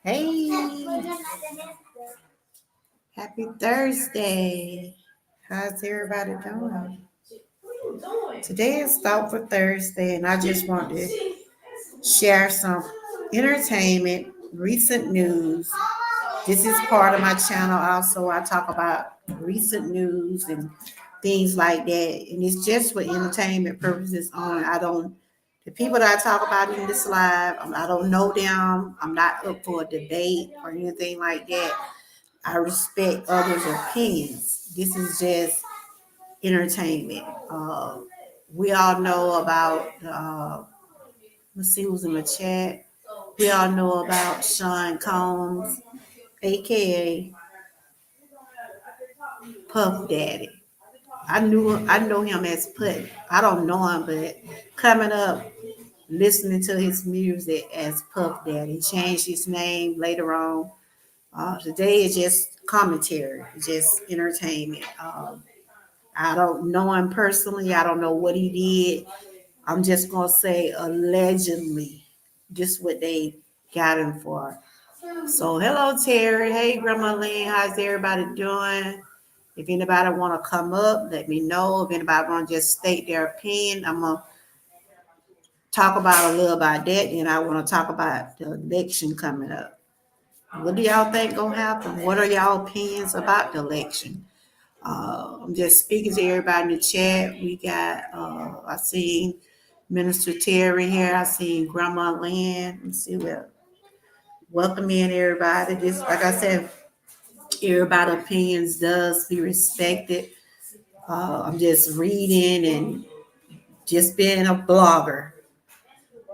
Hey, happy Thursday. How's everybody doing? Today is Thoughtful Thursday, and I just want to share some entertainment, recent news. This is part of my channel. Also, I talk about recent news and things like that, and it's just for entertainment purposes only. The people that I talk about in this live, I don't know them. I'm not up for a debate or anything like that. I respect others' opinions. This is just entertainment. We all know about, let's see who's in the chat. We all know about Sean Combs, aka Puff Daddy. I know him as Put. I don't know him, but coming up, listening to his music as Puff Daddy. He changed his name later on. Today is just commentary, just entertainment. I don't know him personally. I don't know what he did. I'm just gonna say allegedly, just what they got him for. So hello Terry. Hey Grandma Lynn, how's everybody doing? If anybody want to come up, let me know. If anybody want to just state their opinion, I'm gonna talk about a little about that. Then I want to talk about the election coming up. What do y'all think gonna happen? What are y'all opinions about the election? I'm just speaking to everybody in the chat. We got, I seen Minister Terry here. I seen Grandma Lynn. Let me see what. Welcome in everybody. This, like I said, everybody's opinions does be respected. I'm just reading and just being a blogger.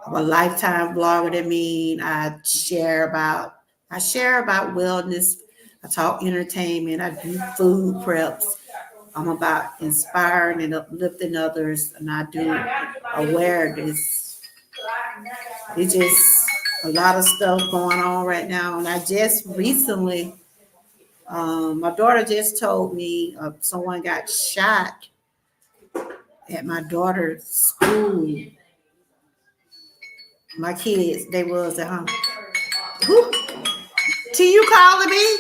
I'm a lifetime blogger. That means I share about wellness. I talk entertainment. I do food preps. I'm about inspiring and uplifting others, and I do awareness. It's just a lot of stuff going on right now, and I just recently, my daughter just told me someone got shot at my daughter's school. My kids, they was at home. Who? T, you calling me?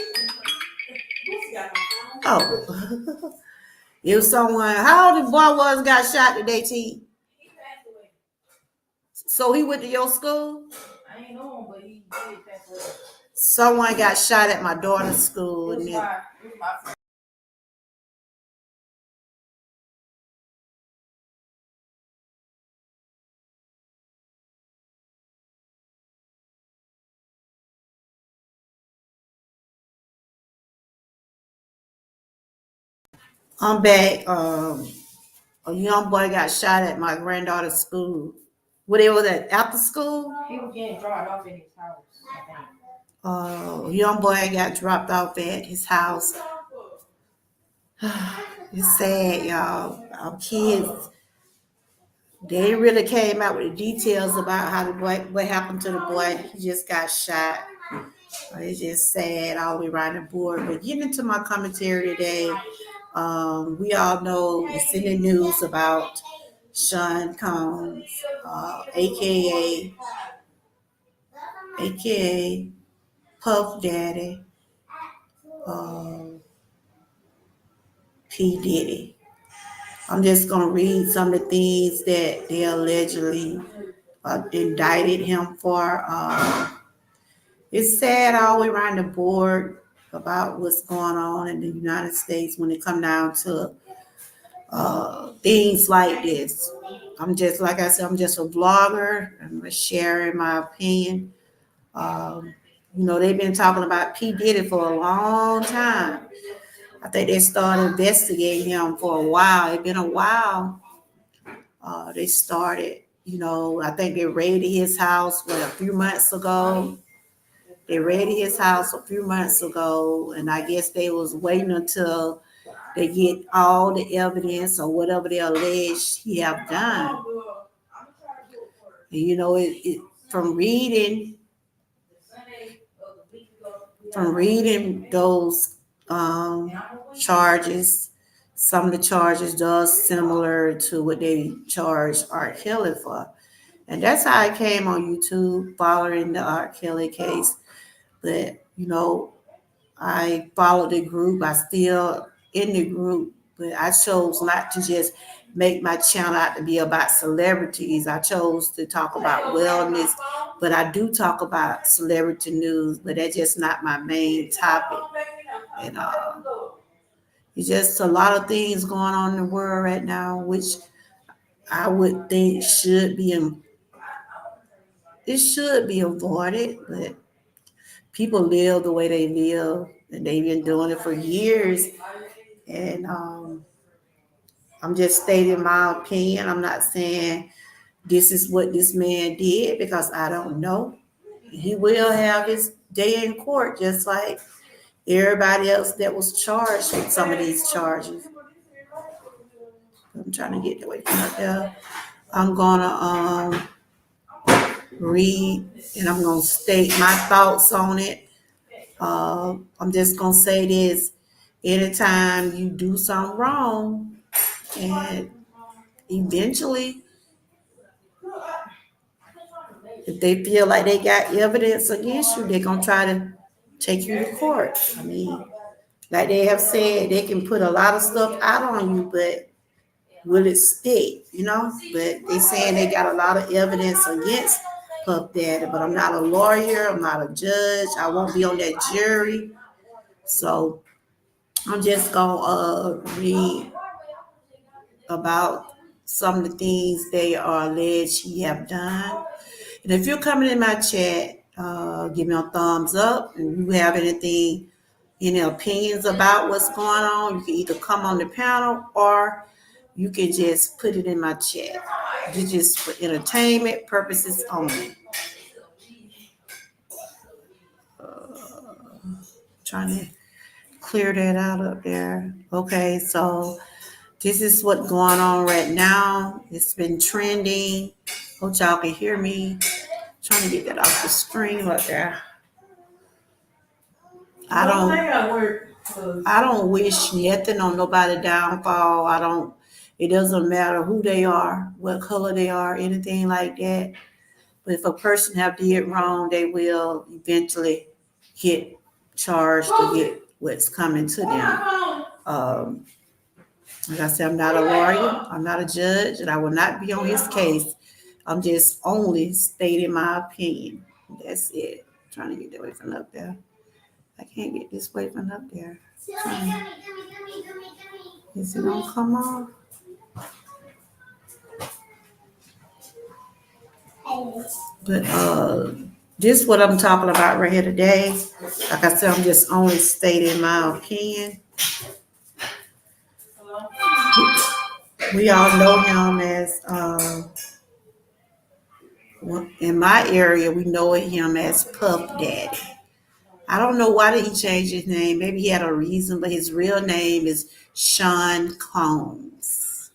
Oh, it was someone. How old the boy was got shot today, T? So he went to your school? I ain't know him, but he did pass away. Someone got shot at my daughter's school. And then, I'm back. A young boy got shot at my granddaughter's school. What it was at after school? He was getting dropped off in his house, I think. A young boy got dropped off at his house. It's sad, y'all. Our kids, they really came out with the details about how the boy, what happened to the boy. He just got shot. It's just sad all the way around the board. But getting into my commentary today, we all know it's in the news about Sean Combs, aka Puff Daddy, uh, P Diddy. I'm just gonna read some of the things that they allegedly indicted him for. It's sad all the way around the board about what's going on in the United States when it come down to things like this. I'm just, like I said, I'm just a blogger. I'm just sharing my opinion. Um, they've been talking about P. Diddy for a long time. I think they started investigating him for a while. It's been a while. They started, I think they raided his house, a few months ago. They raided his house a few months ago, and I guess they was waiting until they get all the evidence or whatever they allege he have done. And, from reading those charges, some of the charges does similar to what they charged R. Kelly for. And that's how I came on YouTube following the R. Kelly case. but I followed the group. I still in the group, but I chose not to just make my channel out to be about celebrities. I chose to talk about wellness, but I do talk about celebrity news, but that's just not my main topic. And it's just a lot of things going on in the world right now, which I would think it should be avoided, but people live the way they live, and they've been doing it for years. And I'm just stating my opinion. I'm not saying this is what this man did because I don't know. He will have his day in court, just like everybody else that was charged with some of these charges. I'm trying to get away from up there. I'm gonna read and I'm gonna state my thoughts on it. I'm just gonna say this: anytime you do something wrong, and eventually, if they feel like they got evidence against you, they're gonna try to take you to court. I mean, like they have said, they can put a lot of stuff out on you, but will it stick? But they saying they got a lot of evidence against Puff Daddy. But I'm not a lawyer. I'm not a judge. I won't be on that jury. So I'm just gonna read about some of the things they are alleged he have done. And if you're coming in my chat, give me a thumbs up. And you have any opinions about what's going on, you can either come on the panel or you can just put it in my chat. It's just for entertainment purposes only. Trying to clear that out up there. Okay, so this is what's going on right now. It's been trending. Hope y'all can hear me. Trying to get that off the screen up there. I don't wish nothing on nobody downfall. I don't. It doesn't matter who they are, what color they are, anything like that. But if a person have did wrong, they will eventually get charged to get what's coming to them. Um, like I said, I'm not a lawyer, I'm not a judge, and I will not be on his case. I'm just only stating my opinion. That's it. I'm trying to get that way from up there. I can't get this way from up there. Is it gonna come off? But this what I'm talking about right here today. Like I said, I'm just only stating my opinion. We all know him as in my area. We know him as Puff Daddy. I don't know why did he change his name. Maybe he had a reason, but his real name is Sean Combs.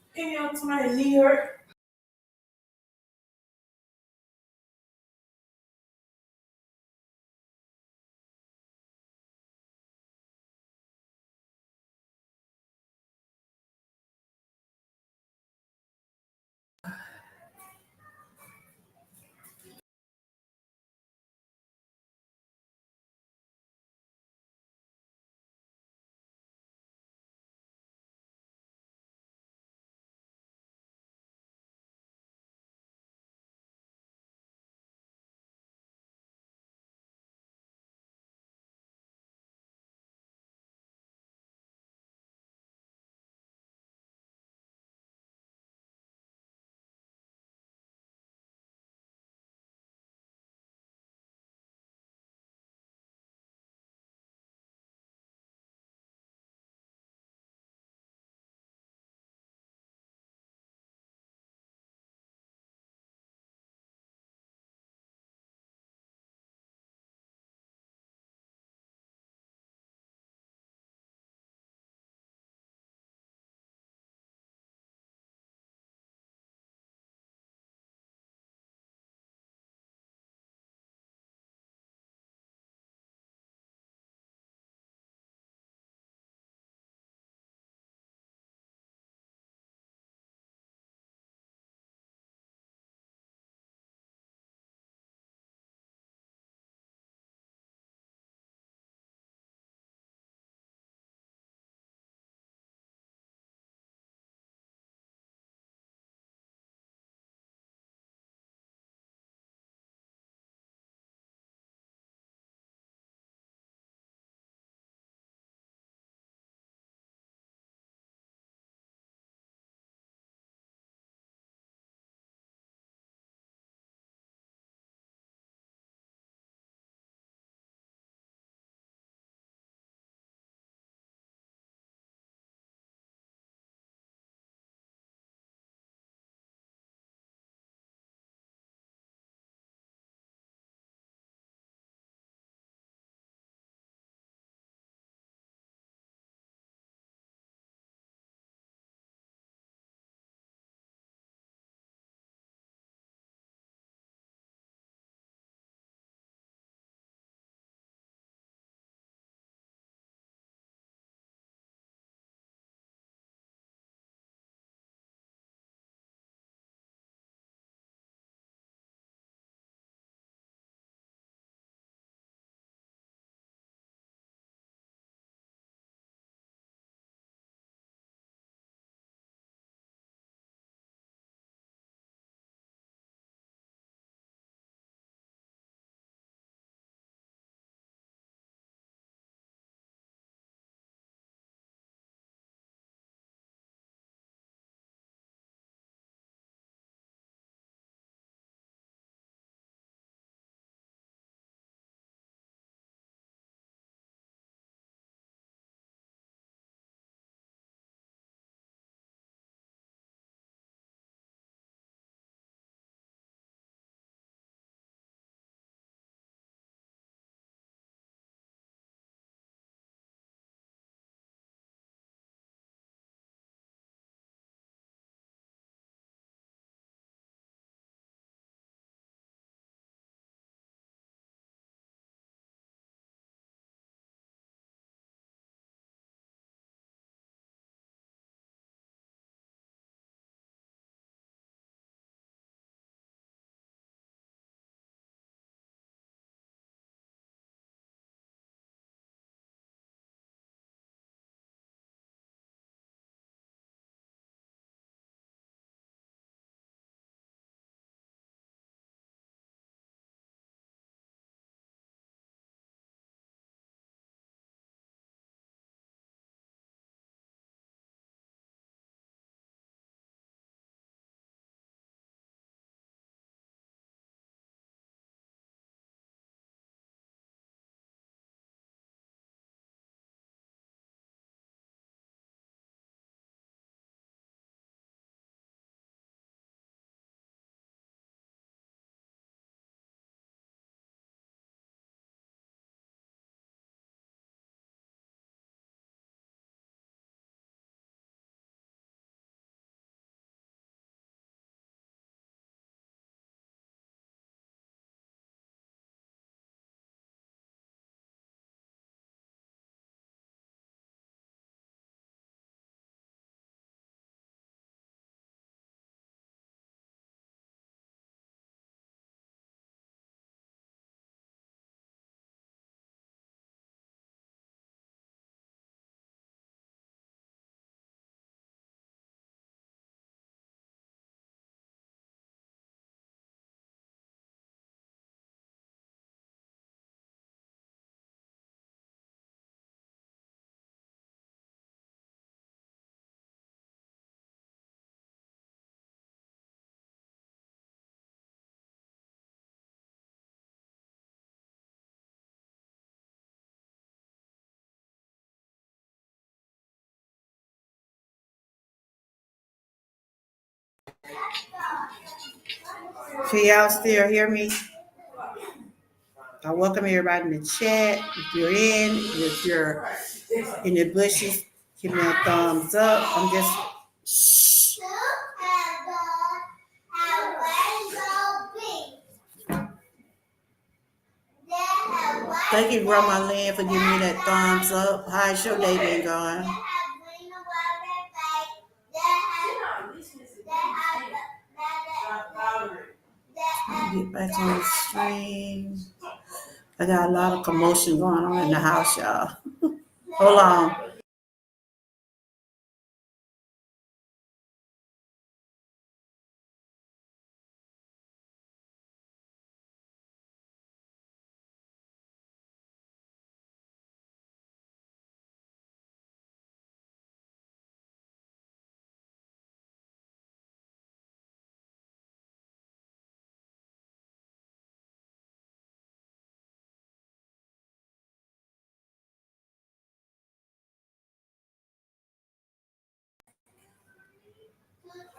Can y'all still hear me? I welcome everybody in the chat. If you're in the bushes, give me a thumbs up. I'm just shh. Thank you, Grandma Lynn, for giving me that thumbs up. How's your day been going? Get back on the stream. I got a lot of commotion going on in the house, y'all. Hold on.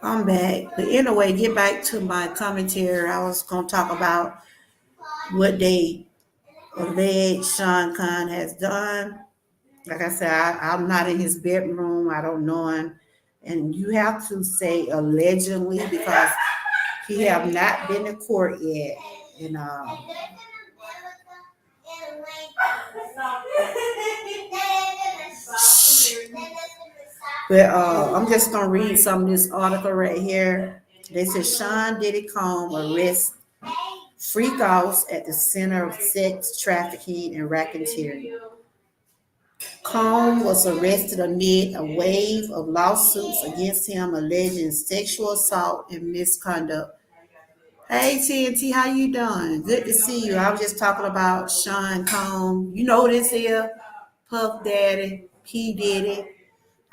I'm back. But anyway, get back to my commentary. I was going to talk about what they alleged Sean Khan has done. Like I said, I'm not in his bedroom. I don't know him. And you have to say allegedly because he have not been to court yet. And but I'm just gonna read some of this article right here. They said Sean Diddy Combs arrests freak offs at the center of sex trafficking and racketeering. Combs was arrested amid a wave of lawsuits against him alleging sexual assault and misconduct. Hey TNT, how you doing? Good to see you. I was just talking about Sean Combs. You know this here, Puff Daddy, P Diddy.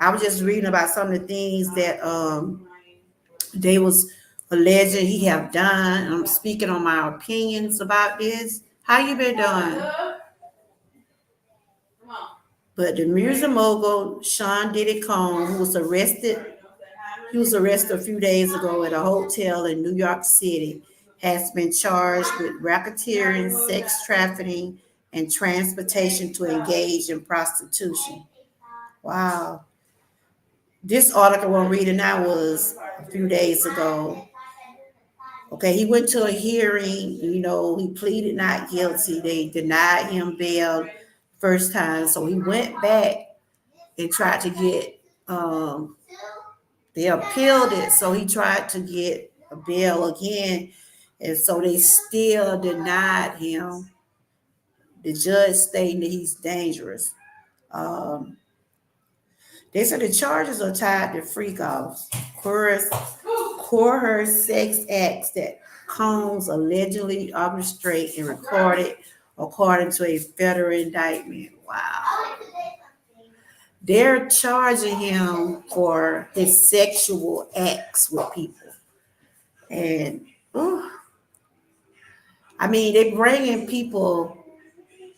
I was just reading about some of the things that they was alleging he have done. I'm speaking on my opinions about this. How you been doing? But the music mogul Sean Diddy Combs, he was arrested a few days ago at a hotel in New York City, has been charged with racketeering, sex trafficking, and transportation to engage in prostitution. Wow. This article I'm reading now was a few days ago. Okay, he went to a hearing, he pleaded not guilty. They denied him bail first time. So he went back and tried to get, they appealed it. So he tried to get a bail again. And so they still denied him. The judge stating that he's dangerous. Um, they said the charges are tied to freak offs, coerced sex acts that Combs allegedly orchestrated and recorded, according to a federal indictment. Wow. They're charging him for his sexual acts with people. And, they bringing people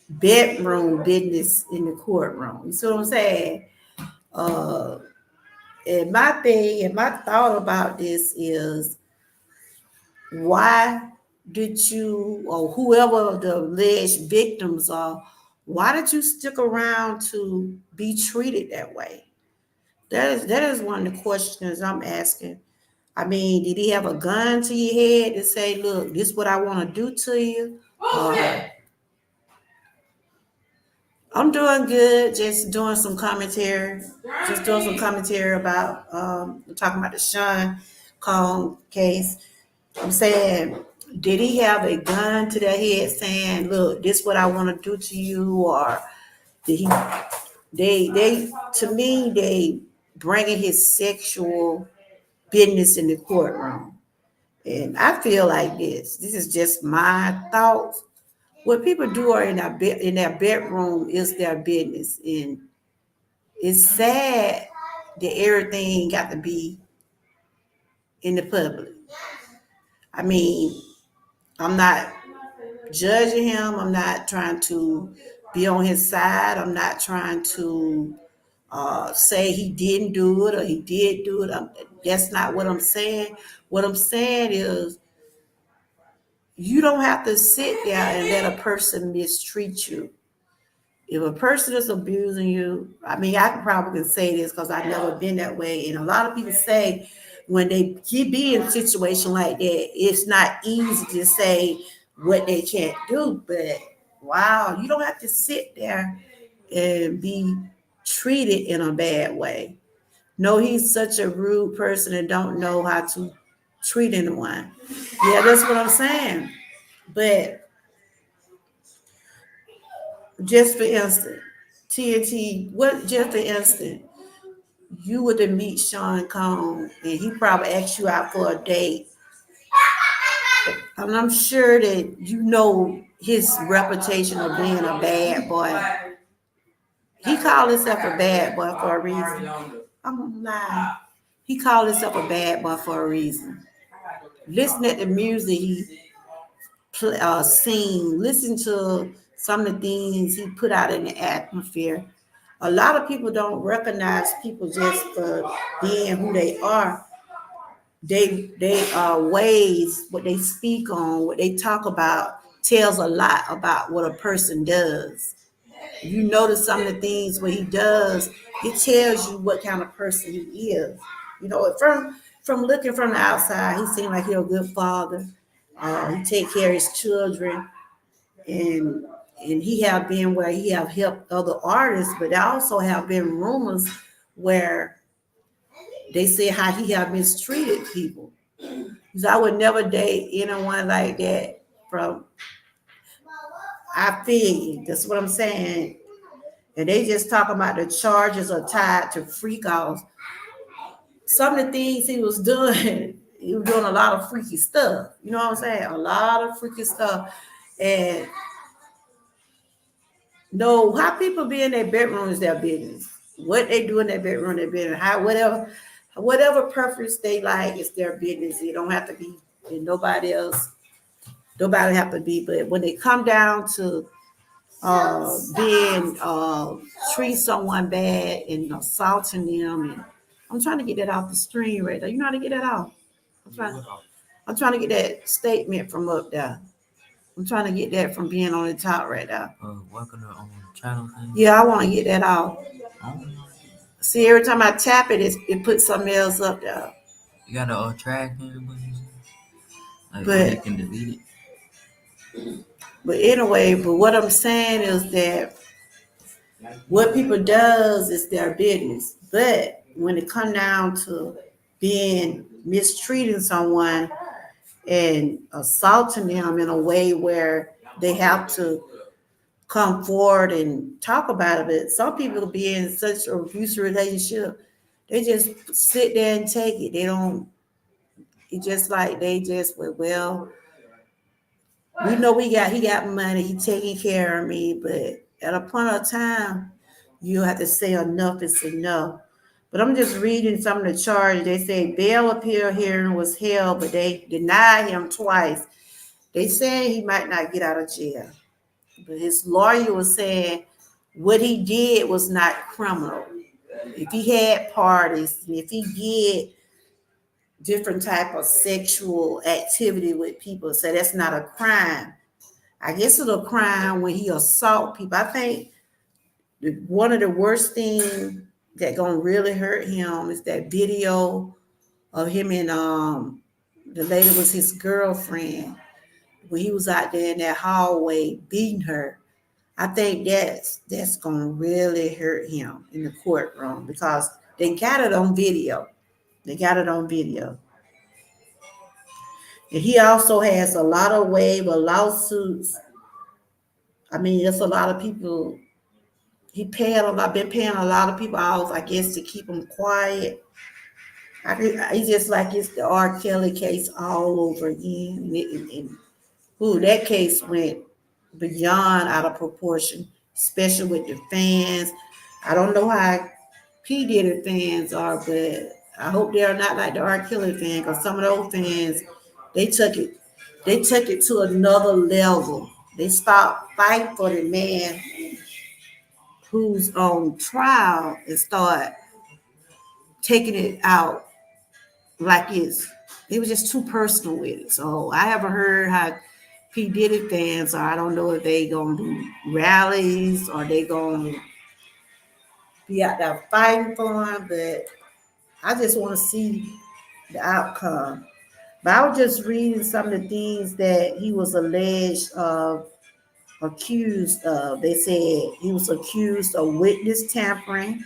bedroom business in the courtroom. You see what I'm saying? And my thought about this is, why did you, or whoever the alleged victims are, why did you stick around to be treated that way? That is one of the questions I'm asking. Did he have a gun to your head to say, look, this is what I want to do to you? I'm doing good, just doing some commentary. About talking about the Sean Combs case. I'm saying, did he have a gun to their head saying, look, this is what I want to do to you? Or did he, to me, they bringing his sexual business in the courtroom. And I feel like this is just my thoughts. What people do are in their bedroom is their business. And it's sad that everything got to be in the public. I'm not judging him. I'm not trying to be on his side. I'm not trying to say he didn't do it or he did do it. That's not what I'm saying. What I'm saying is, you don't have to sit there and let a person mistreat you. If a person is abusing you, I mean, I can probably say this because I've never been that way. And a lot of people say when they be in a situation like that, it's not easy to say what they can't do. But wow, you don't have to sit there and be treated in a bad way. No, he's such a rude person and don't know how to treat anyone. Yeah, that's what I'm saying. But just for instance, TNT, what just for instance, you were to meet Sean Combs and he probably asked you out for a date. And I'm sure that you know his reputation of being a bad boy. He called himself a bad boy for a reason. I'm gonna lie. He called himself a bad boy for a reason. Listen at the music he sing, listen to some of the things he put out in the atmosphere. A lot of people don't recognize people just for being who they are. They ways, what they speak on, what they talk about tells a lot about what a person does. You notice some of the things what he does, it tells you what kind of person he is. You know, from looking from the outside, he seemed like he's a good father. He take care of his children, and he have been where he have helped other artists, but there also have been rumors where they say how he have mistreated people. Because I would never date anyone like that. From I feel you. That's what I'm saying. And they just talking about the charges are tied to freak offs. Some of the things he was doing, he was doing a lot of freaky stuff. You know what I'm saying? A lot of freaky stuff. And no, how people be in their bedroom is their business. What they do in their bedroom, their business. How whatever preference they like is their business. It don't have to be in nobody else. Nobody have to be. But when they come down to being treat someone bad and assaulting them, and I'm trying to get that off the screen right there. You know how to get that off? I'm trying. I'm trying to get that statement from up there. I'm trying to get that from being on the top right there. Working on the channel thing. Yeah, I want to get that off. Oh, See, every time I tap it, it puts something else up there. you got a track in, like But you can delete it. but anyway, but what I'm saying is that what people does is their business. But when it come down to being mistreating someone and assaulting them in a way where they have to come forward and talk about it, some people be in such an abusive relationship, they just sit there and take it. They don't. It's just like they just well, we know he got money, he taking care of me, but at a point of time, you have to say enough is enough. But I'm just reading some of the charges. They say bail appeal hearing was held, but they denied him twice. They said he might not get out of jail. But his lawyer was saying what he did was not criminal. If he had parties, and if he did different type of sexual activity with people, so that's not a crime. I guess it's a crime when he assault people. I think one of the worst things that gonna really hurt him is that video of him and the lady was his girlfriend when he was out there in that hallway beating her. I think that's gonna really hurt him in the courtroom because they got it on video. They got it on video. And he also has a lot of wave of lawsuits. I mean, there's a lot of people. He paying a lot, been paying a lot of people off, I guess, to keep them quiet. It's just like it's the R. Kelly case all over again. Ooh, that case went beyond out of proportion, especially with the fans. I don't know how P. Diddy fans are, but I hope they're not like the R. Kelly fan, because some of those fans, they took it, they took it to another level. They stopped fighting for the man who's on trial and start taking it out like They were just too personal with it. So I haven't heard how P. Diddy fans are. I don't know if they gonna do rallies or they gonna be out there fighting for him, but I just want to see the outcome. But I was just reading some of the things that he was alleged of, accused of. They said he was accused of witness tampering.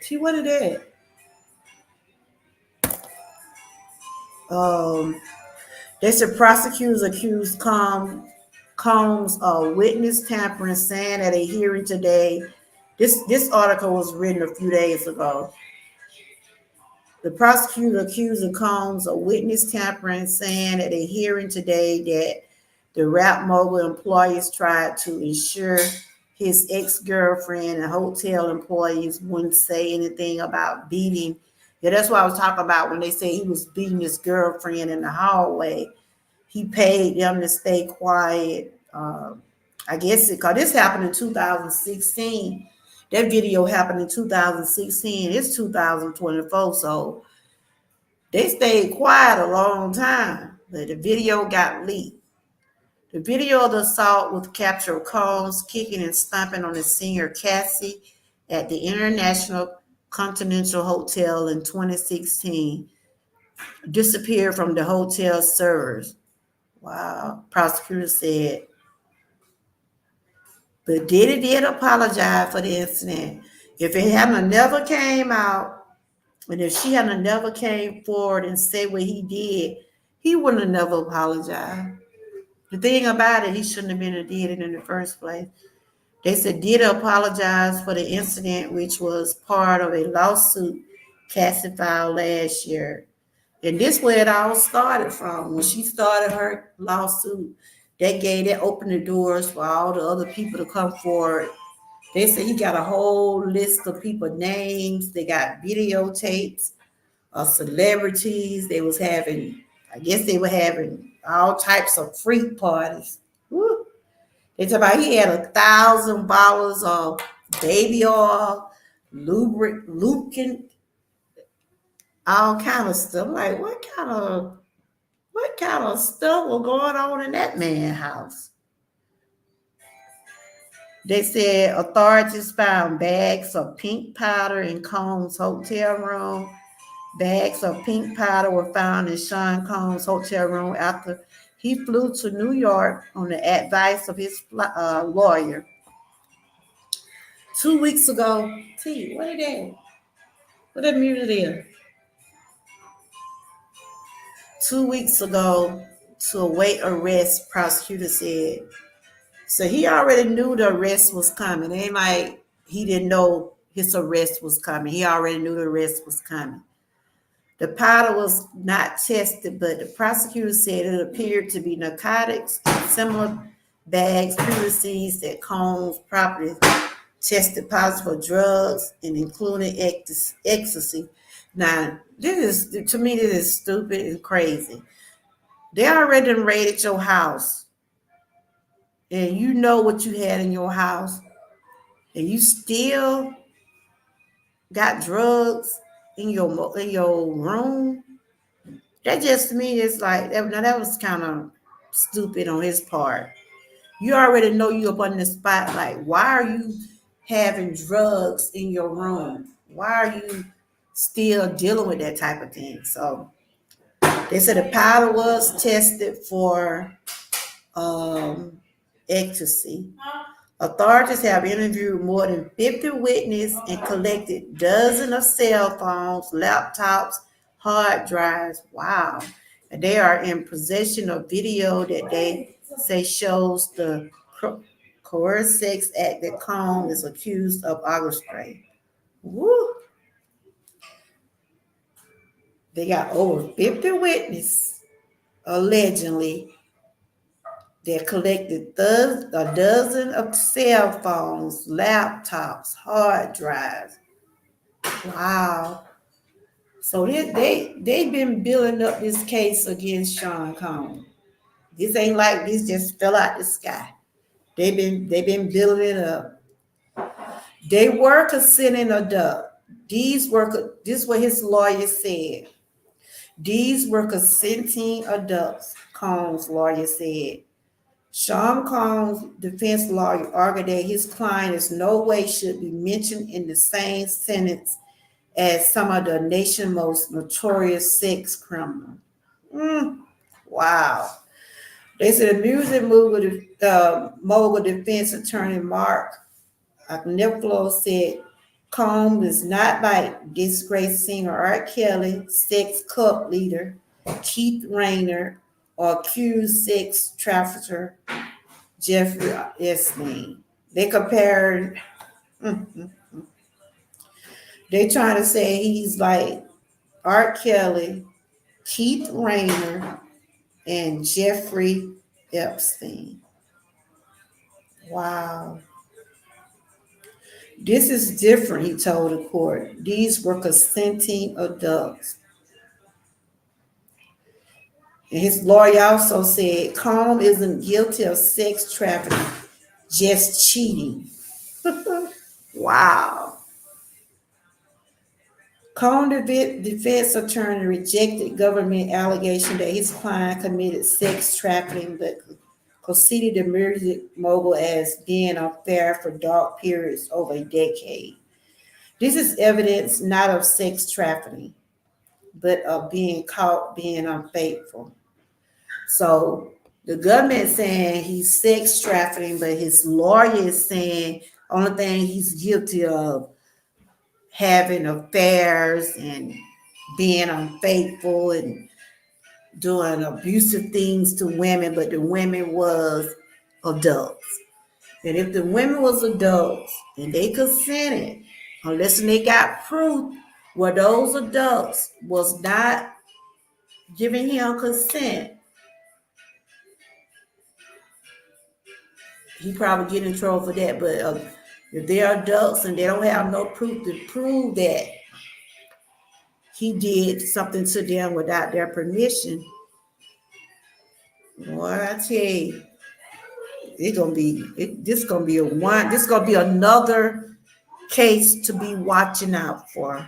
See what it is. Um, they said prosecutors accused Combs of witness tampering, saying at a hearing today. This article was written a few days ago. The prosecutor accused Combs of witness tampering, saying at a hearing today that the rap mogul employees tried to ensure his ex-girlfriend and hotel employees wouldn't say anything about beating. Yeah, that's what I was talking about when they say he was beating his girlfriend in the hallway. He paid them to stay quiet. I guess because this happened in 2016. That video happened in 2016. It's 2024, so they stayed quiet a long time. But the video got leaked. The video of the assault with captured Combs kicking and stomping on the singer Cassie at the International Continental Hotel in 2016 disappeared from the hotel servers. Wow, prosecutor said. But Diddy did apologize for the incident. If it hadn't never came out, and if she hadn't never came forward and said what he did, he wouldn't have never apologized. The thing about it, he shouldn't have been a did it in the first place. They said Diddy apologized for the incident, which was part of a lawsuit Cassie filed last year. And this where it all started from. When she started her lawsuit, that opened the doors for all the other people to come forward. They said he got a whole list of people names. They got videotapes of celebrities. I guess they were having all types of freak parties. Woo. They talk about he had 1,000 bottles of baby oil, lubricant, all kind of stuff. Like what kind of stuff was going on in that man's house? They said authorities found bags of pink powder in Combs' hotel room. Bags of pink powder were found in Sean Combs' hotel room after he flew to New York on the advice of his lawyer. 2 weeks ago, T, what is that? What that music is? 2 weeks ago, to await arrest, prosecutor said. So he already knew the arrest was coming. It ain't like he didn't know his arrest was coming. He already knew the arrest was coming. The powder was not tested, but the prosecutor said it appeared to be narcotics and similar bags previously at Combs' property tested positive for drugs and including ecstasy. Now, to me, this is stupid and crazy. They already raided your house, and you know what you had in your house, and you still got drugs in your room. That just to me is like that was kind of stupid on his part. You already know you up on the spot. Like, why are you having drugs in your room? Why are you still dealing with that type of thing? So they said the powder was tested for ecstasy. Authorities have interviewed more than 50 witnesses and collected dozens of cell phones, laptops, hard drives. Wow. And they are in possession of video that they say shows the coerced sex act that Combs is accused of orchestrating. Woo. They got over 50 witnesses, allegedly, that collected a dozen of cell phones, laptops, hard drives. Wow. So they've been building up this case against Sean Combs. This ain't like this just fell out the sky. They've been building it up. They were considering a dub. This is what his lawyer said. These were consenting adults, Combs' lawyer said. Sean Combs' defense lawyer argued that his client in no way should be mentioned in the same sentence as some of the nation's most notorious sex criminals. Wow. They said the music mogul defense attorney Mark Knopfler said Combs is not like disgraced singer R. Kelly, sex cult leader Keith Rayner, or accused sex trafficker Jeffrey Epstein. They compared, they trying to say he's like R. Kelly, Keith Rayner, and Jeffrey Epstein. Wow. This is different, he told the court. These were consenting adults. And his lawyer also said Combs isn't guilty of sex trafficking, just cheating. Wow. Combs' defense attorney rejected government allegation that his client committed sex trafficking, but conceded the music mogul as being unfair for dark periods over a decade. This is evidence not of sex trafficking, but of being caught being unfaithful. So the government saying he's sex trafficking, but his lawyer is saying only thing he's guilty of having affairs and being unfaithful and doing abusive things to women, but the women was adults. And if the women was adults and they consented, unless they got proof where those adults was not giving him consent, he probably get in trouble for that. But if they're adults and they don't have no proof to prove that he did something to them without their permission, boy, I tell you, this gonna be another case to be watching out for.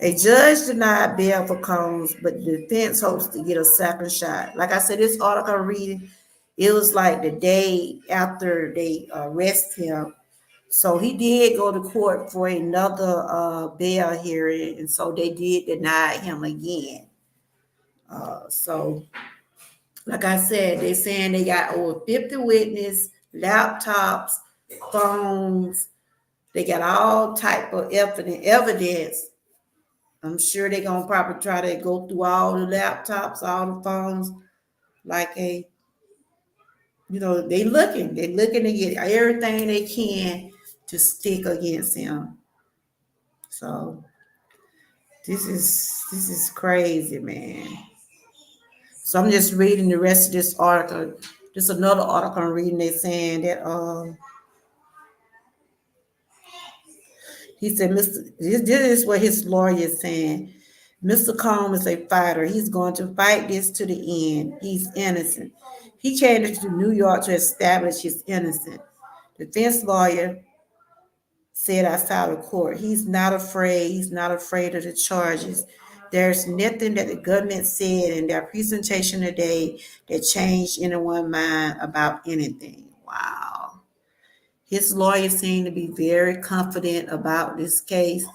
A judge denied bail for Combs, but the defense hopes to get a second shot. Like I said, this article I'm reading, it was like the day after they arrested him. So he did go to court for another bail hearing, and so they did deny him again. So, like I said, they're saying they got over 50 witnesses, laptops, phones. They got all type of evidence. I'm sure they're gonna probably try to go through all the laptops, all the phones, like they looking to get everything they can to stick against him. So this is crazy, man. So I'm just reading the rest of this article. Just another article I'm reading. They're saying that he said, this is what his lawyer is saying. Mr. Combs is a fighter. He's going to fight this to the end. He's innocent. He came to New York to establish his innocence. The defense lawyer said outside of court, he's not afraid. He's not afraid of the charges. There's nothing that the government said in their presentation today that changed anyone's mind about anything. Wow. His lawyer seemed to be very confident about this case.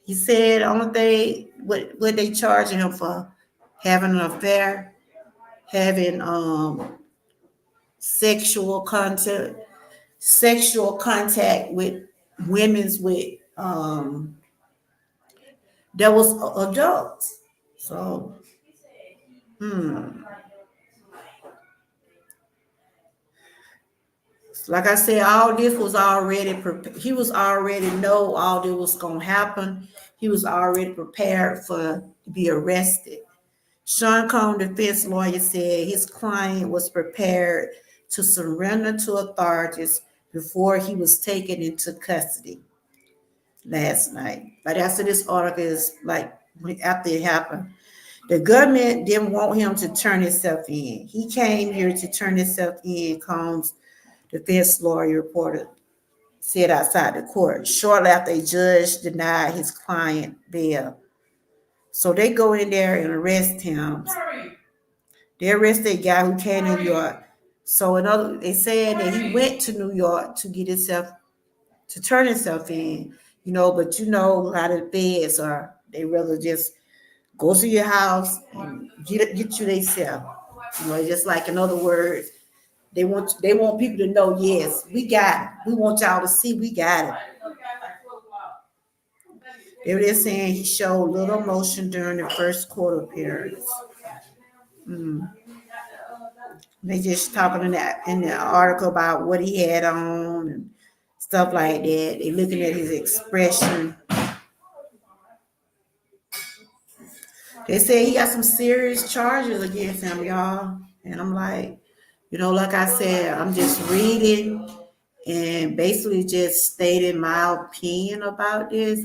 He said only thing what they charging him for, having an affair, having sexual contact with women's with that was adults. So like I said, all this was already prepared. He was already know all this was gonna happen. He was already prepared to be arrested. Sean Combs' defense lawyer said his client was prepared to surrender to authorities before he was taken into custody last night. But after this article is like after it happened, the government didn't want him to turn himself in. He came here to turn himself in, Combs' defense lawyer reported said outside the court shortly after a judge denied his client bail. So they go in there and arrest him. They arrested a guy who came to New York. So they said that he went to New York to get himself to turn himself in, but a lot of feds they rather just go to your house and get you themselves. Just like in other words, they want people to know, yes, we got it. We want y'all to see we got it. They're saying he showed little emotion during the first court appearance. They just talking in the article about what he had on and stuff like that. They looking at his expression. They say he got some serious charges against him, y'all. And I'm like, like I said, I'm just reading and basically just stating my opinion about this.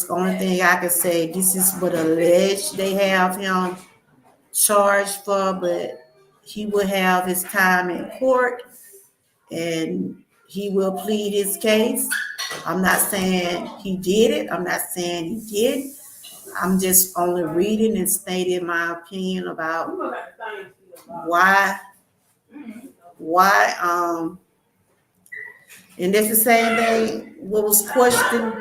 Only thing I can say, this is what alleged they have him charged for, but he will have his time in court and he will plead his case. I'm not saying he did it. I'm not saying he did. I'm just only reading and stating my opinion about why, and that's the same thing what was questioned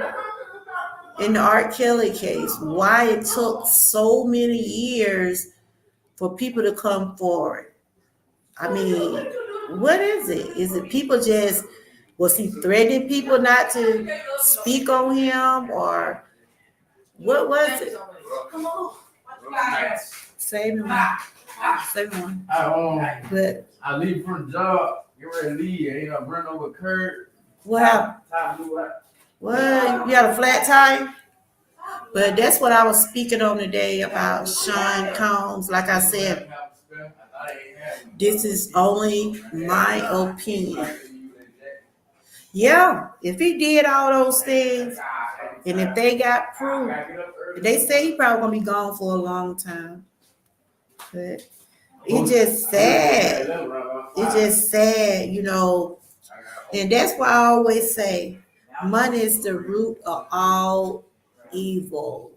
in the R. Kelly case, why it took so many years for people to come forward. I mean, what is it? Is it people was he threatening people not to speak on him, or what was it? Save me one. But I leave from the job, get ready to leave, ain't I run over Kurt. What happened? What? You got a flat tire? But that's what I was speaking on today about Sean Combs. Like I said, this is only my opinion. Yeah, if he did all those things, and if they got proof, they say he probably gonna be gone for a long time. But it's just sad. It's just sad, And that's why I always say, money is the root of all evil.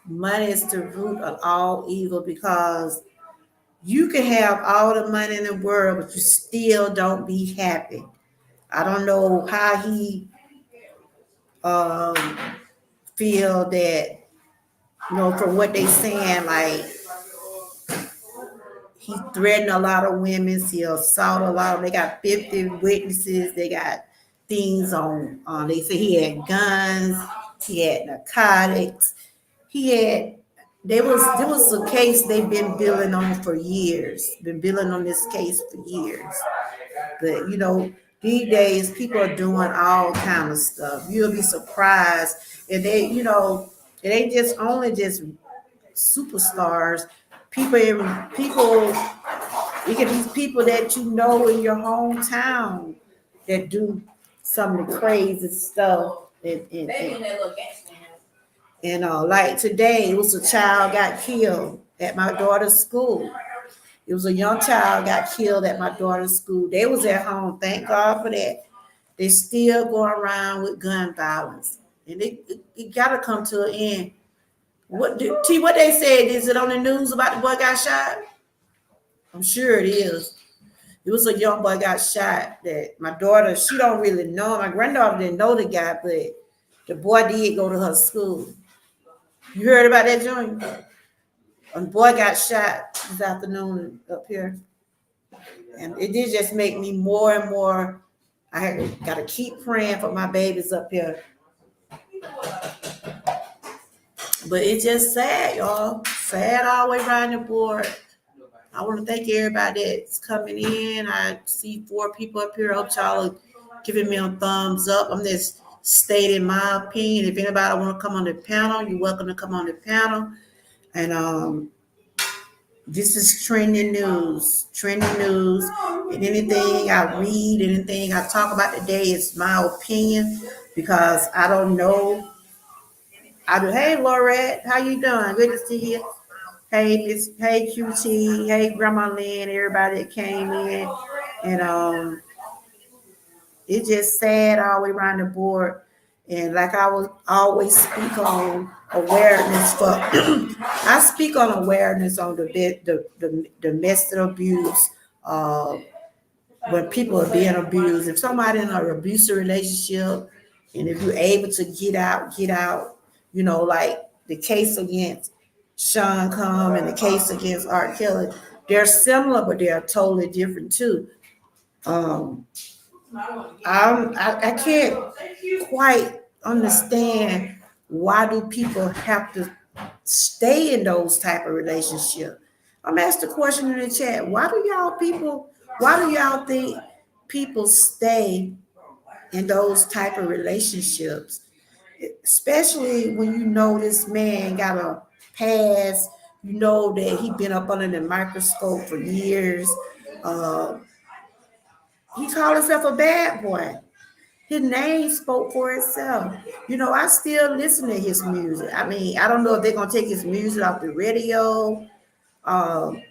Money is the root of all evil, because you can have all the money in the world, but you still don't be happy. I don't know how he feel that, from what they saying, like he threatened a lot of women, he assaulted a lot of them. They got 50 witnesses, they got things on, they say he had guns, he had narcotics, there was a case they've been building on for years, been building on this case for years. But these days people are doing all kind of stuff. You'll be surprised. And they, it ain't just only just superstars. People, you get these people that in your hometown that do some of the crazy stuff. And like today, it was a child got killed at my daughter's school. It was a young child got killed at my daughter's school. They was at home. Thank God for that. They still going around with gun violence. And it got to come to an end. What they said, is it on the news about the boy got shot? I'm sure it is. It was a young boy got shot that my daughter, she don't really know. My granddaughter didn't know the guy, but the boy did go to her school. You heard about that, Junior? A boy got shot this afternoon up here. And it did just make me more and more, I got to keep praying for my babies up here. But it's just sad, y'all. Sad all the way around the board. I want to thank everybody that's coming in. I see 4 people up here. I hope y'all are giving me a thumbs up. I'm just stating my opinion. If anybody want to come on the panel, you're welcome to come on the panel. And this is trending news. And anything I read, anything I talk about today is my opinion, because I don't know. Hey, Laurette, how you doing? Good to see you. Hey, hey, QT, hey, Grandma Lynn, everybody that came in. And it's just sad all the way around the board. And like I was always speak on awareness for, I speak on awareness on the domestic abuse, uh, when people are being abused. If somebody in an abusive relationship, and if you're able to get out, get out. You know, like the case against Sean Combs and the case against R. Kelly, they're similar, but they're totally different too. Um, I can't quite understand why do people have to stay in those type of relationships. I'm asked the question in the chat. Why do y'all think people stay in those type of relationships? Especially when you know this man got a past, you know that he been up under the microscope for years. Uh, he called himself a bad boy. His name spoke for itself. You know, I still listen to his music. I mean, I don't know if they're gonna take his music off the radio. Um,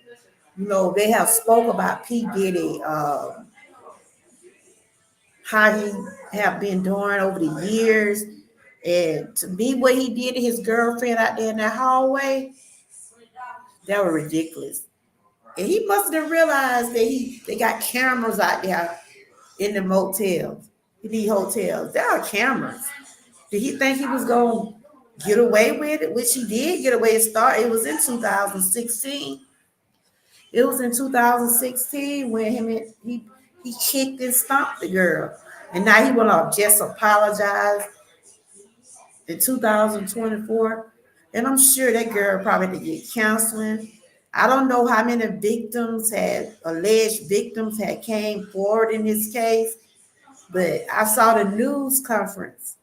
you know, they have spoke about P. Diddy, how he have been doing over the years. And to me, what he did to his girlfriend out there in that hallway, that was ridiculous. And he must have realized that they got cameras out there in the motels, in the hotels. There are cameras. Did he think he was going to get away with it? Which he did get away to start. It was in 2016. It was in 2016 when he kicked and stomped the girl. And now he want to just apologize in 2024. And I'm sure that girl probably had to get counseling. I don't know how many alleged victims had came forward in this case, but I saw the news conference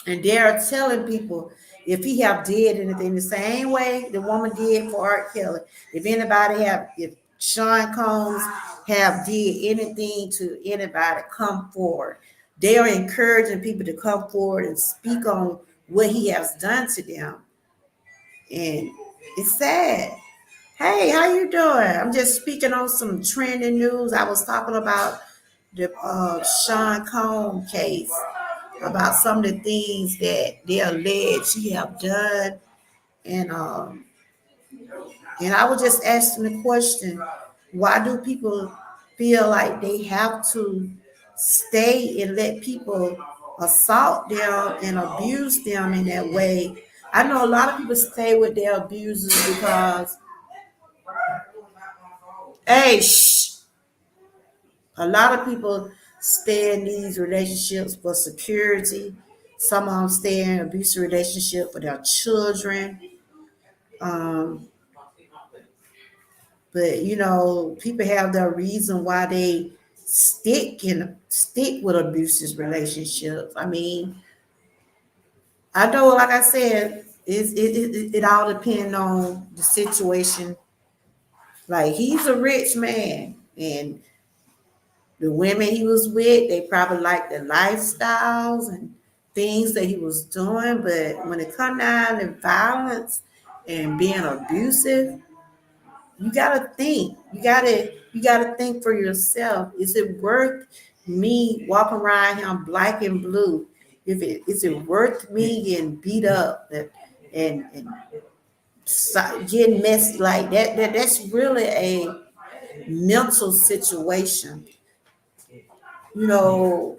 and they're telling people if he have did anything the same way the woman did for R. Kelly, if Sean Combs have did anything to anybody, come forward. They are encouraging people to come forward and speak on what he has done to them. And it's sad. Hey, how you doing? I'm just speaking on some trending news. I was talking about the Sean Combs case, about some of the things that they allege he have done, and I was just asking the question: why do people feel like they have to stay and let people assault them and abuse them in that way? I know a lot of people stay with their abusers because, hey, shh, a lot of people stay in these relationships for security. Some of them stay in abusive relationship for their children. Um, but you know, people have their reason why they stick with abusive relationships. I mean, I know, like I said, it all depends on the situation. Like he's a rich man, and the women he was with, they probably liked the lifestyles and things that he was doing. But when it come down to violence and being abusive, you gotta think. You gotta think for yourself. Is it worth me walking around here black and blue? Is it worth me getting beat up and getting messy like that? That's really a mental situation. You know,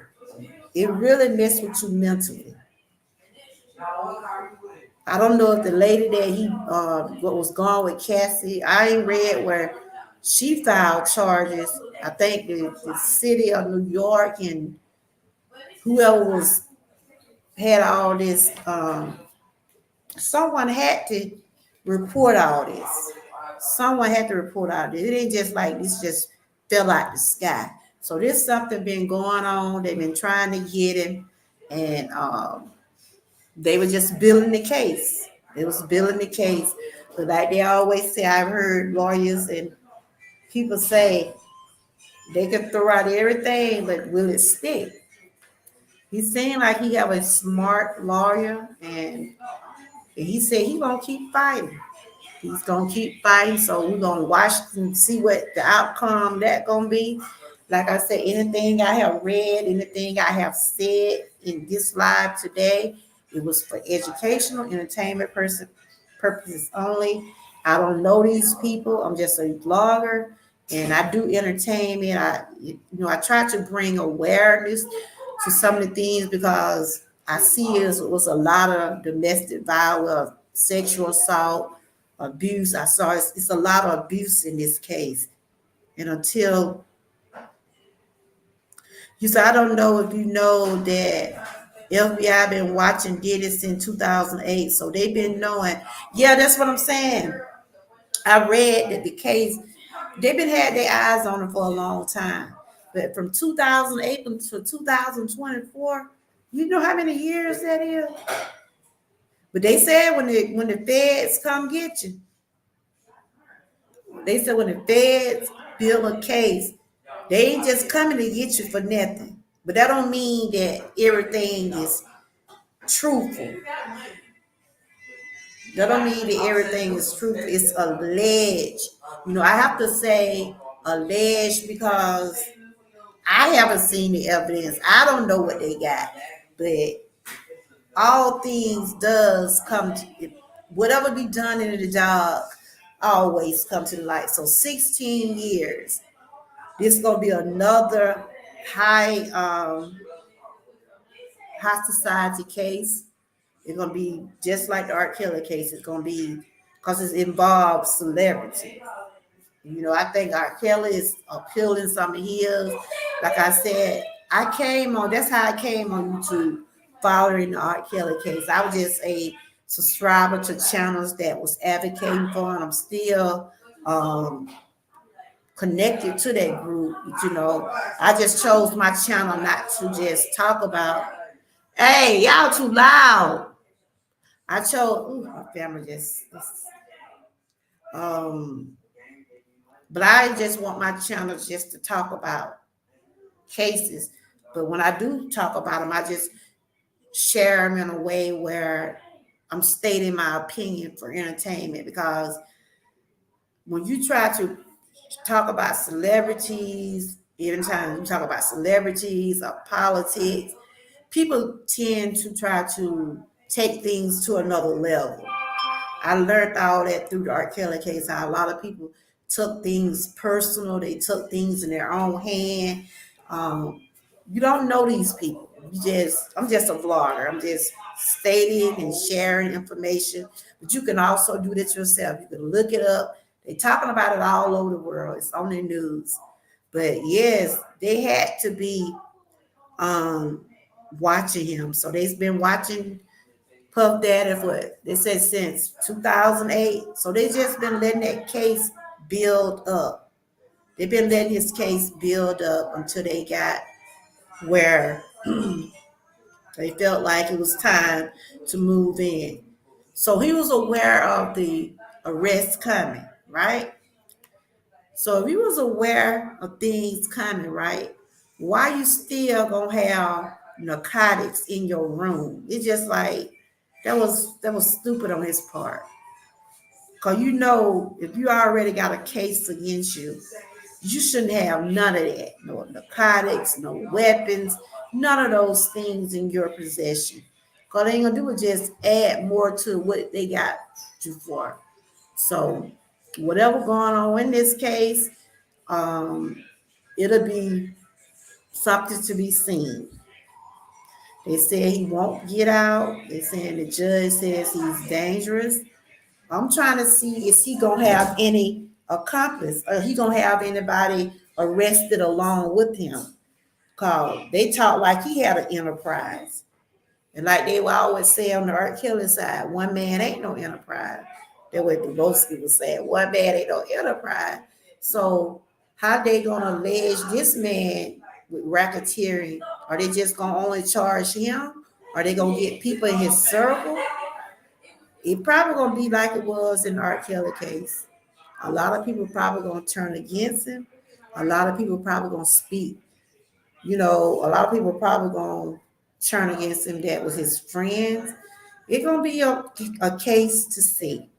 it really messed with you mentally. I don't know if the lady that he what was gone with Cassie, I ain't read where she filed charges. I think the city of New York and whoever was had all this, someone had to report all this. Someone had to report all this. It ain't just like this just fell out the sky. So there's something been going on. They've been trying to get him, and they were just building the case. They was building the case. But like they always say, I've heard lawyers and people say they can throw out everything, but will it stick? He seemed like he have a smart lawyer, and he said he gonna keep fighting. He's gonna keep fighting. So we're gonna watch and see what the outcome that gonna be. Like I said, anything I have read, anything I have said in this live today, it was for educational, entertainment purposes only. I don't know these people. I'm just a blogger, and I do entertainment. I try to bring awareness to some of the things because I see it was a lot of domestic violence, sexual assault, abuse. I saw it's a lot of abuse in this case, and until you said, I don't know if you know that FBI been watching Diddy since 2008, so they've been knowing. Yeah, that's what I'm saying. I read that the case, they've been had their eyes on him for a long time, but from 2008 to 2024, you know how many years that is? But they said when the feds come get you, they said when the feds build a case, they ain't just coming to get you for nothing. But that don't mean that everything is truthful. That don't mean that everything is truthful. It's alleged. I have to say alleged because I haven't seen the evidence. I don't know what they got. But all things does come to whatever be done in the job always come to the light. So 16 years. This is gonna be another high high society case. It's gonna be just like the R. Kelly case. It's gonna be because it involves celebrity. I think R. Kelly is appealing some of his. Like I said, that's how I came on YouTube following the R. Kelly case. I was just a subscriber to channels that was advocating for, and I'm still connected to that group. I just chose my channel not to just talk about, hey, y'all too loud. I chose, my family um, but I just want my channel just to talk about cases. But when I do talk about them, I just share them in a way where I'm stating my opinion for entertainment. Because when you try to talk about celebrities, anytime you talk about celebrities or politics, people tend to try to take things to another level. I learned all that through the R. Kelly case, how a lot of people took things personal. They took things in their own hand. Um, you don't know these people. I'm just a vlogger. I'm just stating and sharing information. But you can also do this yourself. You can look it up. They're talking about it all over the world. It's on the news. But yes, they had to be um, watching him. So they've been watching Puff Daddy for, they said, since 2008. So they just been letting that case build up. They've been letting his case build up until they got where they felt like it was time to move in. So he was aware of the arrest coming, right? So if he was aware of things coming, right, why you still gonna have narcotics in your room? It's just like that was stupid on his part. Cause if you already got a case against you, you shouldn't have none of that. No narcotics, no weapons, none of those things in your possession. Cause they ain't gonna do is just add more to what they got you for. So whatever going on in this case, um, it'll be something to be seen. They said he won't get out. They saying the judge says he's dangerous. I'm trying to see, is he gonna have any accomplice, or he gonna have anybody arrested along with him? Cause they talk like he had an enterprise. And like they will always say on the R. Kelly side, one man ain't no enterprise. That way Bobosky was saying, one man ain't no enterprise. So how they gonna allege this man with racketeering? Are they just gonna only charge him? Are they gonna get people in his circle? It probably gonna be like it was in the R. Kelly case. A lot of people probably gonna turn against him. A lot of people probably gonna speak. A lot of people probably gonna turn against him that was his friends. It's gonna be a case to see.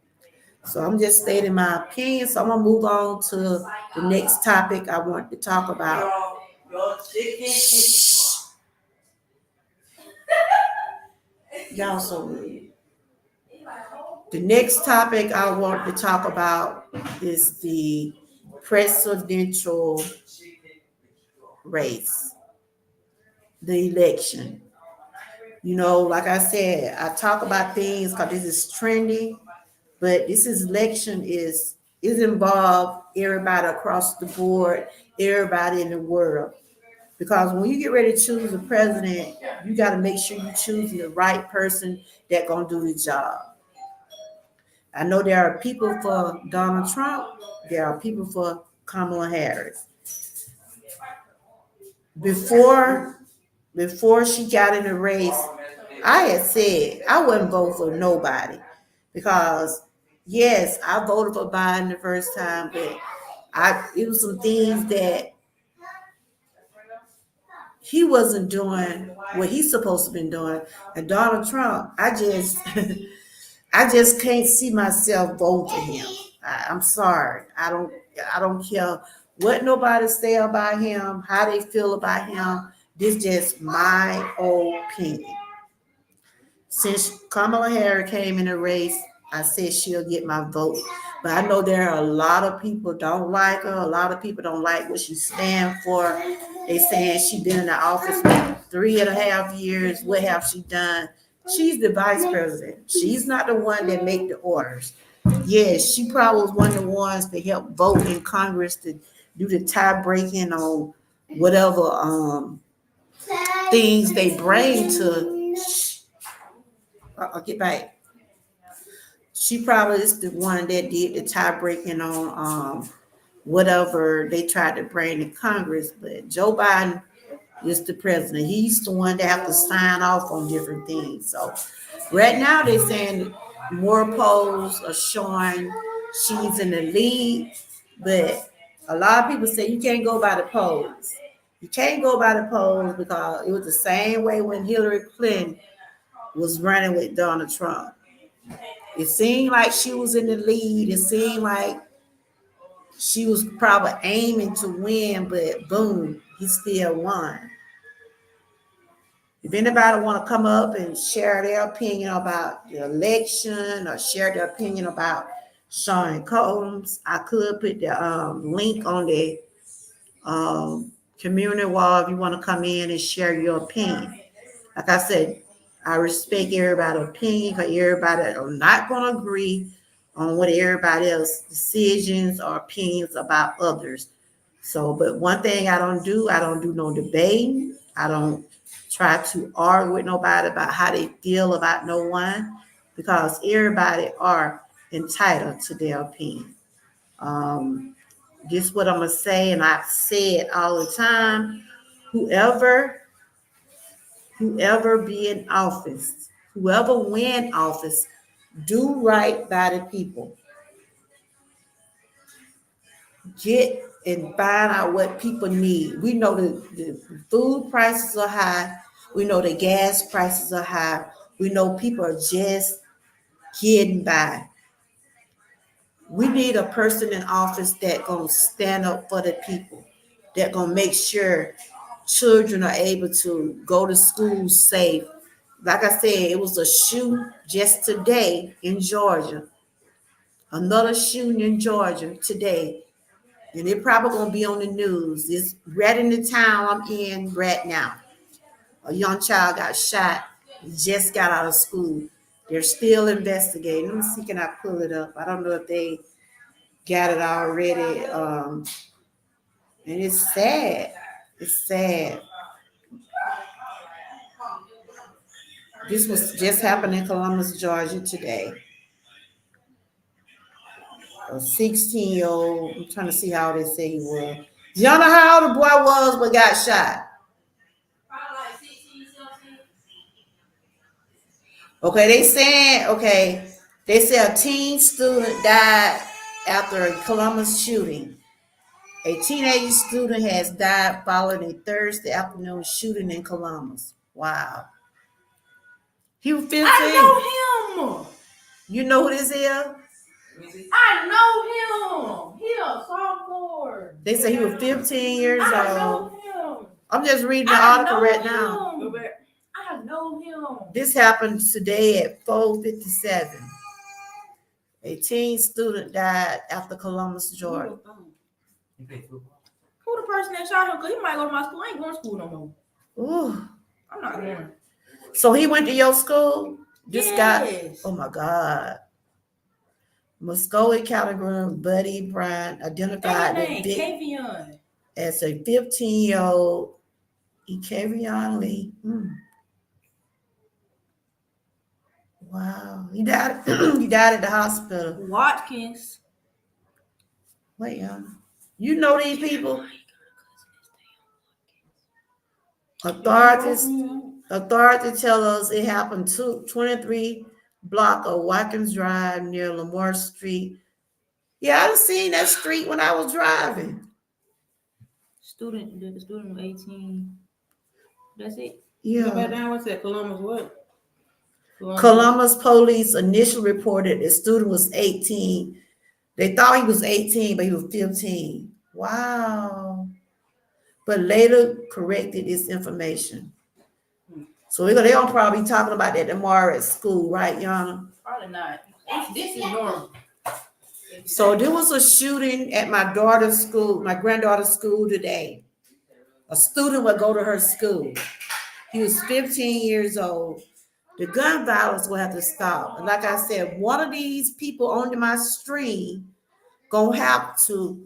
So I'm just stating my opinion. So I'm gonna move on to the next topic I want to talk about. Y'all so rude. The next topic I want to talk about is the presidential race, the election. You know, like I said, I talk about things because this is trendy, but this is election is involved everybody across the board, everybody in the world. Because when you get ready to choose a president, you got to make sure you're choosing the right person that gonna do the job. I know there are people for Donald Trump, there are people for Kamala Harris. Before before she got in the race, I had said I wouldn't vote for nobody because yes, I voted for Biden the first time, but it was some things that he wasn't doing what he's supposed to be doing. And Donald Trump, I just can't see myself voting for him. I'm sorry. I don't care what nobody say about him, how they feel about him. This is just my opinion. Since Kamala Harris came in the race, I said she'll get my vote. But I know there are a lot of people don't like her. A lot of people don't like what she stands for. They saying she been in the office for 3.5 years. What have she done? She's the vice president. She's not the one that make the orders. Yes, she probably was one of the ones to help vote in Congress to do the tie breaking on whatever things they bring to. I'll get back. She probably is the one that did the tie breaking on whatever they tried to bring to Congress. But Joe Biden is the president. He's the one that have to sign off on different things. So right now they're saying more polls are showing she's in the lead, but a lot of people say you can't go by the polls. You can't go by the polls because it was the same way when Hillary Clinton was running with Donald Trump. It seemed like she was in the lead. It seemed like she was probably aiming to win, but boom, he still won. If anybody want to come up and share their opinion about the election or share their opinion about Sean Combs, I could put the link on the community wall if you want to come in and share your opinion. Like I said, I respect everybody's opinion because everybody are not going to agree on what everybody else's decisions or opinions about others. So, but one thing I don't do no debating. I don't try to argue with nobody about how they feel about no one because everybody are entitled to their opinion. This is what I'm going to say, and I say it all the time. Whoever be in office, whoever win office, do right by the people. Get and find out what people need. We know the food prices are high. We know the gas prices are high. We know people are just getting by. We need a person in office that gonna stand up for the people, that gonna make sure children are able to go to school safe. Like I said, it was a shooting just today in Georgia. Another shooting in Georgia today. And it probably gonna be on the news. It's right in the town I'm in right now. A young child got shot, just got out of school. They're still investigating. Let me see, can I pull it up? I don't know if they got it already. And it's sad. It's sad. This was just happened in Columbus, Georgia today. A 16-year-old, I'm trying to see how they say he was. Y'all know how old the boy was but got shot? Okay, they say a teen student died after a Columbus shooting. A teenage student has died following a Thursday afternoon shooting in Columbus. Wow. He was 15. I know him. You know who this is? I know him. He a sophomore. They say he was 15 years I old. know him. I'm just reading the I article know right now. him. I know him. This happened today at 4:57. A teen student died after Columbus, Georgia. He played football. Who the person that shot him? Cause he might go to my school. I ain't going to school no more. Ooh. I'm not going. So he went to your school? This guy? Yes. Oh my God. Muscogee County Buddy Bryant identified That the name, victim Kavion. as a 15-year-old Ekavion Lee. Wow. He died he died at the hospital. Watkins. Wait, you know these people? Authorities tell us it happened 23 block of Watkins Drive near Lamar Street. Yeah, I've seen that street when I was driving. The student was 18. That's it. Yeah. Go back down. What's that? Columbus what? Columbus police initially reported the student was 18. They thought he was 18, but he was 15. Wow. But later corrected this information. So they're gonna probably be talking about that tomorrow at school, right, Yana? Probably not. This is normal. So there was a shooting at my daughter's school, my granddaughter's school today. A student would go to her school. He was 15 years old. The gun violence will have to stop. And like I said, one of these people on my stream gonna have to,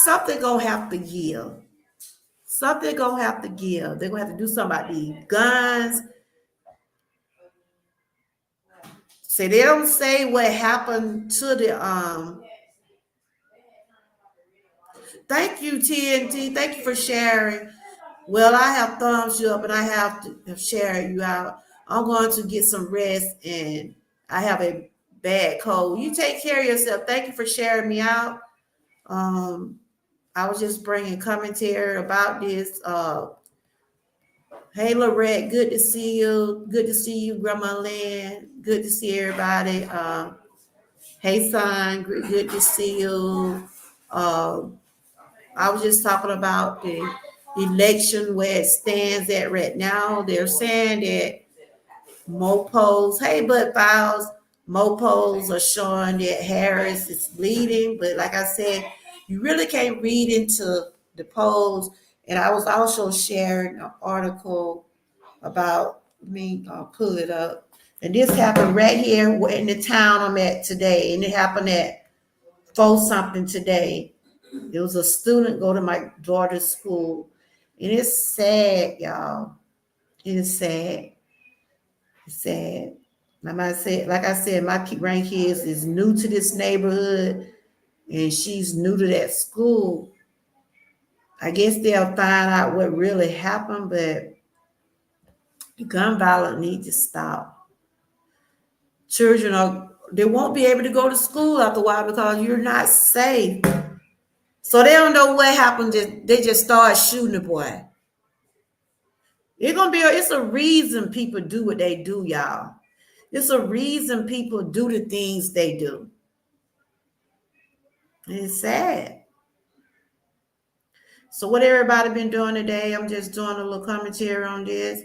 something gonna have to give. Something gonna have to give. They're gonna have to do something about these guns. See, they don't say what happened to the Thank you, TNT. Thank you for sharing. Well, I have thumbs you up and I have to share you out. I'm going to get some rest and I have a bad cold. You take care of yourself. Thank you for sharing me out. I was just bringing commentary about this. Hey, Lorette, good to see you. Good to see you, Grandma Lynn. Good to see everybody. Hey, son, good to see you. I was just talking about the election where it stands at right now. They're saying that more polls, hey, Bud Files, more polls are showing that Harris is leading. But like I said, you really can't read into the polls. And I was also sharing an article about I'll pull it up. And this happened right here in the town I'm at today. And it happened at 4-something today. There was a student go to my daughter's school. And it's sad, y'all. It is sad. It's sad. Like I said, my grandkids is new to this neighborhood and she's new to that school. I guess they'll find out what really happened, but the gun violence needs to stop. Children they won't be able to go to school after a while because you're not safe. So they don't know what happened. They just start shooting the boy. It's a reason people do what they do, y'all. It's a reason people do the things they do. And it's sad. So what everybody been doing today, I'm just doing a little commentary on this.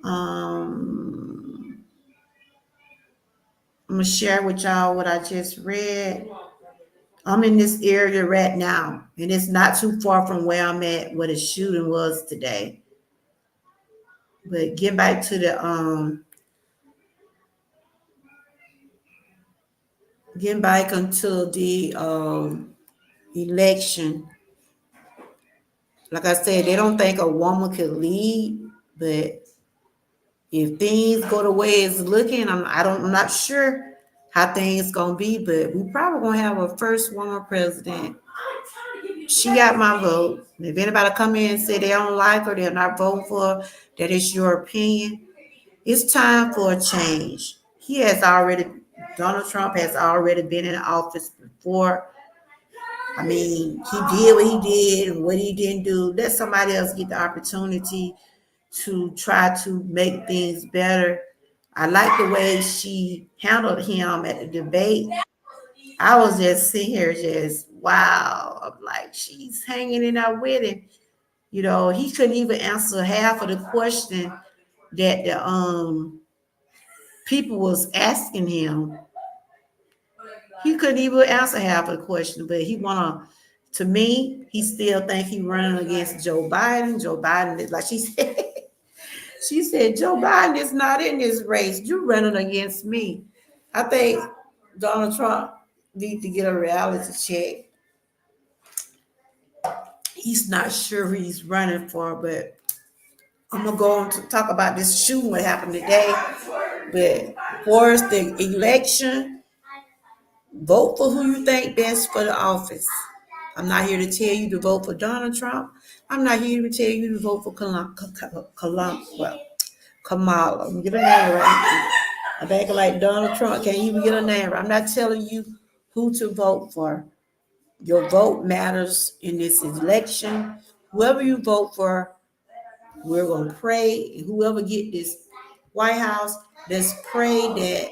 I'm gonna share with y'all what I just read. I'm in this area right now, and it's not too far from where I'm at, where the shooting was today. But get back to the getting back until the election. Like I said, they don't think a woman could lead, but if things go the way it's looking, I'm not sure how things gonna be, but we probably gonna have a first woman president. She got my vote. If anybody come in and say they don't like her, they're not voting for her, that is your opinion. It's time for a change. Donald Trump has already been in office before. I mean, he did what he did and what he didn't do. Let somebody else get the opportunity to try to make things better. I like the way she handled him at the debate. I was just sitting here, just wow. I'm like, she's hanging in there with him. You know, he couldn't even answer half of the question that the people was asking him. He couldn't even answer half of the question, but he wanna. To me, he still think he running against Joe Biden. Joe Biden is like she said. She said, Joe Biden is not in this race. You're running against me. I think Donald Trump needs to get a reality check. He's not sure who he's running for, but I'm gonna go on to talk about this shooting what happened today. But for the election, vote for who you think best for the office. I'm not here to tell you to vote for Donald Trump. I'm not here to tell you to vote for Kamala. Let me get a name right. I'm acting like Donald Trump can't even get a name right. I'm not telling you who to vote for. Your vote matters in this election. Whoever you vote for, we're gonna pray. And whoever get this White House, let's pray that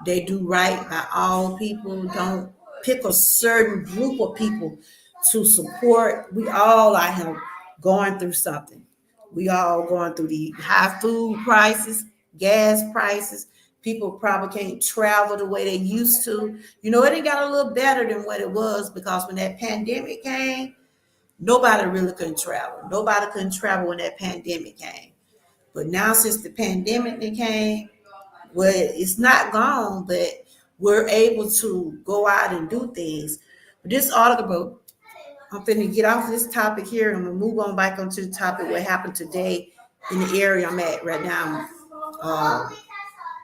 they do right by all people. Don't pick a certain group of people to support. We all are here going through something. We all going through the high food prices, gas prices. People probably can't travel the way they used to. You know, it ain't got a little better than what it was because when that pandemic came, nobody really couldn't travel. Nobody couldn't travel when that pandemic came. But now since the pandemic came, well, it's not gone, but we're able to go out and do things. But this article, I'm finna get off this topic here and I'm gonna move on back onto the topic what happened today in the area I'm at right now.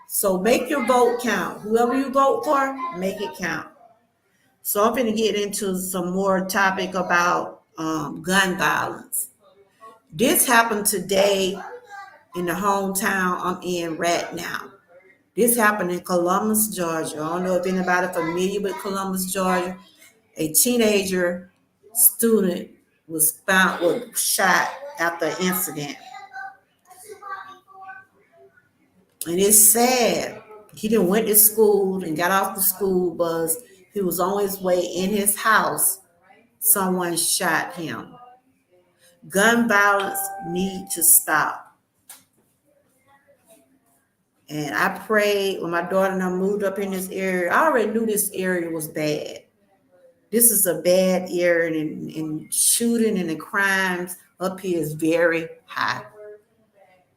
So make your vote count. Whoever you vote for, make it count. So I'm finna get into some more topic about gun violence. This happened today in the hometown I'm in right now. This happened in Columbus, Georgia. I don't know if anybody familiar with Columbus, Georgia. A teenager student was shot after an incident. And it's sad. He didn't went to school and got off the school bus. He was on his way in his house. Someone shot him. Gun violence need to stop. And I prayed when my daughter and I moved up in this area. I already knew this area was bad. This is a bad area, and shooting and the crimes up here is very high.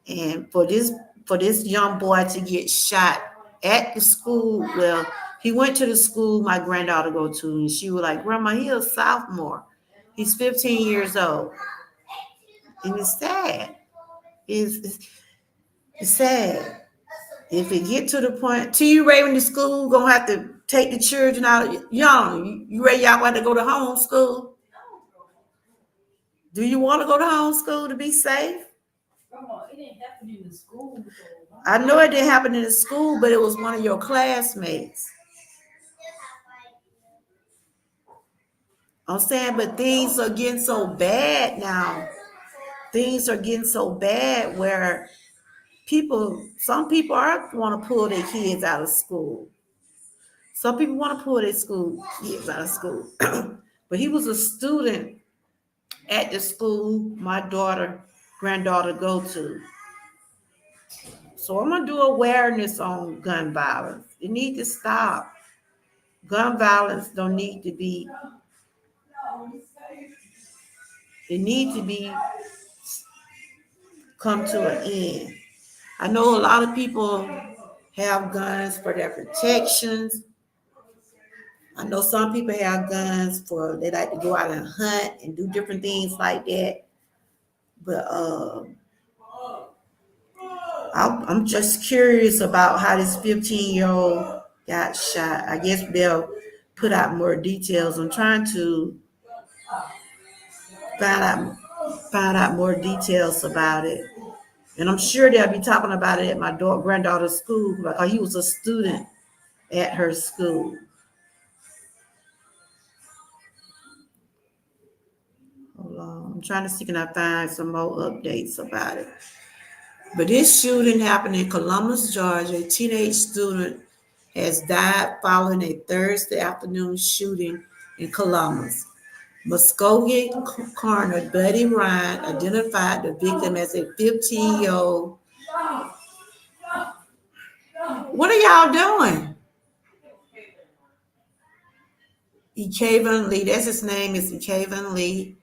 And for this young boy to get shot at the school, well, he went to the school my granddaughter go to, and she was like, Grandma, he's a sophomore. He's 15 years old. And it's sad. It's sad. If it get to the point, T. Ray in the school gonna have to take the children out. Young, you ready? Y'all want to go to homeschool? Do you want to go to homeschool to be safe? It didn't happen in the school. I know it didn't happen in the school, but it was one of your classmates. I'm saying, but things are getting so bad now. Things are getting so bad where some people want to pull their kids out of school. Some people want to pull their kids out of school. But he was a student at the school my granddaughter go to. So I'm gonna do awareness on gun violence. It needs to stop. Gun violence don't need to be. It needs to be come to an end. I know a lot of people have guns for their protections. I know some people have guns they like to go out and hunt and do different things like that. But I'm just curious about how this 15-year-old got shot. I guess they'll put out more details. I'm trying to find out more details about it. And I'm sure they'll be talking about it at my granddaughter's school because he was a student at her school. Hold on. I'm trying to see can I find some more updates about it. But this shooting happened in Columbus, Georgia. A teenage student has died following a Thursday afternoon shooting in Columbus. Muskogee coroner Buddy Ryan identified the victim as a 15-year-old. What are y'all doing? Ekavan Lee, that's his name, is Ekavan Lee.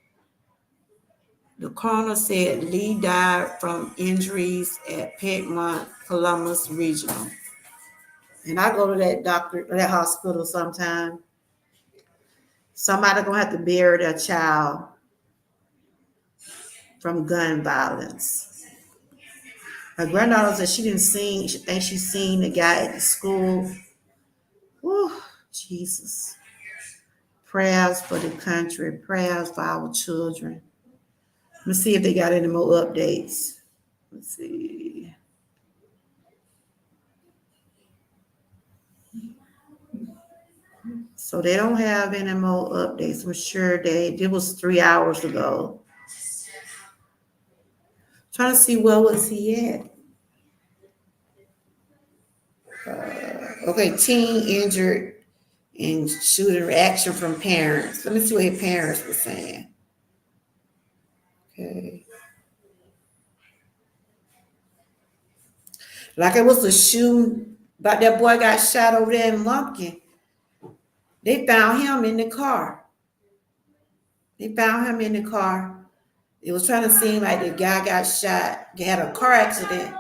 The coroner said Lee died from injuries at Piedmont Columbus Regional. And I go to that hospital sometime. Somebody gonna have to bury their child from gun violence. My granddaughter said she thinks she seen the guy at the school. Whew, Jesus. Prayers for the country, prayers for our children. Let's see if they got any more updates. Let's see. So they don't have any more updates. I'm sure it was 3 hours ago. Trying to see where was he at. Okay, teen injured in shooting reaction from parents. Let me see what his parents were saying. Okay. Like it was a shooting, but that boy got shot over there in Lumpkin. They found him in the car. It was trying to seem like the guy got shot, had a car accident.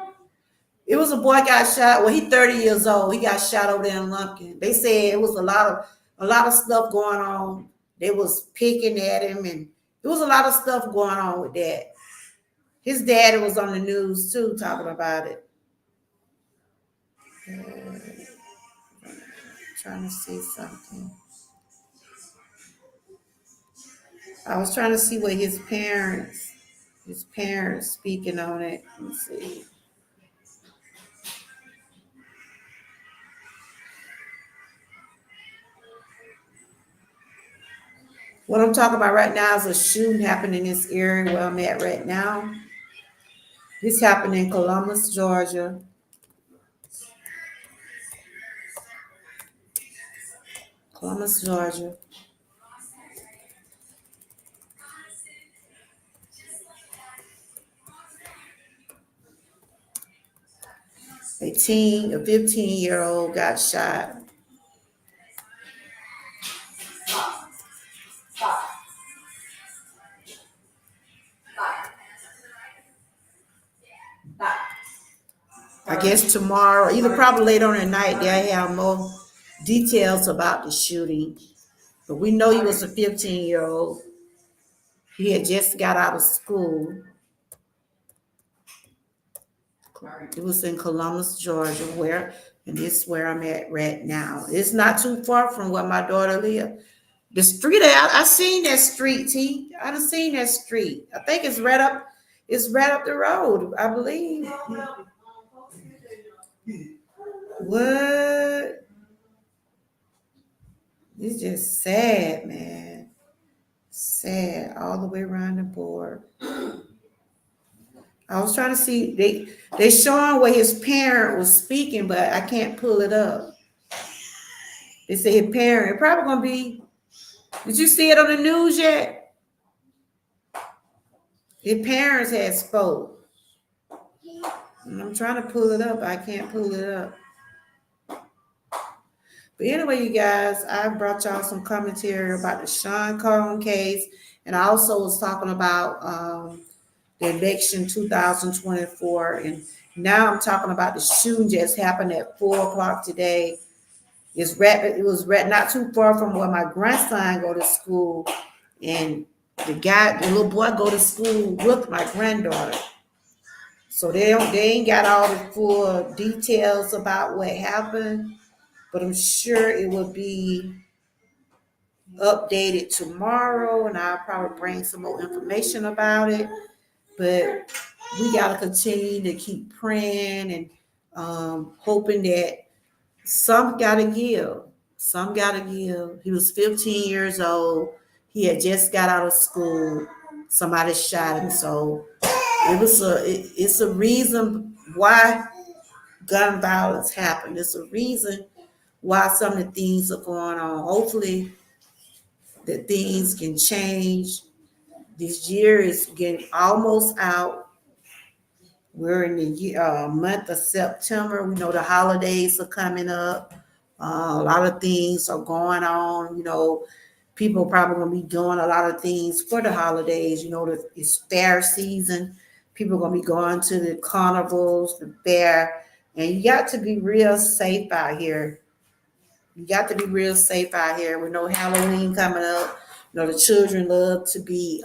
It was a boy got shot. Well, he's 30 years old. He got shot over there in Lumpkin. They said it was a lot of stuff going on. They was picking at him, and there was a lot of stuff going on with that. His daddy was on the news too, talking about it. Trying to see something. I was trying to see what his parents speaking on it. Let's see. What I'm talking about right now is a shooting happening in this area where I'm at right now. This happened in Columbus, Georgia. Columbus, Georgia. A 15-year-old got shot. I guess tomorrow, either probably later on at night, they'll have more details about the shooting. But we know he was a 15-year-old. He had just got out of school. It was in Columbus, Georgia, and this is where I'm at right now. It's not too far from where my daughter lived. The street, I seen that street, T. I done seen that street. I think it's right up the road, I believe. What? It's just sad, man. Sad all the way around the board. I was trying to see, they showing where his parent was speaking, but I can't pull it up. They say his parent, it probably gonna be, did you see it on the news yet? His parents had spoke. And I'm trying to pull it up, I can't pull it up. But anyway, you guys, I brought y'all some commentary about the Sean Combs case, and I also was talking about the election 2024, and now I'm talking about the shooting just happened at 4:00 today. It was not too far from where my grandson go to school, and the little boy go to school with my granddaughter. So they ain't got all the full details about what happened, but I'm sure it will be updated tomorrow, and I'll probably bring some more information about it. But we got to continue to keep praying and hoping that some got to give. Some got to give. He was 15 years old. He had just got out of school. Somebody shot him. So It's a reason why gun violence happened. It's a reason why some of the things are going on. Hopefully that things can change. This year is getting almost out. We're in the month of September. We know the holidays are coming up. A lot of things are going on. People probably gonna be doing a lot of things for the holidays. It's fair season. People gonna be going to the carnivals, the fair, and you got to be real safe out here. You got to be real safe out here. We know Halloween coming up. The children love to be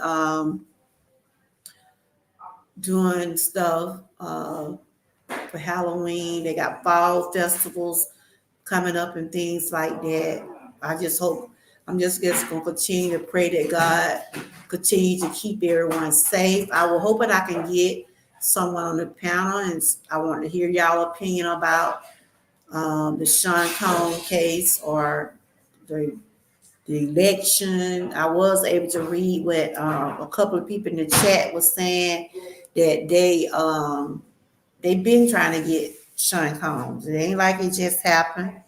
doing stuff for Halloween. They got fall festivals coming up and things like that. I just hope I'm just gonna continue to pray that God continue to keep everyone safe. I will hoping I can get someone on the panel, and I want to hear y'all opinion about the Sean Combs case or the election. I was able to read what a couple of people in the chat was saying that they've been trying to get Sean Combs. It ain't like it just happened.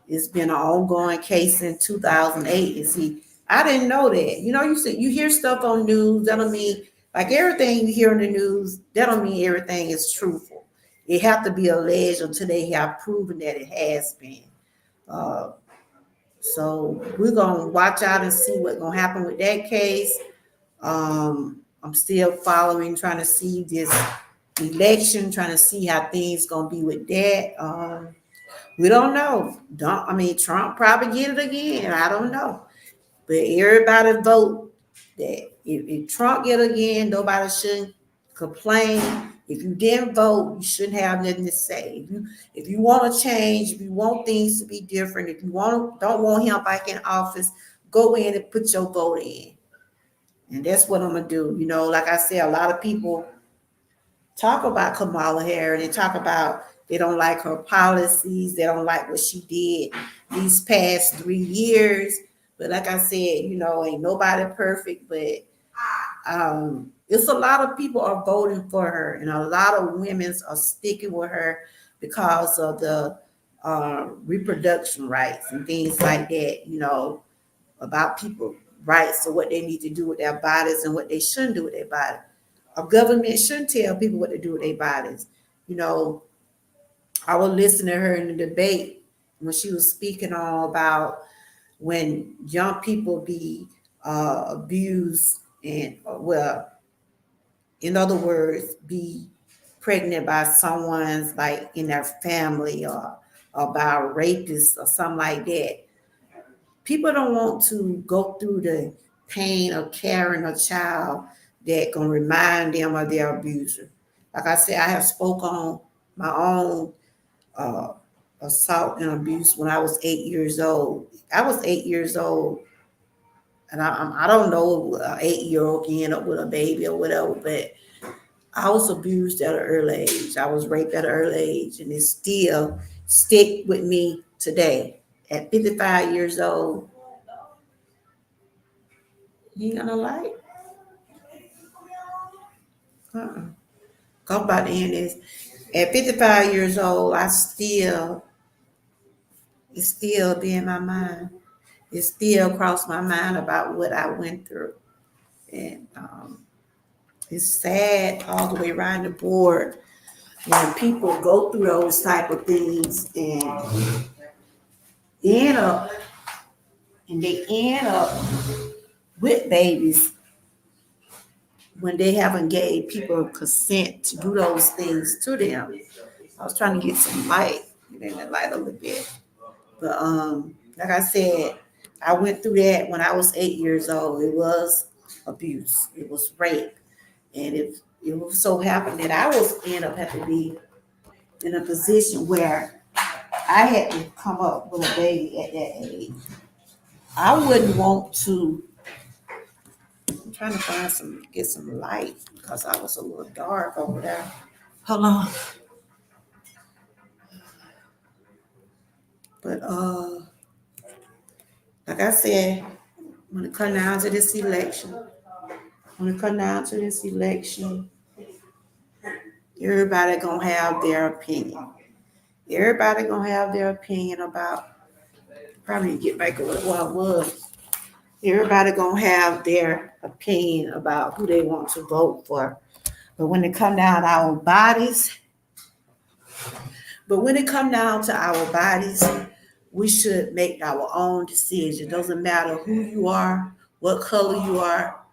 It's been an ongoing case in 2008. And see, I didn't know that. You hear stuff on news. That don't mean like everything you hear in the news. That don't mean everything is truthful. It have to be alleged until they have proven that it has been. Uh, so we're gonna watch out and see what's gonna happen with that case. I'm still following, trying to see this election, trying to see how things gonna be with that. We don't know. Trump probably get it again. I don't know. But everybody vote that if Trump get it again, nobody shouldn't complain. If you didn't vote, you shouldn't have nothing to say. If you want to change, if you want things to be different, if you don't want him back in office, go in and put your vote in. And that's what I'm gonna do. Like I said, a lot of people talk about Kamala Harris. They talk about they don't like her policies. They don't like what she did these past 3 years. But like I said, ain't nobody perfect. But it's a lot of people are voting for her, and a lot of women are sticking with her because of the reproduction rights and things like that. About people rights or what they need to do with their bodies and what they shouldn't do with their body. A government shouldn't tell people what to do with their bodies. I was listening to her in the debate when she was speaking on about when young people be abused and, well, in other words, be pregnant by someone's like in their family or by a rapist or something like that. People don't want to go through the pain of carrying a child that can remind them of their abuser. Like I said, I have spoke on my own uh, assault and abuse when I was 8 years old. I was 8 years old, and I don't know an 8-year-old getting up with a baby or whatever, but I was abused at an early age. I was raped at an early age, and it still stick with me today. At 55 years old, you ain't got no light. Uh-uh. Go about to end this. At 55 years old, it's still be in my mind. It still crossed my mind about what I went through. And it's sad all the way around the board when people go through those type of things and end up they end up with babies when they haven't gave people consent to do those things to them. I was trying to get some light, get in the light a little bit. But like I said, I went through that when I was 8 years old. It was abuse. It was rape. And it was so happened that I was end up having to be in a position where I had to come up with a baby at that age. I wouldn't want to. I'm trying to get some light because I was a little dark over there. Hold on. But like I said, when it come down to this election, Everybody gonna have their opinion. Everybody gonna have their opinion about. Probably get back to what it was. Everybody gonna have their opinion about who they want to vote for. But when it come down to our bodies, we should make our own decision. Doesn't matter who you are, what color you are,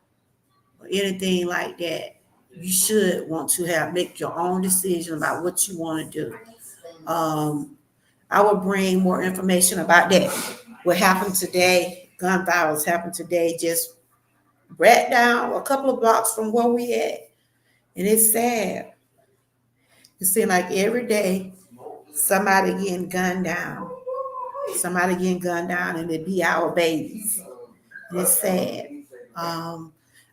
or anything like that. You should want to make your own decision about what you want to do. I will bring more information about that. What happened today, gun violence happened today, just right down a couple of blocks from where we at. And it's sad. It seems like every day somebody getting gunned down. Somebody getting gunned down, and it be our babies. And it's sad.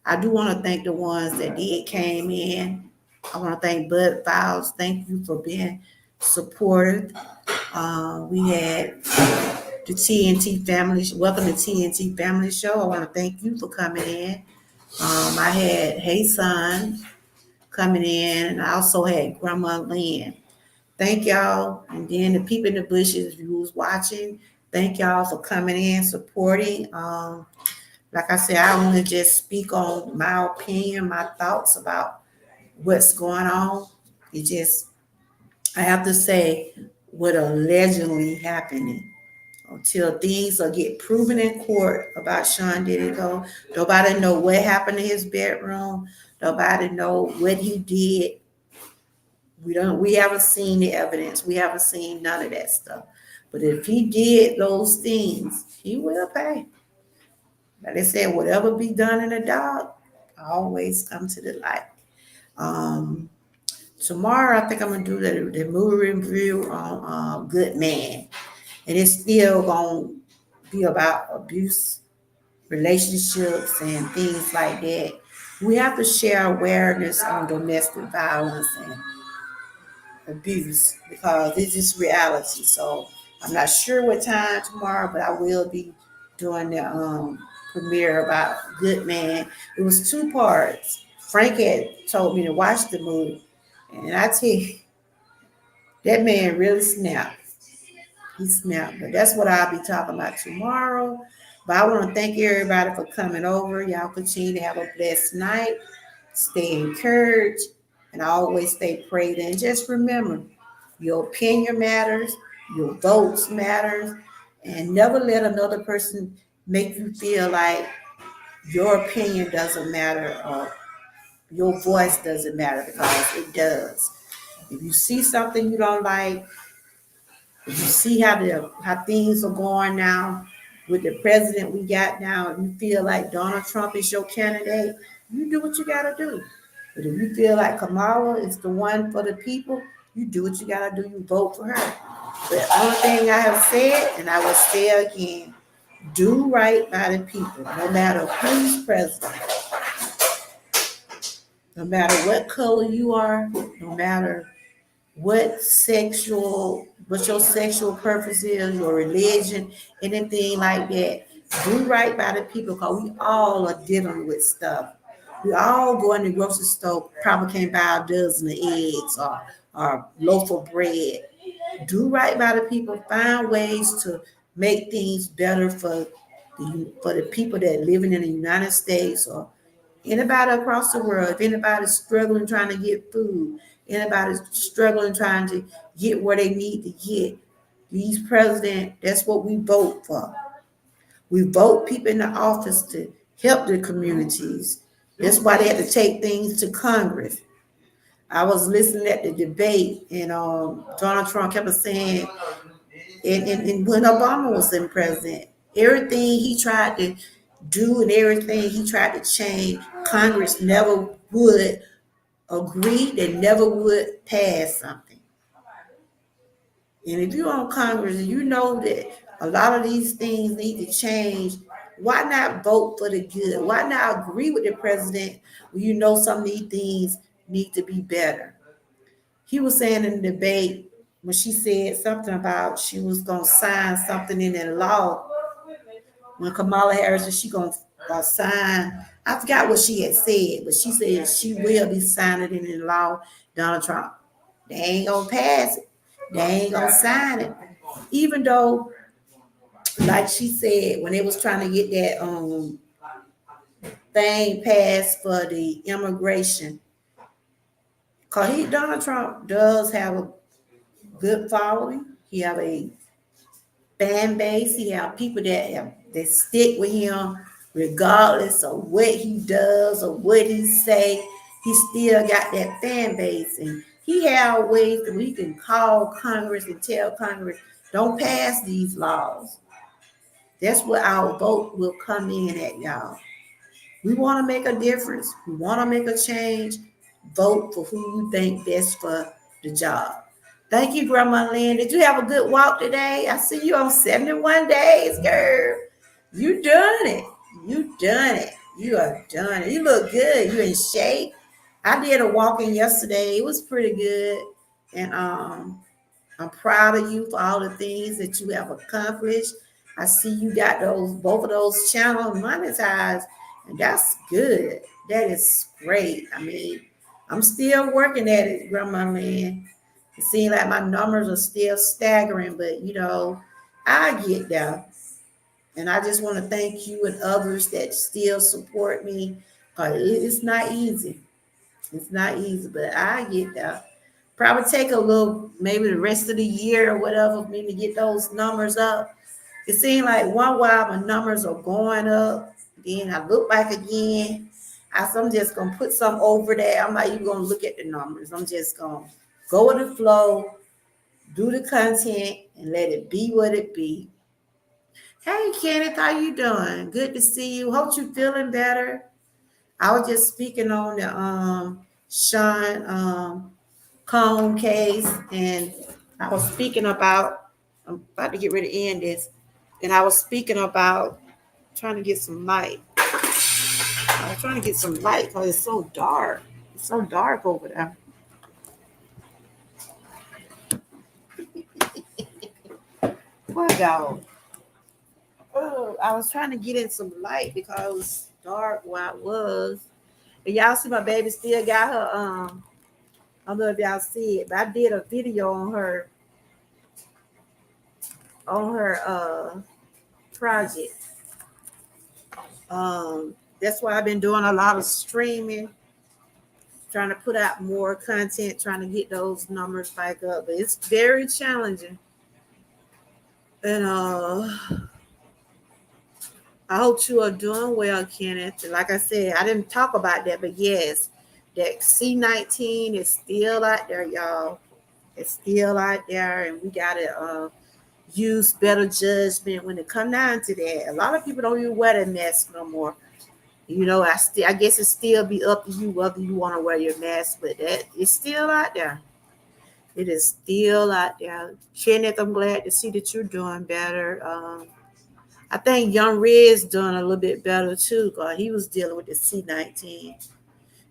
I do want to thank the ones that came in. I want to thank Bud Files. Thank you for being supportive. We had the TNT family. Welcome to TNT Family Show. I want to thank you for coming in. I had Hey Son coming in, and I also had Grandma Lynn. Thank y'all. And then the people in the bushes who's watching, thank y'all for coming in, supporting. Like I said, I want to just speak on my opinion, my thoughts about what's going on. I have to say what allegedly happening. Until things will get proven in court about Sean Diddy Cole, nobody know what happened in his bedroom. Nobody know what he did. We haven't seen the evidence. We haven't seen none of that stuff. But if he did those things, he will pay. Like they said, whatever be done in the dark, always come to the light. Tomorrow, I think I'm gonna do the movie review on Good Man, and it's still gonna be about abuse, relationships, and things like that. We have to share awareness on domestic violence and abuse because it's just reality. So I'm not sure what time tomorrow, but I will be doing the premiere about Good Man. It was 2 parts. Frank had told me to watch the movie, and I tell you, that man really snapped. He snapped, but that's what I'll be talking about tomorrow. But I want to thank everybody for coming over. Y'all continue to have a blessed night. Stay encouraged, and always stay prayed. And just remember, your opinion matters, your votes matters, and never let another person make you feel like your opinion doesn't matter or your voice doesn't matter, because it does. If you see something you don't like, if you see how things are going now with the president we got now, if you feel like Donald Trump is your candidate, you do what you got to do. But if you feel like Kamala is the one for the people, you do what you got to do. You vote for her. But the only thing I have said, and I will say again, do right by the people, no matter who's president, no matter what color you are, no matter what your sexual purpose is, your religion, anything like that. Do right by the people, because we all are dealing with stuff. We all go in the grocery store, probably can't buy a dozen of eggs or a loaf of bread. Do right by the people. Find ways to make things better for the people that living in the United States or anybody across the world. If anybody's struggling trying to get food, anybody's struggling trying to get where they need to get, these presidents, that's what we vote for. We vote people in the office to help the communities. That's why they had to take things to Congress. I was listening at the debate, and Donald Trump kept saying, and when Obama was in president, everything he tried to do and everything he tried to change, Congress never would agree. They never would pass something. And if you're on Congress and you know that a lot of these things need to change, why not vote for the good? Why not agree with the president when you know some of these things need to be better? He was saying in the debate when she said something about she was going to sign something in that law, when Kamala Harris is she going to sign I forgot what she had said, but she said she will be signing it in law. Donald Trump, they ain't gonna pass it. They ain't gonna sign it. Even though, like she said, when they was trying to get that thing passed for the immigration, cause Donald Trump does have a good following. He have a fan base. He have people that stick with him regardless of what he does or what he say. He still got that fan base, and he have ways that we can call Congress and tell Congress, don't pass these laws. That's where our vote will come in at, y'all. We want to make a difference. We want to make a change. Vote for who you think best for the job. Thank you, Grandma Lynn. Did you have a good walk today? I see you on 71 days, girl. You done it. You done it. You are done it. You look good. You in shape. I did a walking yesterday. It was pretty good. And I'm proud of you for all the things that you have accomplished. I see you got both of those channels monetized, and that's good. That is great. I mean, I'm still working at it, Grandma Lynn. It seems like my numbers are still staggering, but I get there. And I just want to thank you and others that still support me. It's not easy. It's not easy, but I get there. Probably take a little, maybe the rest of the year or whatever, for me to get those numbers up. It seems like one while my numbers are going up, then I look back again. I'm just gonna put some over there. I'm not even gonna look at the numbers. I'm just gonna go with the flow, do the content, and let it be what it be. Hey Kenneth, how you doing? Good to see you. Hope you feeling better. I was just speaking on the Sean Cone case, and I was speaking about, I'm about to get ready to end this, and I was speaking about trying to get some light. I was trying to get some light because it's so dark. It's so dark over there. What y'all? Oh, I was trying to get in some light because it was dark where I was. And y'all see my baby still got her I don't know if y'all see it, but I did a video on her project. That's why I've been doing a lot of streaming, trying to put out more content, trying to get those numbers back up. But it's very challenging. And I hope you are doing well, Kenneth. And like I said, I didn't talk about that, but yes, that C-19 is still out there, y'all. It's still out there, and we gotta use better judgment when it come down to that. A lot of people don't even wear the mask no more. I guess it still be up to you whether you want to wear your mask, but that it's still out there. It is still out there. Kenneth, I'm glad to see that you're doing better. I think Young Red's doing a little bit better too, because he was dealing with the C-19.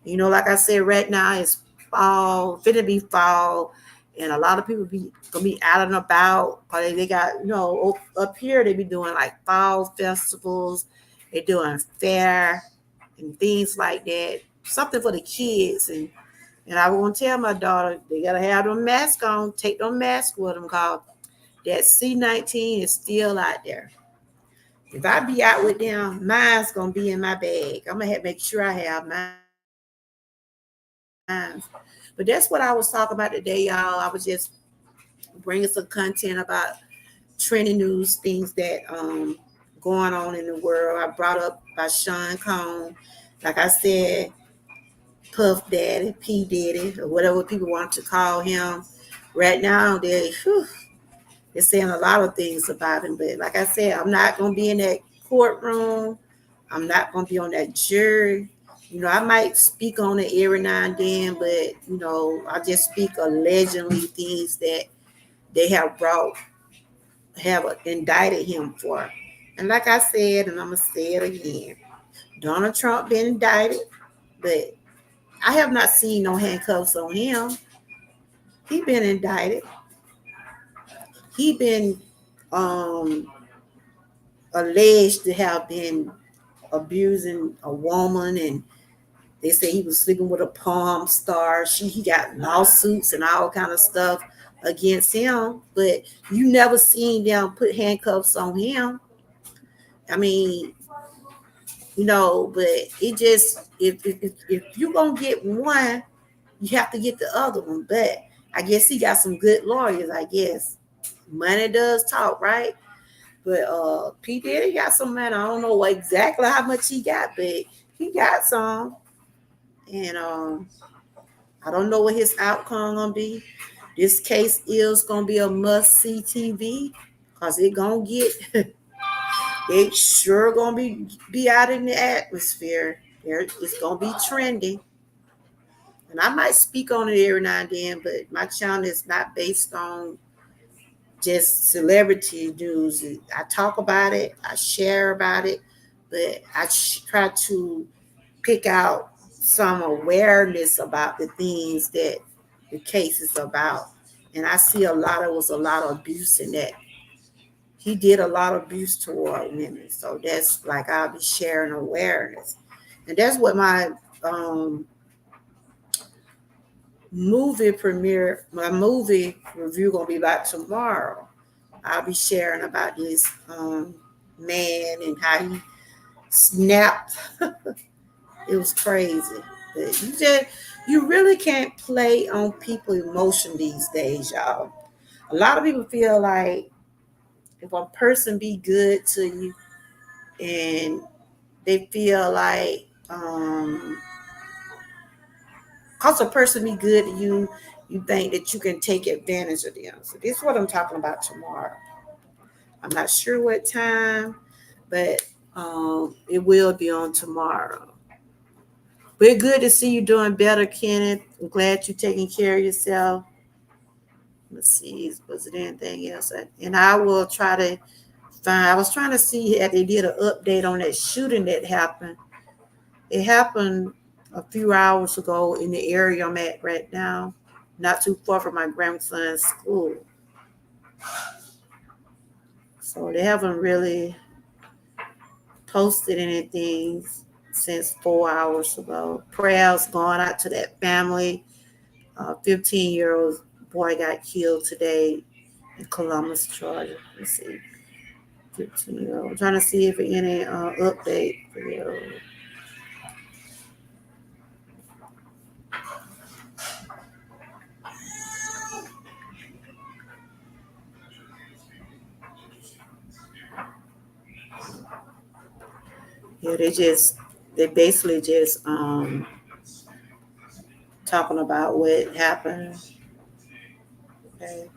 Like I said, right now it's fall, finna be fall, and a lot of people gonna be out and about. Cause they got, up here they be doing like fall festivals, they're doing fair and things like that. Something for the kids, and I want to tell my daughter they gotta have them masks on, take them masks with them, cause that C-19 is still out there. If I be out with them, mine's gonna be in my bag. I'm gonna have to make sure I have mine. But that's what I was talking about today, y'all. I was just bringing some content about trending news, things that going on in the world. I brought up by Sean Cone, like I said, Puff Daddy, P Diddy, or whatever people want to call him. Right now, they're saying a lot of things about him. But like I said, I'm not gonna be in that courtroom. I'm not gonna be on that jury. I might speak on it every now and then, but I just speak allegedly things that they have indicted him for. And like I said, and I'm gonna say it again, Donald Trump been indicted, but I have not seen no handcuffs on him. He been indicted. He been alleged to have been abusing a woman, and they say he was sleeping with a porn star. He got lawsuits and all kind of stuff against him, but you never seen them put handcuffs on him. I mean, but it just if you're gonna get one, you have to get the other one. But I guess he got some good lawyers. I guess money does talk, right? But P Diddy got some money. I don't know exactly how much he got, but he got some. And I don't know what his outcome gonna be. This case is gonna be a must see TV because it gonna get it sure gonna be out in the atmosphere. It's gonna be trending. And I might speak on it every now and then, but my channel is not based on just celebrity news. I talk about it, I share about it, but I try to pick out some awareness about the things that the case is about. And I see a lot of abuse in that. He did a lot of abuse toward women. So that's like I'll be sharing awareness. And that's what my my movie review gonna be about tomorrow. I'll be sharing about this man and how he snapped. It was crazy. But you really can't play on people's emotion these days, y'all. A lot of people feel like if a person be good to you and they feel like cause a person be good to you, you think that you can take advantage of them. So this is what I'm talking about tomorrow. I'm not sure what time, but it will be on tomorrow. We're good to see you doing better, Kenneth. I'm glad you're taking care of yourself. Let's see, was it anything else? And I will try to find. I was trying to see if they did an update on that shooting that happened. It happened a few hours ago in the area I'm at right now, not too far from my grandson's school. So they haven't really posted anything since 4 hours ago. Prayers going out to that family. 15-year-old boy got killed today in Columbus, Georgia. Let's see. 15-year-old. I'm trying to see if any update for you. Yeah, they basically just talking about what happened. Okay.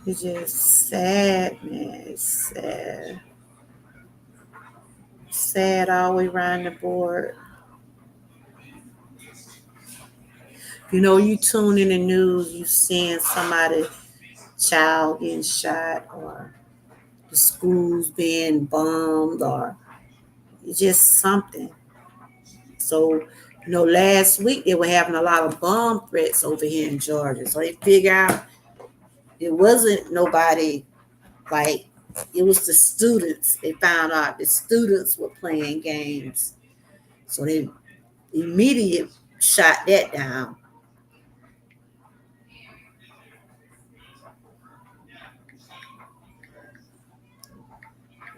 It's just sad, man. It's sad. Sad all the way around the board. You tune in the news, you seeing somebody child getting shot or the schools being bombed or it's just something. So, last week they were having a lot of bomb threats over here in Georgia. So they figured out it wasn't nobody like it was the students. They found out the students were playing games. So they immediately shot that down.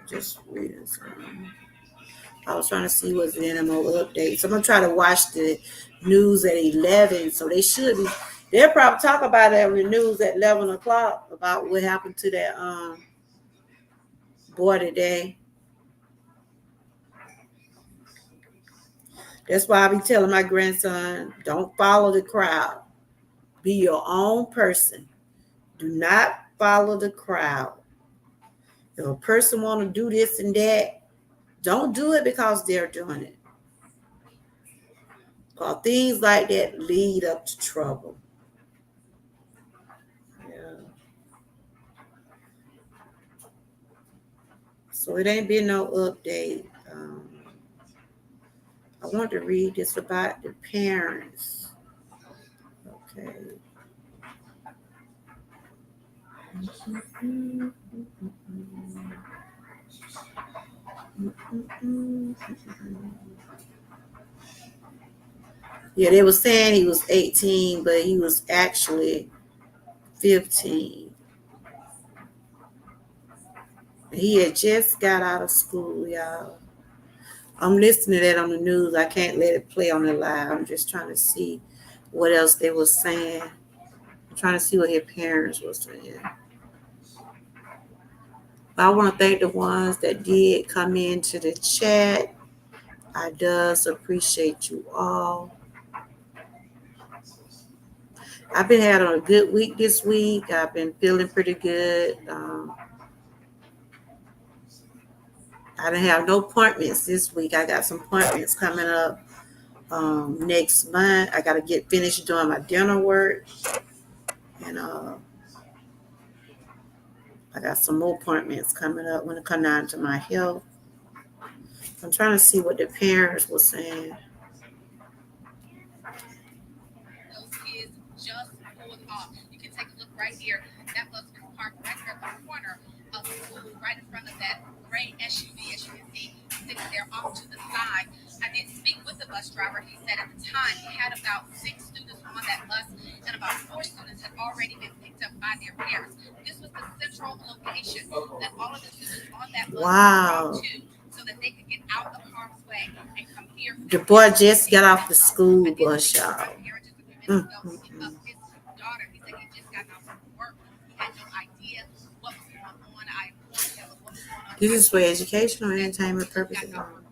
Just reading something. I was trying to see what's the animal updates. I'm gonna try to watch the news at 11. So they'll probably talk about it on the news at 11 o'clock about what happened to that boy today. That's why I be telling my grandson, don't follow the crowd. Be your own person. Do not follow the crowd. If a person want to do this and that, don't do it because they're doing it. Because things like that lead up to trouble. Yeah. So it ain't been no update. I want to read this about the parents. Okay. Yeah, they were saying he was 18, but he was actually 15. He had just got out of school, y'all. I'm listening to that on the news. I can't let it play on the live. I'm just trying to see what else they were saying. I'm trying to see what his parents were saying. I want to thank the ones that did come into the chat. I does appreciate you all. I've been having a good week this week. I've been feeling pretty good. I didn't have no appointments this week. I got some appointments coming up next month. I got to get finished doing my dental work. And I got some more appointments coming up when it comes down to my health. I'm trying to see what the parents were saying. Those kids just pulled off. You can take a look right here. That bus was parked right there at the corner of the school, right in front of that gray SUV, as you can see, sitting there off to the side. I did speak with the bus driver. He said at the time he had about 6 students on that bus, and about 4 students had already been picked up by their parents. This was the central location that all of the students on that bus Wow. were to, so that they could get out of harm's way and come here. The boy just got off the school bus, y'all. This is for educational and entertainment purposes only.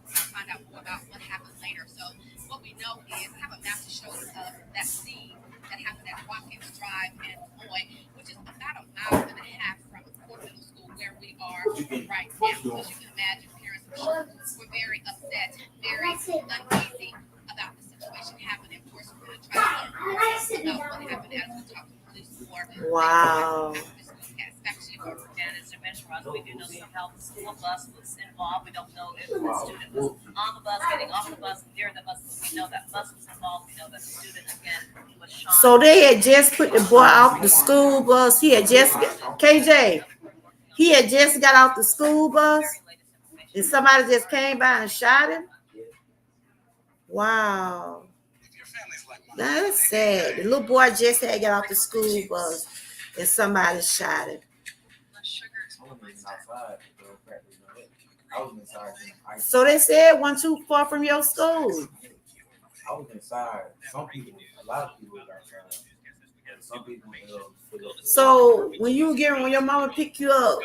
Find out more about what happened later. So what we know is I have a map to show that scene that happened at Watkins Drive and Moy, which is about a mile and a half from Fort Middle School where we are right now. As you can imagine, parents were very upset, very uneasy about the situation happening. Of course, we're going to try to learn more about what happened as we talk to police more. Wow. And as I mentioned, Ross, we do know somehow the school bus was involved. We don't know if the student was on the bus, getting off the bus, near the bus, but we know that bus was involved. We know that the student, again, was shot. So they had just put the boy off the school bus. He had just, KJ, he had just got off the school bus and somebody just came by and shot him. Wow. That's sad. The little boy just had got off the school bus and somebody shot him. So they said one too far from your school. I was inside. Some people, a lot of people were outside. Some people. So when your mama picked you up,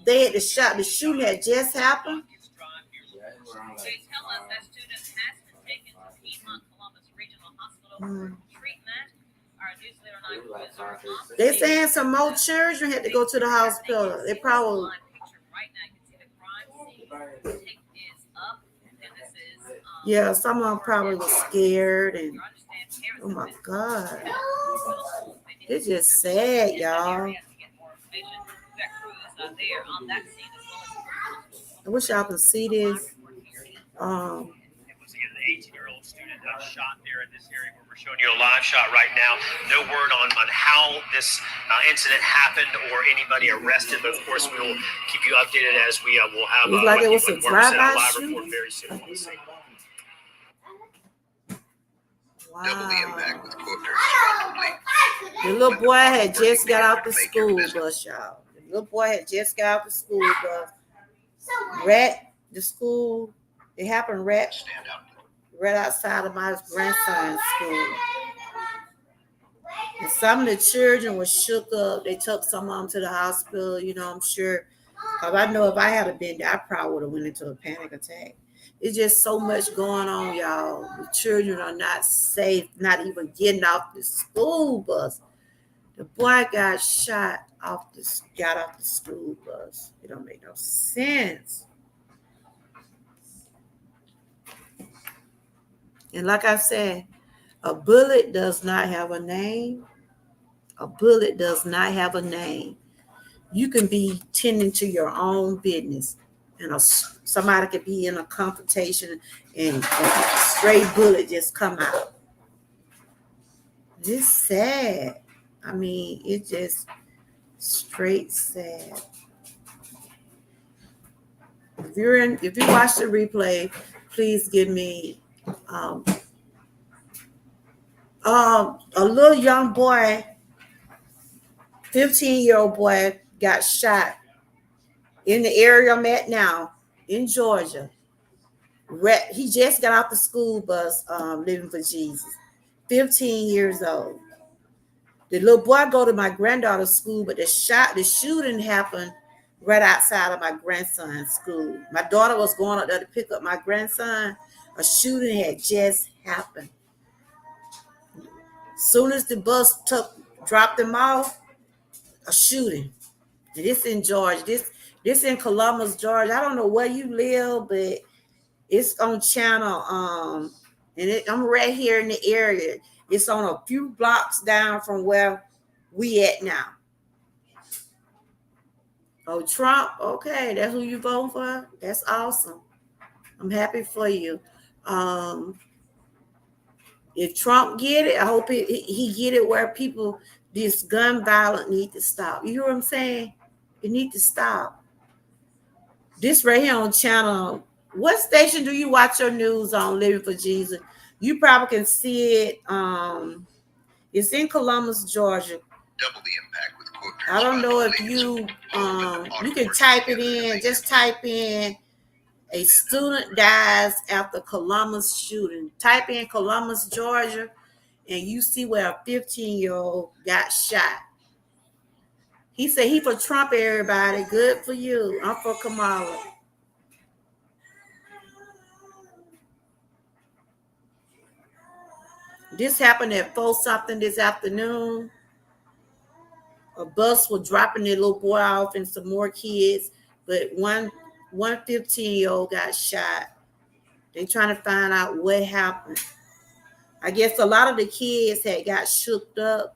they had the shooting had just happened. They tell us that student has been taken to Piedmont Columbus Regional Hospital for treatment. Our newsletter 9 users. They saying some more children had to go to the hospital. They probably. Yeah, some of them probably was scared and oh my God. It's just sad, y'all. I wish y'all could see this. It was an 18-year-old student shot there in this area where we're showing you a live shot right now. No word on how this incident happened or anybody arrested, but of course we will keep you updated as we will have It's like it was a drive-by live shooting. report very soon. Wow. The little boy had just got out the school bus, y'all. The little boy had just got out the school bus. The school, it happened right outside of my grandson's school. And some of the children were shook up. They took some of them to the hospital, I'm sure. Because I know if I had been there, I probably would have went into a panic attack. It's just so much going on, y'all. The children are not safe, not even getting off the school bus. The boy got off the school bus. It don't make no sense. And like I said, a bullet does not have a name. A bullet does not have a name. You can be tending to your own business. And somebody could be in a confrontation and a straight bullet just come out. It's sad. I mean, it's just straight sad. if you watch the replay, please give me a little young boy, 15-year-old boy got shot in the area I'm at now in Georgia. He just got off the school bus, Living for Jesus, 15 years old. The little boy go to my granddaughter's school, but the shooting happened right outside of my grandson's school. My daughter was going up there to pick up my grandson. A shooting had just happened. Soon as the bus dropped them off, a shooting. And this in Georgia. This in Columbus, Georgia. I don't know where you live, but it's on channel. I'm right here in the area. It's on a few blocks down from where we at now. Oh, Trump. Okay, that's who you voting for? That's awesome. I'm happy for you. If Trump get it, I hope he get it where people, this gun violence need to stop. You hear what I'm saying? It need to stop. This right here on channel. What station do you watch your news on, Living for Jesus? You probably can see it. It's in Columbus, Georgia. Double the impact with quote. I don't know if you can type it in. Just type in a student dies after Columbus shooting. Type in Columbus, Georgia, and you see where a 15-year-old got shot. He said he for Trump, everybody. Good for you. I'm for Kamala. This happened at 4-something this afternoon. A bus was dropping their little boy off and some more kids, but one 15-year-old got shot. They trying to find out what happened. I guess a lot of the kids had got shooked up.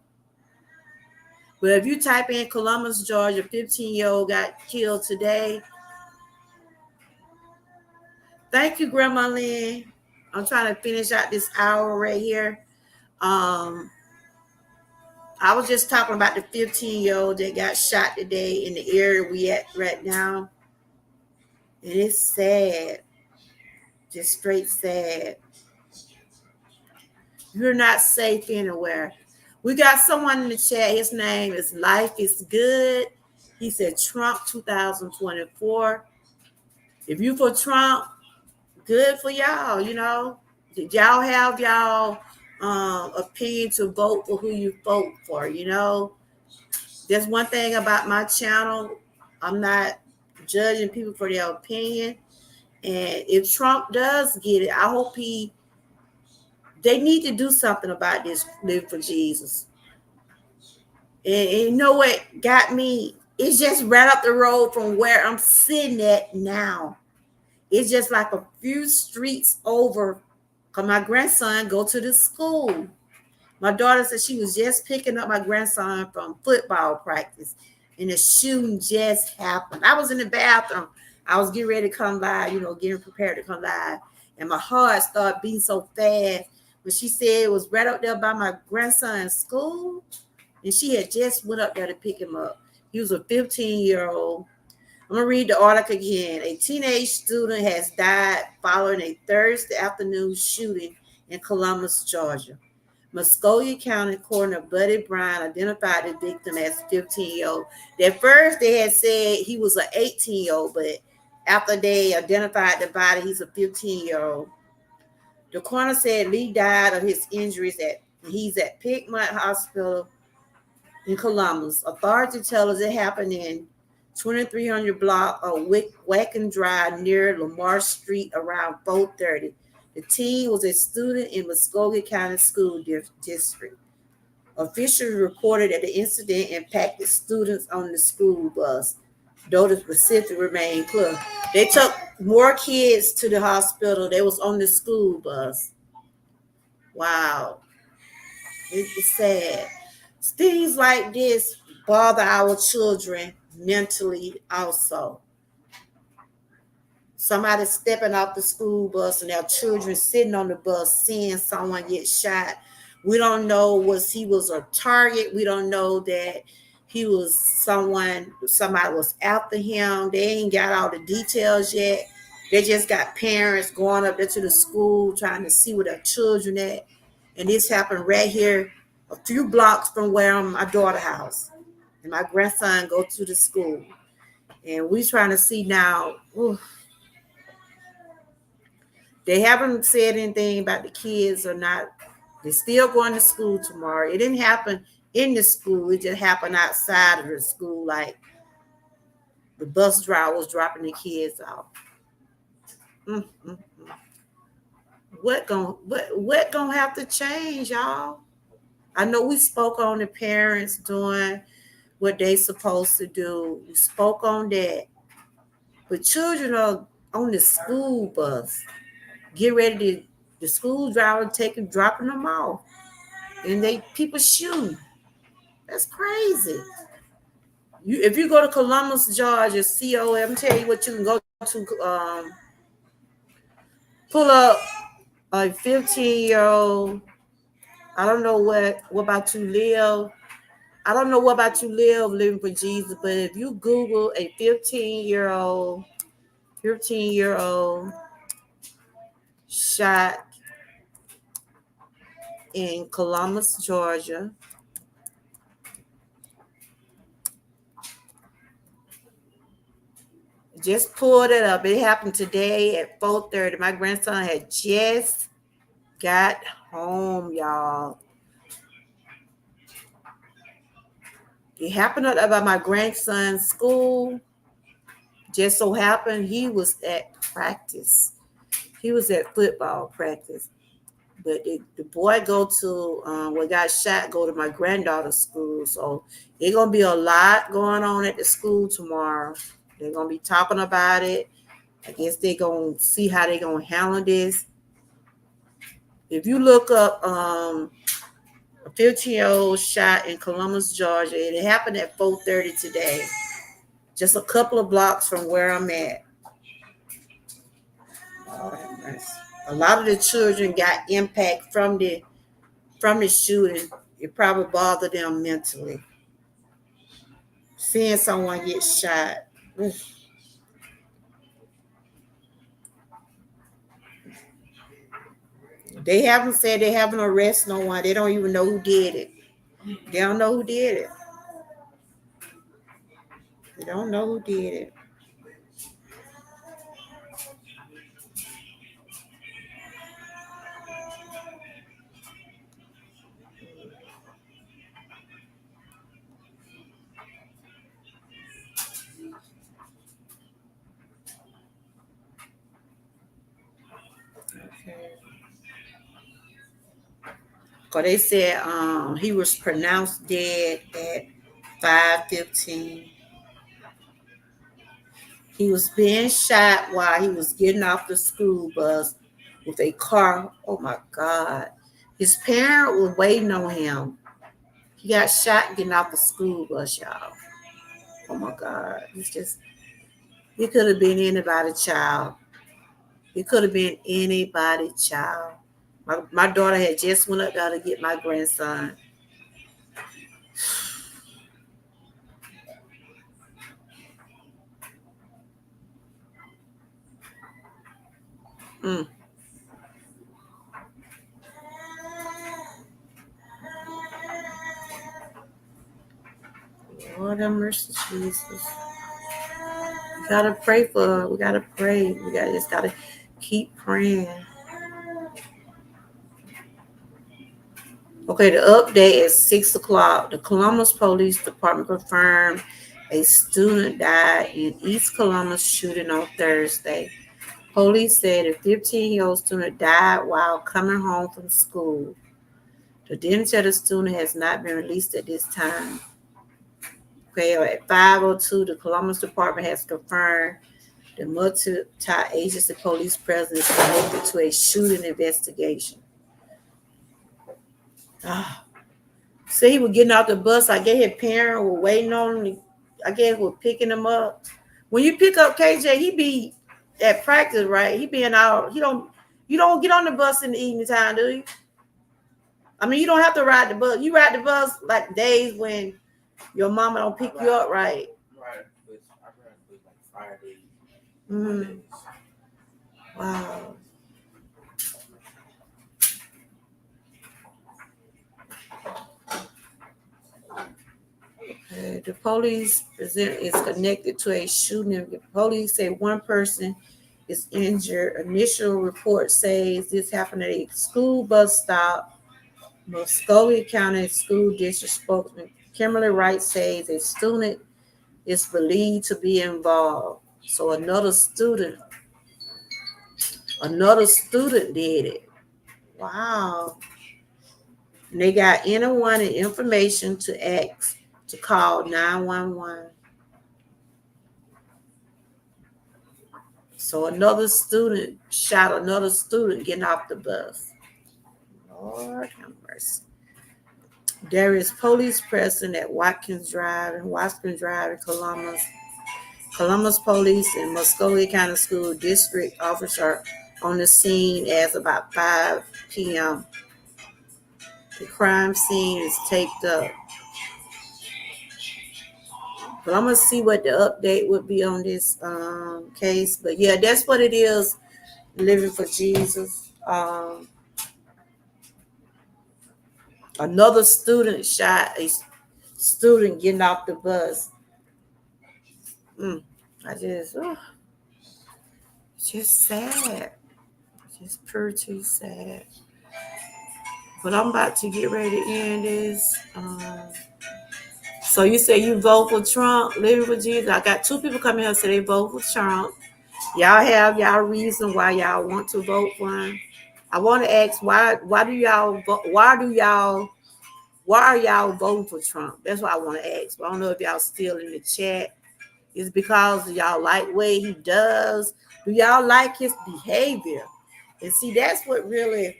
But if you type in Columbus, Georgia, 15-year-old got killed today. Thank you, Grandma Lynn. I'm trying to finish out this hour right here. I was just talking about the 15-year-old that got shot today in the area we at right now. And it's sad. Just straight sad. You're not safe anywhere. We got someone in the chat. His name is Life is Good. He said Trump 2024. If you for Trump, good for y'all, you know. Did y'all have y'all opinion to vote for who you vote for, you know? There's one thing about my channel. I'm not judging people for their opinion. And if Trump does get it, I hope they need to do something about this Live for Jesus. And you know what got me? It's just right up the road from where I'm sitting at now. It's just like a few streets over. Because my grandson go to the school. My daughter said she was just picking up my grandson from football practice. And the shooting just happened. I was in the bathroom. I was getting ready to come live, getting prepared to come live. And my heart started beating so fast. When she said it was right up there by my grandson's school. And she had just went up there to pick him up. He was a 15-year-old. I'm going to read the article again. A teenage student has died following a Thursday afternoon shooting in Columbus, Georgia. Muskogee County Coroner Buddy Bryan identified the victim as 15-year-old. At first, they had said he was an 18-year-old, but after they identified the body, he's a 15-year-old. The coroner said Lee died of his injuries he's at Piedmont Hospital in Columbus. Authorities tell us it happened in 2300 block of Wacken Drive near Lamar Street around 4:30. The teen was a student in Muskogee County School District. Officials reported that the incident impacted students on the school bus, though the specifics remain clear. They took more kids to the hospital. They was on the school bus. Wow. It's sad. Things like this bother our children mentally also. Somebody stepping off the school bus and their children sitting on the bus seeing someone get shot. We don't know he was a target. We don't know that he was somebody was after him. They ain't got all the details yet. They just got parents going up there to the school trying to see where their children at. And this happened right here, a few blocks from where my daughter's house. And my grandson go to the school. And we trying to see now. They haven't said anything about the kids or not. They're still going to school tomorrow. It didn't happen in the school. It just happened outside of the school, like the bus driver was dropping the kids off. What gonna have to change, y'all? I know we spoke on the parents doing what they supposed to do. We spoke on that. But children are on the school bus. Get ready to the school driver dropping them off. And people shooting. That's crazy. If you go to Columbus, Georgia, COM, tell you what you can go to. Pull up a 15-year-old. I don't know what about you live. I don't know what about you live living for Jesus, but if you Google a 15-year-old shot in Columbus, Georgia. Just pulled it up. It happened today at 4:30. My grandson had just got home, y'all. It happened at my grandson's school. Just so happened he was at practice. He was at football practice. But the boy go to my granddaughter's school. So there's going to be a lot going on at the school tomorrow. They're going to be talking about it. I guess they're going to see how they're going to handle this. If you look up a 15-year-old shot in Columbus, Georgia, it happened at 4:30 today. Just a couple of blocks from where I'm at. A lot of the children got impact from the shooting. It probably bothered them mentally. Seeing someone get shot. They haven't said they haven't arrested no one. They don't even know who did it. They don't know who did it. They don't know who did it. Because they said he was pronounced dead at 5:15. He was being shot while he was getting off the school bus with a car. Oh my God. His parent was waiting on him. He got shot getting off the school bus, y'all. Oh my God. It could have been anybody's child. It could have been anybody's child. My daughter had just went up there to get my grandson. Lord have mercy, Jesus. We gotta pray for her. We gotta pray. We just gotta keep praying. Okay, the update is 6 o'clock. The Columbus Police Department confirmed a student died in East Columbus shooting on Thursday. Police said a 15-year-old student died while coming home from school. The identity of the student has not been released at this time. Okay, at 5:02, the Columbus Department has confirmed the multi-agency police presence is connected to a shooting investigation. See, he was getting off the bus. I guess his parents were waiting on him. I guess we're picking him up. When you pick up KJ, he be at practice, right? He being out. You don't get on the bus in the evening time, do you? I mean, you don't have to ride the bus. You ride the bus like days when your mama don't pick you up, right? Right. I ride the bus like Friday. Wow. The police is connected to a shooting. The police say one person is injured. Initial report says this happened at a school bus stop. Muscogee County School District spokesman Kimberly Wright says a student is believed to be involved. So another student did it. Wow. And they got anyone and information to ask to call 911. So another student shot another student getting off the bus. Lord have mercy. There is police present at Watkins Drive and Columbus. Columbus Police and Muscogee County School District officer on the scene as about 5 p.m. The crime scene is taped up. But I'm gonna see what the update would be on this case. But yeah, that's what it is. Living for Jesus. Another student shot a student getting off the bus. It's just sad. Just pretty sad. But I'm about to get ready to end this. So you say you vote for Trump, living for Jesus. I got 2 people coming here and say they vote for Trump. Y'all have y'all reason why y'all want to vote for him. I want to ask why are y'all voting for Trump? That's what I want to ask. But I don't know if y'all still in the chat. It's because y'all like the way he does. Do y'all like his behavior? And see, that's what really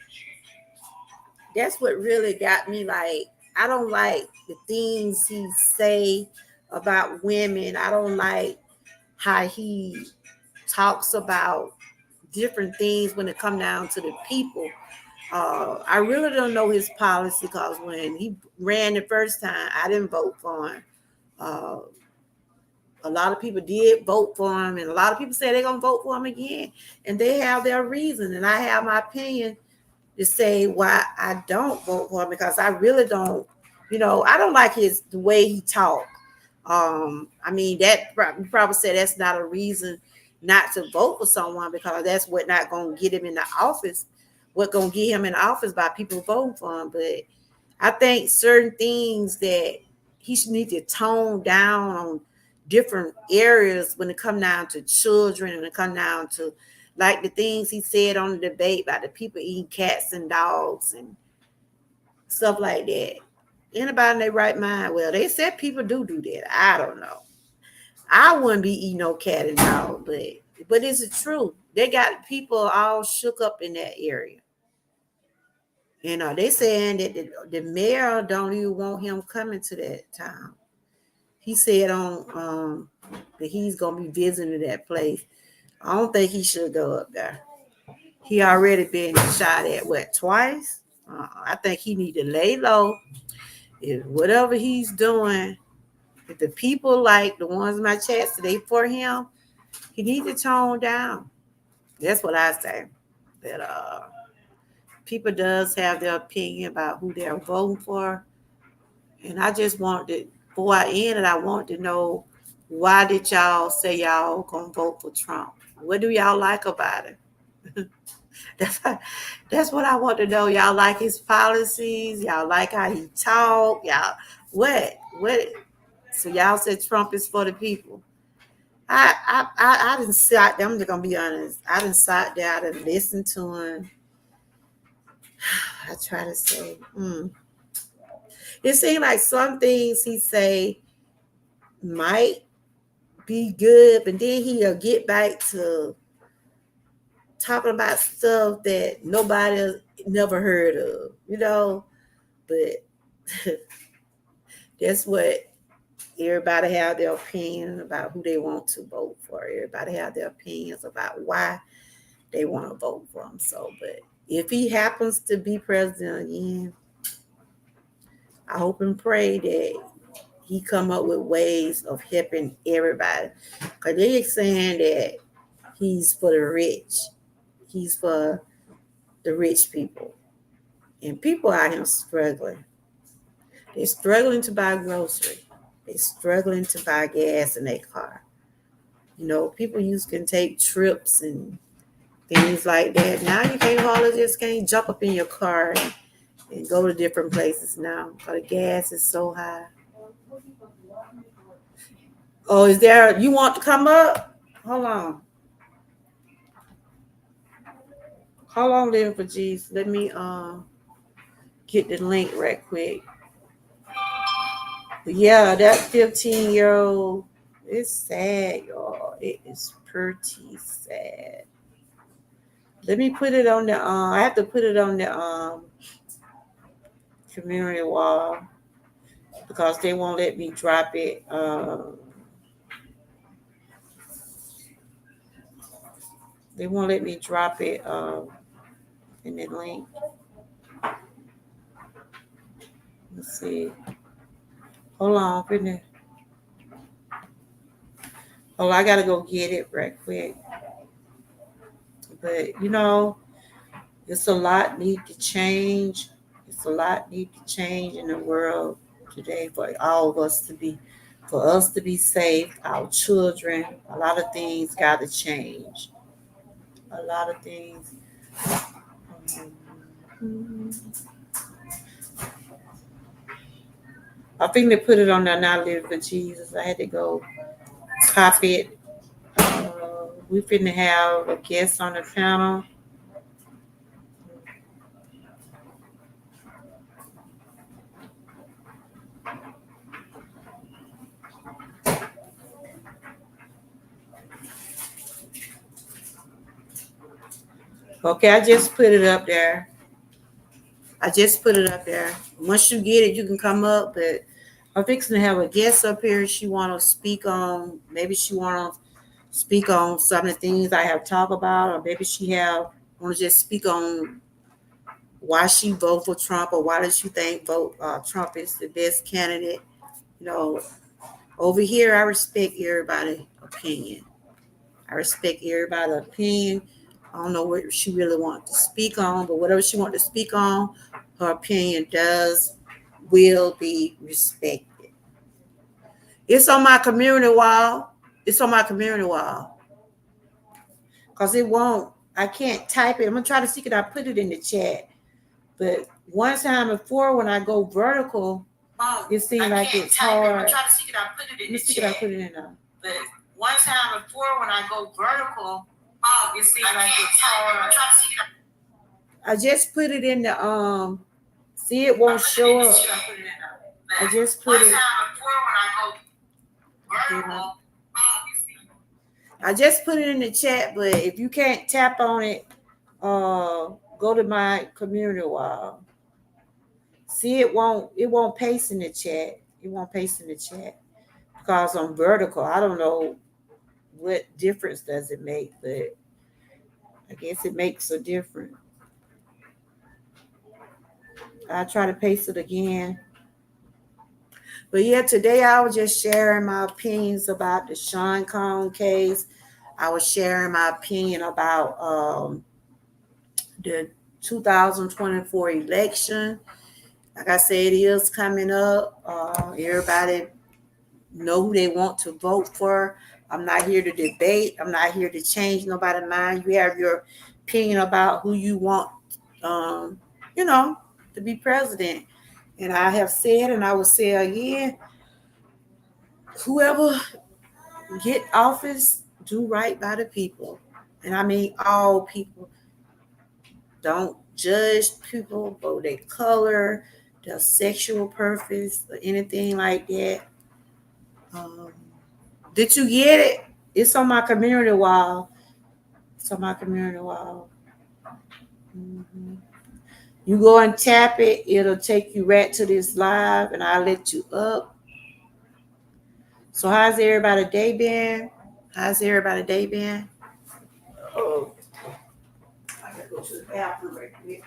got me like, I don't like the things he say about women. I don't like how he talks about different things when it come down to the people. I really don't know his policy because when he ran the first time, I didn't vote for him. A lot of people did vote for him, and a lot of people say they're going to vote for him again, and they have their reason, and I have my opinion to say why I don't vote for him, because I really don't, I don't like the way he talk. I mean, that you probably say that's not a reason not to vote for someone, because that's what not going to get him in the office. What going to get him in the office by people voting for him. But I think certain things that he should need to tone down on different areas when it come down to children, and it come down to like the things he said on the debate about the people eating cats and dogs and stuff like that. Anybody in their right mind? Well, they said people do that. I don't know. I wouldn't be eating no cat and dog, but is it true? They got people all shook up in that area. They saying that the mayor don't even want him coming to that town. He said on that he's gonna be visiting that place. I don't think he should go up there. He already been shot at twice. I think he need to lay low. If whatever he's doing, if the people like the ones in my chat today for him, he needs to tone down. That's what I say. That people does have their opinion about who they're voting for, and I just want to, before I end it, I want to know, why did y'all say y'all gonna vote for Trump? What do y'all like about it? That's what I want to know. Y'all like his policies? Y'all like how he talk? Y'all what? So y'all said Trump is for the people. I didn't sat there. I'm just gonna be honest. I didn't sat down and listen to him. I try to say, It seems like some things he say might be good, but then he'll get back to talking about stuff that nobody has never heard of, but that's what everybody have their opinion about who they want to vote for. Everybody have their opinions about why they want to vote for him. So, but if he happens to be president again, I hope and pray that he come up with ways of helping everybody. Because they're saying that he's for the rich. He's for the rich people. And people out here struggling. They're struggling to buy groceries. They're struggling to buy gas in their car. You know, people used can take trips and things like that. Now you can't hardly just can't jump up in your car and go to different places now because the gas is so high. Oh, is there, you want to come up? Hold on. Hold on, Living for Jesus. Let me get the link right quick. But yeah, that 15-year-old, it's sad, y'all. It is pretty sad. Let me put it on the I have to put it on the community wall because they won't let me drop it. They won't let me drop it in the link. Let's see. Hold on, goodness. Oh, I gotta go get it right quick. But you know, it's a lot need to change. It's a lot need to change in the world today for all of us to be, for us to be safe, our children. A lot of things got to change. A lot of things. I think they put it on there now, Live for Jesus. I had to go copy it. We finna have a guest on the panel. Okay, I just put it up there. Once you get it, you can come up. But I'm fixing to have a guest up here. She want to speak on, maybe she want to speak on some of the things I have talked about, or maybe she want to just speak on why she vote for Trump, or why does she think Trump is the best candidate. You know, over here, I respect everybody's opinion. I don't know what she really wants to speak on, but whatever she wants to speak on, her opinion will be respected. It's on my community wall. Because it won't, I can't type it. I'm going to try to see if I put it in the chat. But one time before when I go vertical, it seems like it's hard. I'm trying to see if I put it in the chat. But one time before when I go vertical, it seems like it's hard. I just put it in the see, it won't show up. I just put it. I just put it in the chat, but if you can't tap on it, go to my community wall. See, it won't paste in the chat. It won't paste in the chat because I'm vertical. I don't know what difference does it make, but I guess it makes a difference. I'll try to paste it again. But yeah, today I was just sharing my opinions about the Sean Combs case. I was sharing my opinion about the 2024 election. Like I said, it is coming up. Everybody know who they want to vote for. I'm not here to debate. I'm not here to change nobody's mind. You have your opinion about who you want, to be president. And I have said, and I will say again, whoever get office, do right by the people. And I mean all people. Don't judge people for their color, their sexual preference, or anything like that. Did you get it? It's on my community wall. Mm-hmm. You go and tap it. It'll take you right to this live, and I'll let you up. So how's everybody day been? Oh, I gotta go to the bathroom right quick.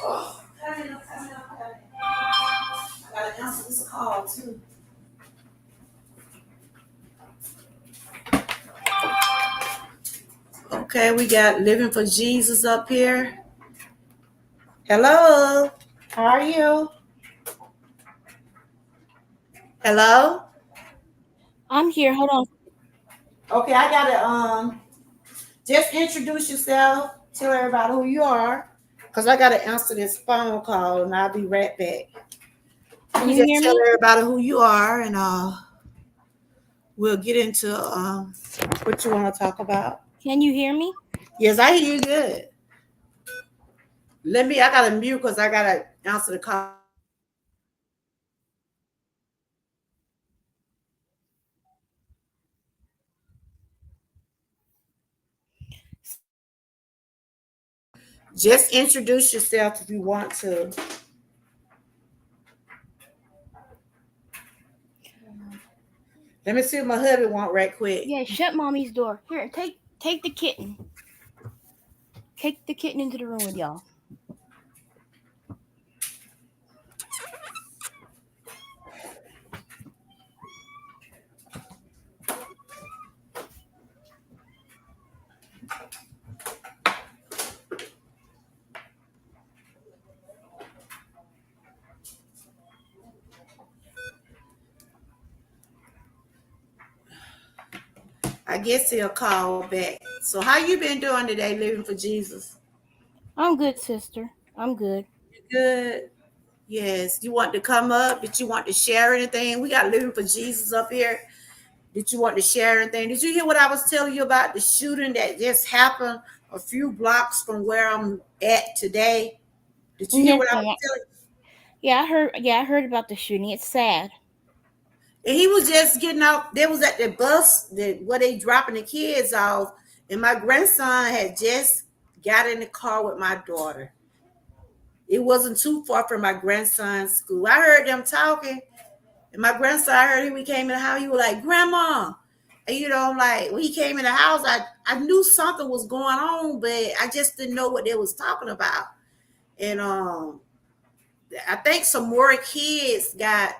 Oh, I gotta answer this call too. Okay, we got Living for Jesus up here. Hello, how are you? Hello. I'm here. Hold on. Okay, I gotta just introduce yourself. Tell everybody who you are, cause I gotta answer this phone call, and I'll be right back. Can You you just hear tell me? everybody who you are, and we'll get into what you want to talk about. Can you hear me? Yes, I hear you good. I gotta mute because I gotta answer the call. Just introduce yourself if you want to. Let me see what my hubby want right quick. Yeah, shut mommy's door. Here, take the kitten. Take the kitten into the room with y'all. I guess he'll call back. So how you been doing today, living for Jesus? I'm good, sister. I'm good. Good. Yes. You want to come up? Did you want to share anything? We got living for Jesus up here. Did you want to share anything? Did you hear what I was telling you about the shooting that just happened a few blocks from where I'm at today? Did you hear Yes, what I was ma'am. telling you? Yeah, I heard. Yeah, I heard about the shooting. It's sad. And he was just getting out. They was at the bus where they dropping the kids off, and my grandson had just got in the car with my daughter. It wasn't too far from my grandson's school. I heard them talking, and my grandson, I heard him. We came in the house. He was like, "Grandma," and I'm like, when he came in the house, I knew something was going on, but I just didn't know what they was talking about. And I think some more kids got.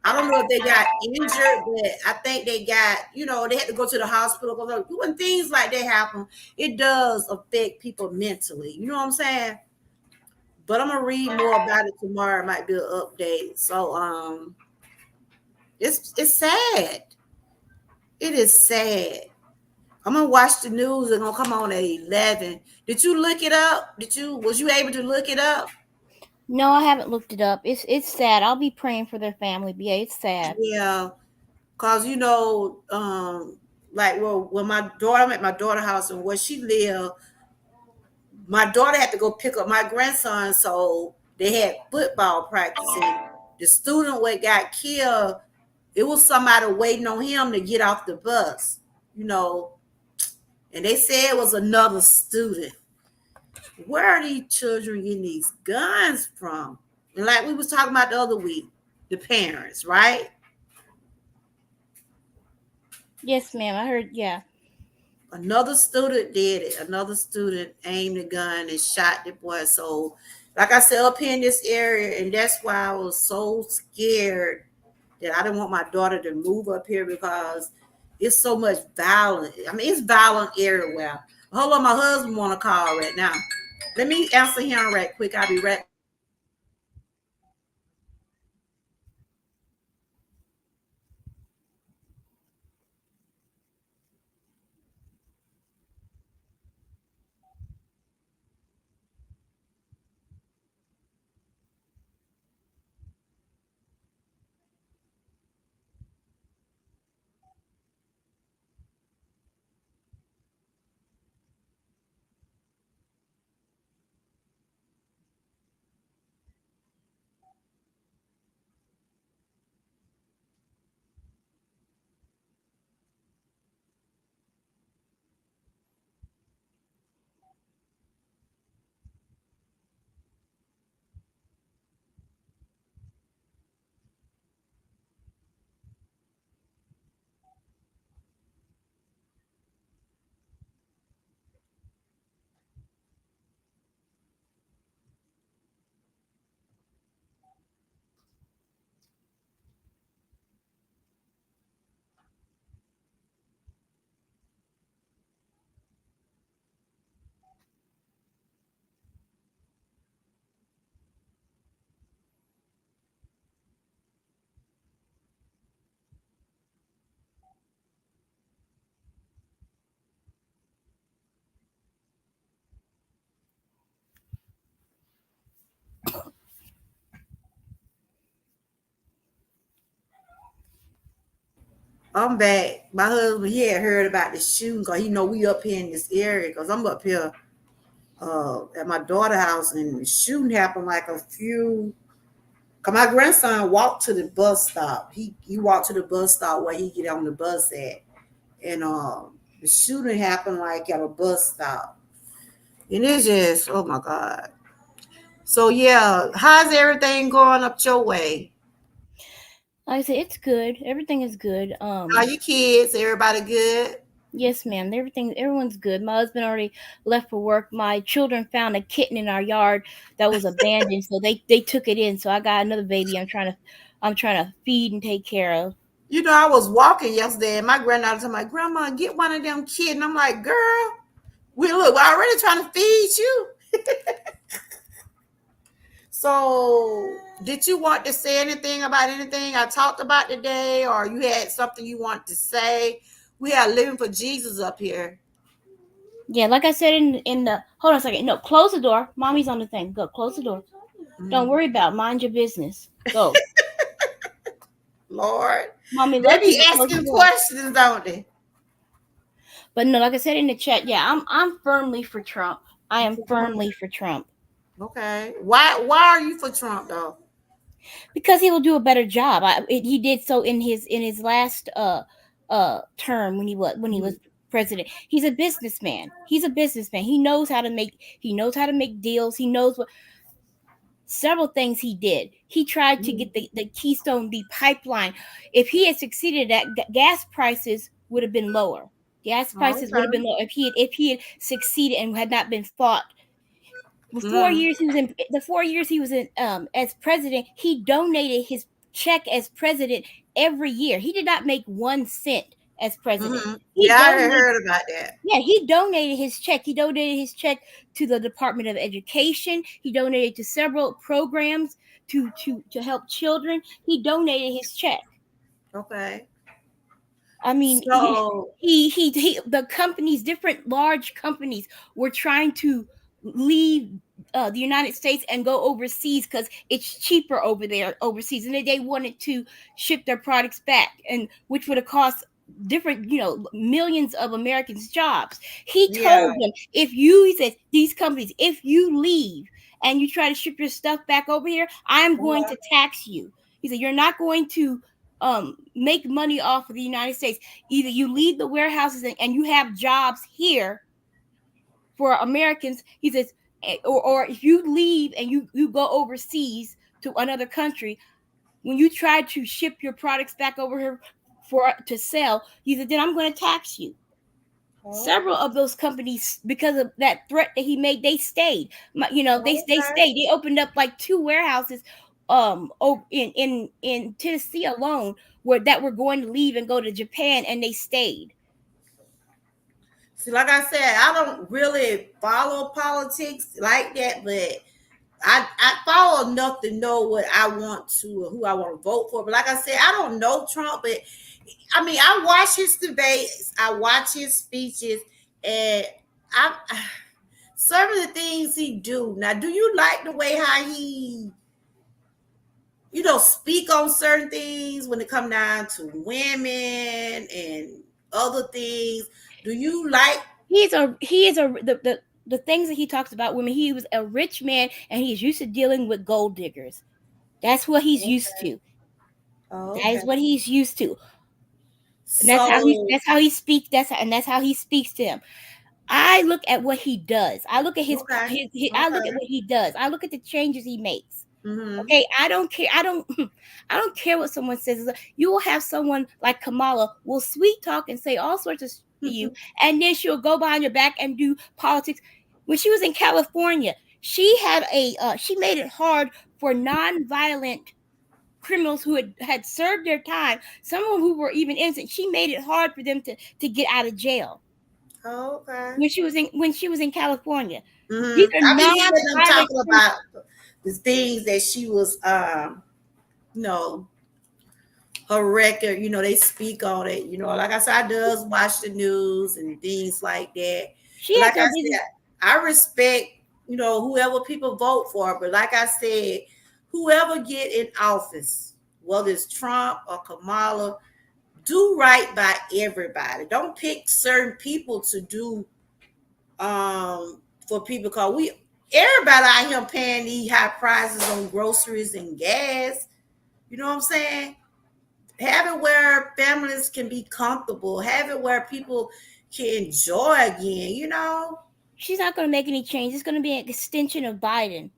I don't know if they got injured, but I think they got, they had to go to the hospital. When things like that happen, it does affect people mentally. You know what I'm saying? But I'm gonna read more about it tomorrow. It might be an update. So it's sad. It is sad. I'm gonna watch the news. It's gonna come on at 11. Did you look it up? Was you able to look it up? No, I haven't looked it up. It's sad. I'll be praying for their family. But yeah, it's sad. Yeah. Cause like when I'm at my daughter's house and where she lived, my daughter had to go pick up my grandson, so they had football practice. And the student what got killed, it was somebody waiting on him to get off the bus, and they said it was another student. Where are these children getting these guns from? And like we was talking about the other week, the parents, right? Yes, ma'am. I heard. Yeah. Another student did it. Another student aimed a gun and shot the boy. So, like I said, up here in this area, and that's why I was so scared that I didn't want my daughter to move up here because it's so much violence. I mean, it's violent everywhere. Hold on, my husband want to call right now. Let me answer him right quick. I'll be right. I'm back. My husband, he had heard about the shooting because he know we up here in this area because I'm up here at my daughter's house, and the shooting happened like a few. Cause my grandson walked to the bus stop. He walked to the bus stop where he get on the bus at, and the shooting happened like at a bus stop, and it's just oh my god. So yeah, how's everything going up your way? Like I said, it's good. Everything is good. How your kids? Everybody good? Yes, ma'am. Everyone's good. My husband already left for work. My children found a kitten in our yard that was abandoned, so they took it in. So I got another baby. I'm trying to feed and take care of. You know, I was walking yesterday, and my granddaughter told my grandma, "Get one of them kids." And I'm like, "Girl, we're already trying to feed you." So, did you want to say anything about anything I talked about today, or you had something you want to say? We are living for Jesus up here. Yeah, like I said in the hold on a second. No, close the door. Mommy's on the thing. Go close the door. Don't worry about it. Mind your business. Go. Lord, Mommy they loves you. be But close the asking door. questions, don't they? But no, like I said in the chat, yeah, I'm firmly for Trump. I am firmly for Trump Okay, why are you for Trump though? because he will do a better job. He did so in his last term when he was president. He's a businessman. He knows how to make deals. He knows what several things he did. He tried to get the Keystone B pipeline. If he had succeeded, that gas prices would have been lower. Gas prices would have been lower if he had succeeded and had not been fought. The 4 years he was in as president, he donated his check as president every year. He did not make 1 cent as president. Yeah, I heard about that. Yeah, he donated his check. He donated his check to the Department of Education. He donated to several programs to help children. He donated his check. Okay. I mean, so, the companies, different large companies, were trying to leave the United States and go overseas because it's cheaper over there overseas, and they wanted to ship their products back, and which would have cost different, millions of Americans jobs. He told them, he said, these companies, if you leave and you try to ship your stuff back over here, I'm going to tax you. He said, you're not going to make money off of the United States. Either you leave the warehouses and you have jobs here for Americans, he says, or if you leave and you go overseas to another country, when you try to ship your products back over here to sell, he said, then I'm going to tax you. Several of those companies, because of that threat that he made, they stayed. They stayed. They opened up like 2 warehouses in Tennessee alone that were going to leave and go to Japan, and they stayed. See, like I said, I don't really follow politics like that, but I follow enough to know what I want to or who I want to vote for. But like I said, I don't know Trump, but I mean, I watch his debates, I watch his speeches, and some of the things he do. Now, do you like the way how he, speak on certain things when it come down to women and other things? Do you like? The things that he talks about women. He was a rich man, and he's used to dealing with gold diggers. That's what he's used to. That is what he's used to. And that's how he speaks. That's how he speaks to him. I look at what he does. I look at I look at what he does. I look at the changes he makes. Okay, I don't care. I don't care what someone says. You will have someone like Kamala will sweet talk and say all sorts of to you, and then she'll go behind your back and do politics. When she was in California, she had she made it hard for non-violent criminals who had served their time, some of them who were even innocent. She made it hard for them to get out of jail. Okay. When she was in California. These are I'm talking about the things that she was her record, they speak on it, like I said, I does watch the news and things like that. Like I said, I respect, whoever people vote for, but like I said, whoever get in office, whether it's Trump or Kamala, do right by everybody. Don't pick certain people to do for people, because everybody out here paying these high prices on groceries and gas. You know what I'm saying? Have it where families can be comfortable. Have it where people can enjoy again. You know. She's not going to make any change. It's going to be an extension of Biden.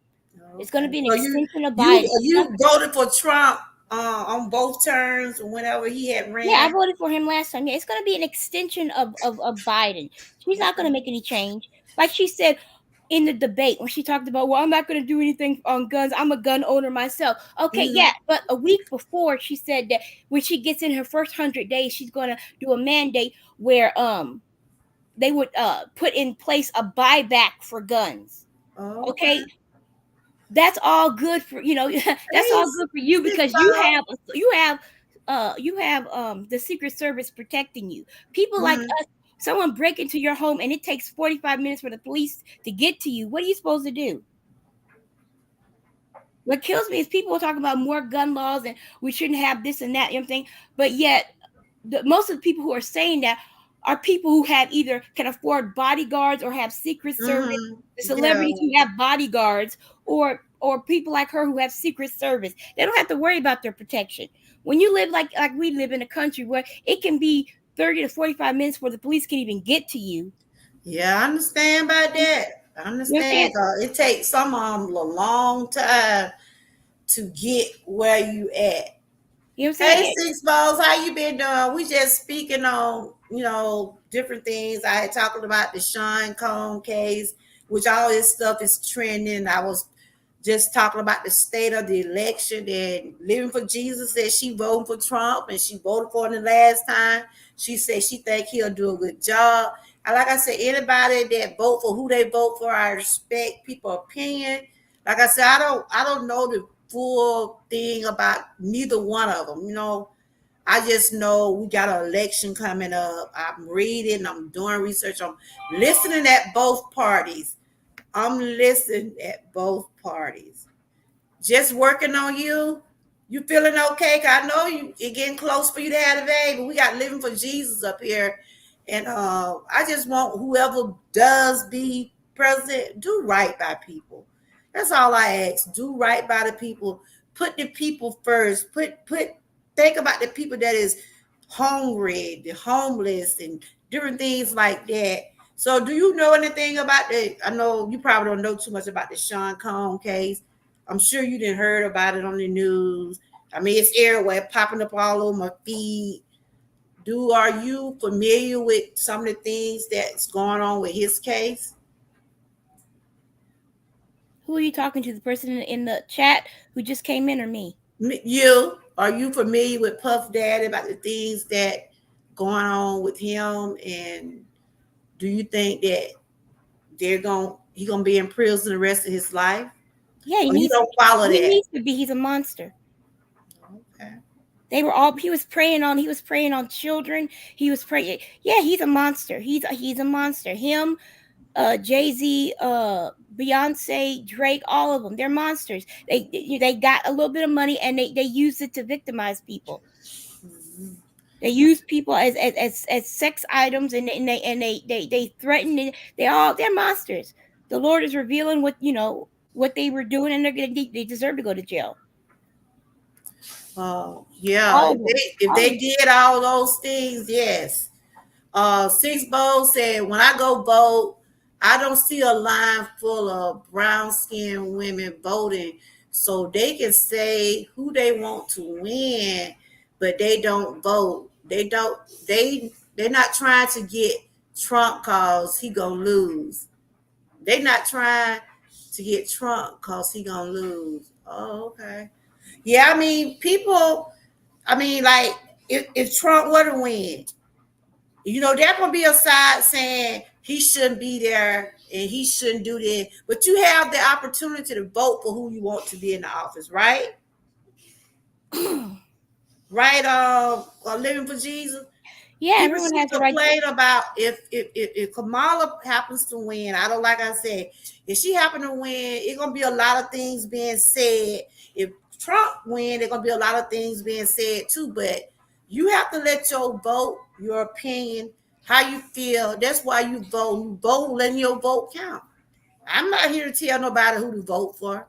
It's going to be an So extension of Biden. you voted for Trump on both terms whenever he had ran. Yeah, I voted for him last time. Yeah, it's going to be an extension of Biden. She's not going to make any change. Like she said in the debate when she talked about, well, I'm not going to do anything on guns. I'm a gun owner myself. Okay, yeah, but a week before she said that when she gets in her first 100 days, she's going to do a mandate where they would put in place a buyback for guns. Okay. That's all good for that's all good for you, because you have the Secret Service protecting you. People like us, someone break into your home and it takes 45 minutes for the police to get to you. What are you supposed to do? What kills me is people talk about more gun laws and we shouldn't have this and that, thing, but yet most of the people who are saying that are people who have either can afford bodyguards or have Secret Service, the celebrities who have bodyguards, or people like her who have Secret Service. They don't have to worry about their protection. When you live like we live in a country where it can be 30 to 45 minutes before the police can even get to you. Yeah, I understand about that. I understand. It takes some of them a long time to get where you at. You know what I'm saying? Hey, Six Balls, how you been doing? We just speaking on, different things. I had talked about the Sean Combs case, which all this stuff is trending. I was just talking about the state of the election, and Living for Jesus said she voted for Trump and she voted for him the last time. She said she think he'll do a good job. And like I said, anybody that vote for who they vote for, I respect people's opinion. Like I said, I don't know the full thing about neither one of them. I just know we got an election coming up. I'm reading, I'm doing research, I'm listening at both parties. I'm listening at both parties. Just working on you. You feeling okay? Cause I know it's getting close for you to have a baby. We got Living for Jesus up here. And I just want whoever does be president, do right by people. That's all I ask. Do right by the people. Put the people first. Think about the people that is hungry, the homeless, and different things like that. So do you know anything about I know you probably don't know too much about the Sean Combs case. I'm sure you didn't heard about it on the news. I mean, it's everywhere, popping up all over my feed. Are you familiar with some of the things that's going on with his case? Who are you talking to? The person in the chat who just came in, or me? You. Are you familiar with Puff Daddy, about the things that going on with him? And do you think that he's gonna be in prison the rest of his life? Yeah, you don't follow that. He needs to be. He's a monster. Okay. He was preying on children. He was praying. Yeah, he's a monster. He's a monster. Him, Jay-Z, Beyonce, Drake, all of them. They're monsters. They got a little bit of money and they use it to victimize people. Mm-hmm. They use people as sex items, and they threaten. They're monsters. The Lord is revealing what they were doing, and they deserve to go to jail. Yeah. If they did all those things, yes. Six Bowls said, when I go vote, I don't see a line full of brown-skinned women voting, so they can say who they want to win, but they don't vote. They're not trying to get Trump cause he gonna lose. They're not trying to get Trump cause he gonna lose. Oh, okay. Yeah, I mean, like, if Trump were to win, there's going to be a side saying he shouldn't be there and he shouldn't do this. But you have the opportunity to vote for who you want to be in the office, right? Right? Living for Jesus. Yeah, everyone has the right to complain about if Kamala happens to win. Like I said, if she happen to win, it's going to be a lot of things being said. If Trump win, there's going to be a lot of things being said too. But You have to let your vote, your opinion, how you feel. That's why you vote. You vote, letting your vote count. I'm not here to tell nobody who to vote for.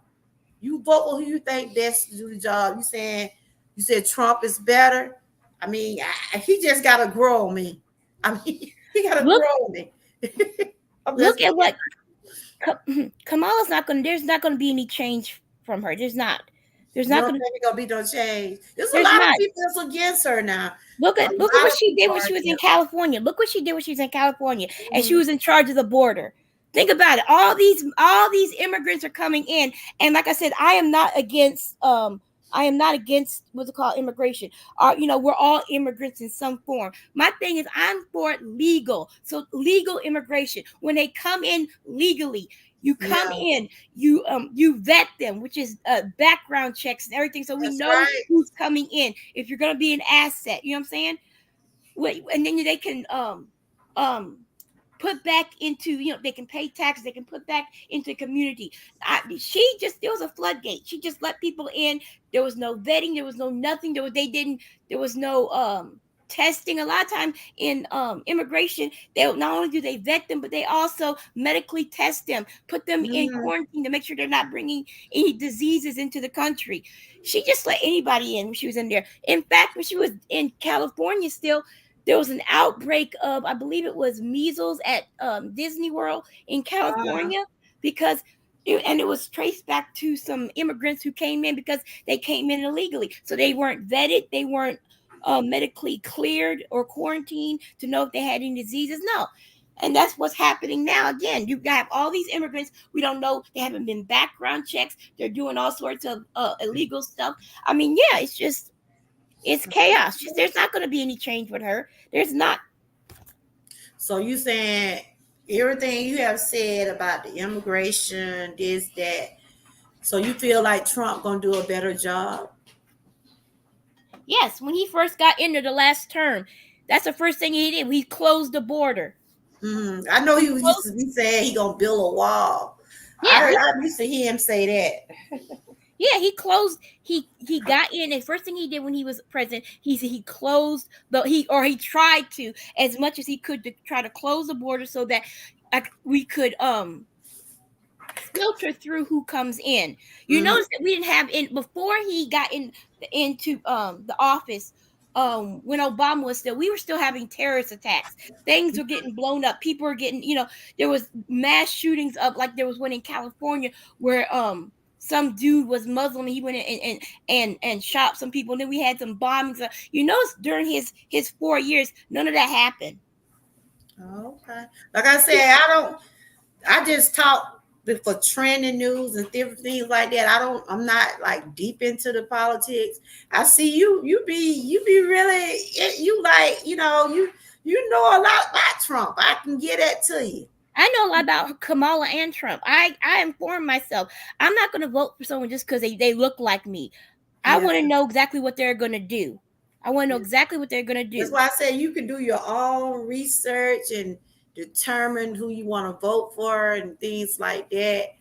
You vote for who you think best to do the job. You said Trump is better. I mean, he just got to grow on me. I mean, he got to grow on me. Look at what Kamala's not going to. There's not going to be any change from her. There's not going to be no change. There's a lot of people that's against her now. Look at what she did when she was in California. Look what she did when she was in California, and she was in charge of the border. Think about it. All these immigrants are coming in, and like I said, I am not against what's it called, immigration. We're all immigrants in some form. My thing is, I'm for legal. So legal immigration. When they come in legally, you come in, you vet them, which is background checks and everything, so we know who's coming in. If you're going to be an asset, you know what I'm saying? And then they can put back into, they can pay taxes, they can put back into the community. There was a floodgate. She just let people in. There was no vetting, there was no nothing. There was no testing. A lot of times in immigration, they not only do they vet them, but they also medically test them, put them in quarantine to make sure they're not bringing any diseases into the country. She just let anybody in when she was in there. In fact, when she was in California still, there was an outbreak of, I believe it was measles at Disney World in California, because it was traced back to some immigrants who came in because they came in illegally. So they weren't vetted. They weren't medically cleared or quarantined to know if they had any diseases. No. And that's what's happening now. Again, you have all these immigrants. We don't know. They haven't been background checks. They're doing all sorts of illegal stuff. I mean, yeah, it's chaos. There's not going to be any change with her. There's not. So you saying everything you have said about the immigration, this, that. So you feel like Trump going to do a better job? Yes. When he first got into the last term, that's the first thing he did. We closed the border. I know he said he going to build a wall. Yeah, I used to hear him say that. Yeah, he got in, and first thing he did when he was president, he closed he tried to, as much as he could, to try to close the border so that we could filter through who comes in. You notice that we didn't have before he got into the office. When Obama was still, we were still having terrorist attacks. Things were getting blown up. People were getting, there was mass shootings up, like there was one in California where some dude was Muslim and he went in and shot some people. And then we had some bombings. During his 4 years, none of that happened. Okay. Like I said, I just talk for trending news and different things like that. I'm not like deep into the politics. I see you be really, you like, you know a lot about Trump. I can get that to you. I know a lot about Kamala and Trump. I inform myself. I'm not going to vote for someone just because they look like me. I want to know exactly what they're going to do. I want to know exactly what they're going to do. That's why I said you can do your own research and determine who you want to vote for and things like that.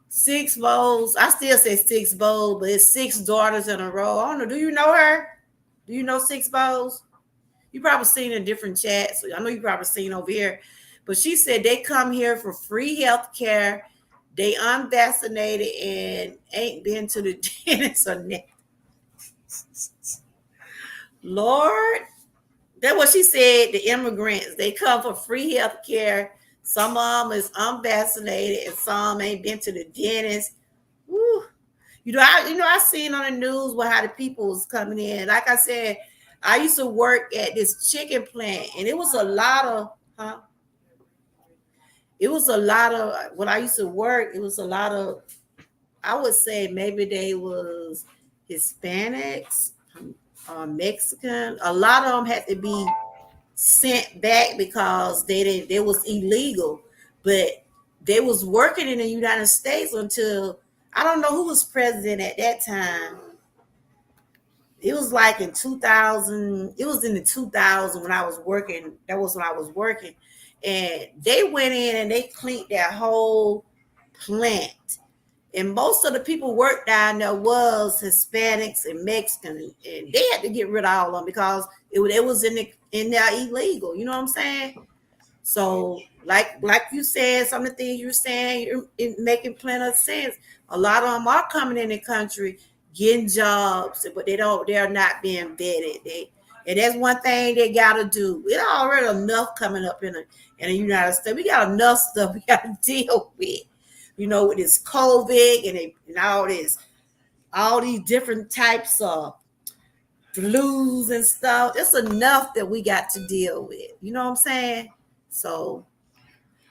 6 votes. I still say 6 votes, but it's 6 daughters in a row. I don't know. Do you know her? Do you know 6 votes? You probably seen in different chats. I know you probably seen over here. But she said they come here for free health care. They unvaccinated and ain't been to the dentist or nothing. Lord, that's what she said. The immigrants, they come for free health care. Some of them is unvaccinated and some ain't been to the dentist. Woo. I seen on the news how the people was coming in. Like I said, I used to work at this chicken plant, and it was a lot of, when I used to work, it was a lot of, I would say maybe they was Hispanics, Mexican. A lot of them had to be sent back because they was illegal, but they was working in the United States until, I don't know who was president at that time. It was like in 2000. It was in the 2000 when I was working. That was when I was working. And they went in and they cleaned that whole plant. And most of the people worked down there was Hispanics and Mexicans, and they had to get rid of all of them because it was in there illegal. You know what I'm saying? So, like you said, some of the things you're saying, it making plenty of sense. A lot of them are coming in the country, getting jobs, but they're not being vetted. And that's one thing they gotta do. It's already enough coming up in the United States. We got enough stuff we gotta deal with. With this COVID and all these different types of flus and stuff. It's enough that we got to deal with. You know what I'm saying? So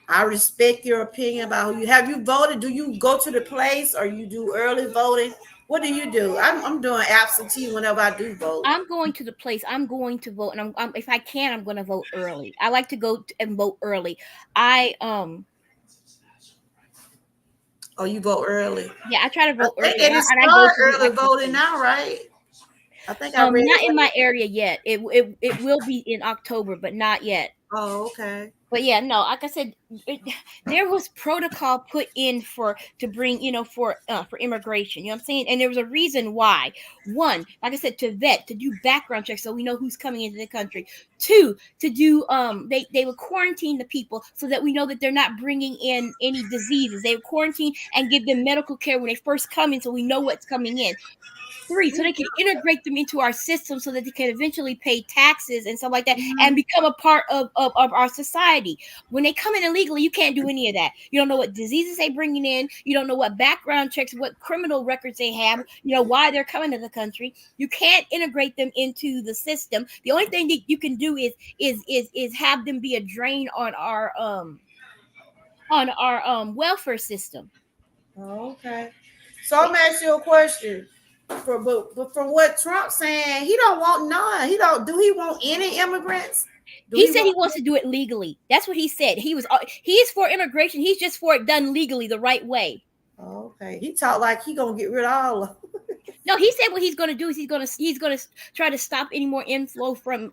I respect your opinion about who you have. You voted? Do you go to the place or you do early voting? What do you do? I'm doing absentee whenever I do vote. I'm going to the place. I'm going to vote, and I'm if I can, I'm going to vote early. I like to go and vote early. Oh, you vote early? Yeah, I try to vote early. And it's early voting now, right? I think I read not in my area yet. It will be in October, but not yet. Oh, okay. But yeah, no, like I said, there was protocol put in to bring, for immigration. You know what I'm saying? And there was a reason why. One, like I said, to do background checks so we know who's coming into the country. Two, to do they would quarantine the people so that we know that they're not bringing in any diseases. They would quarantine and give them medical care when they first come in, so we know what's coming in. 3, so they can integrate them into our system so that they can eventually pay taxes and stuff like that and become a part of our society. When they come in illegally, you can't do any of that. You don't know what diseases they're bringing in. You don't know what background checks, what criminal records they have, why they're coming to the country. You can't integrate them into the system. The only thing that you can do is have them be a drain on our welfare system. Okay. So I'm asking you a question. But from what Trump's saying, he don't want none. He want any immigrants? He said he wants to do it legally. That's what he said. He is for immigration. He's just for it done legally, the right way. Okay. He talked like he gonna get rid of all of them. No, he said what he's gonna do is he's gonna try to stop any more inflow from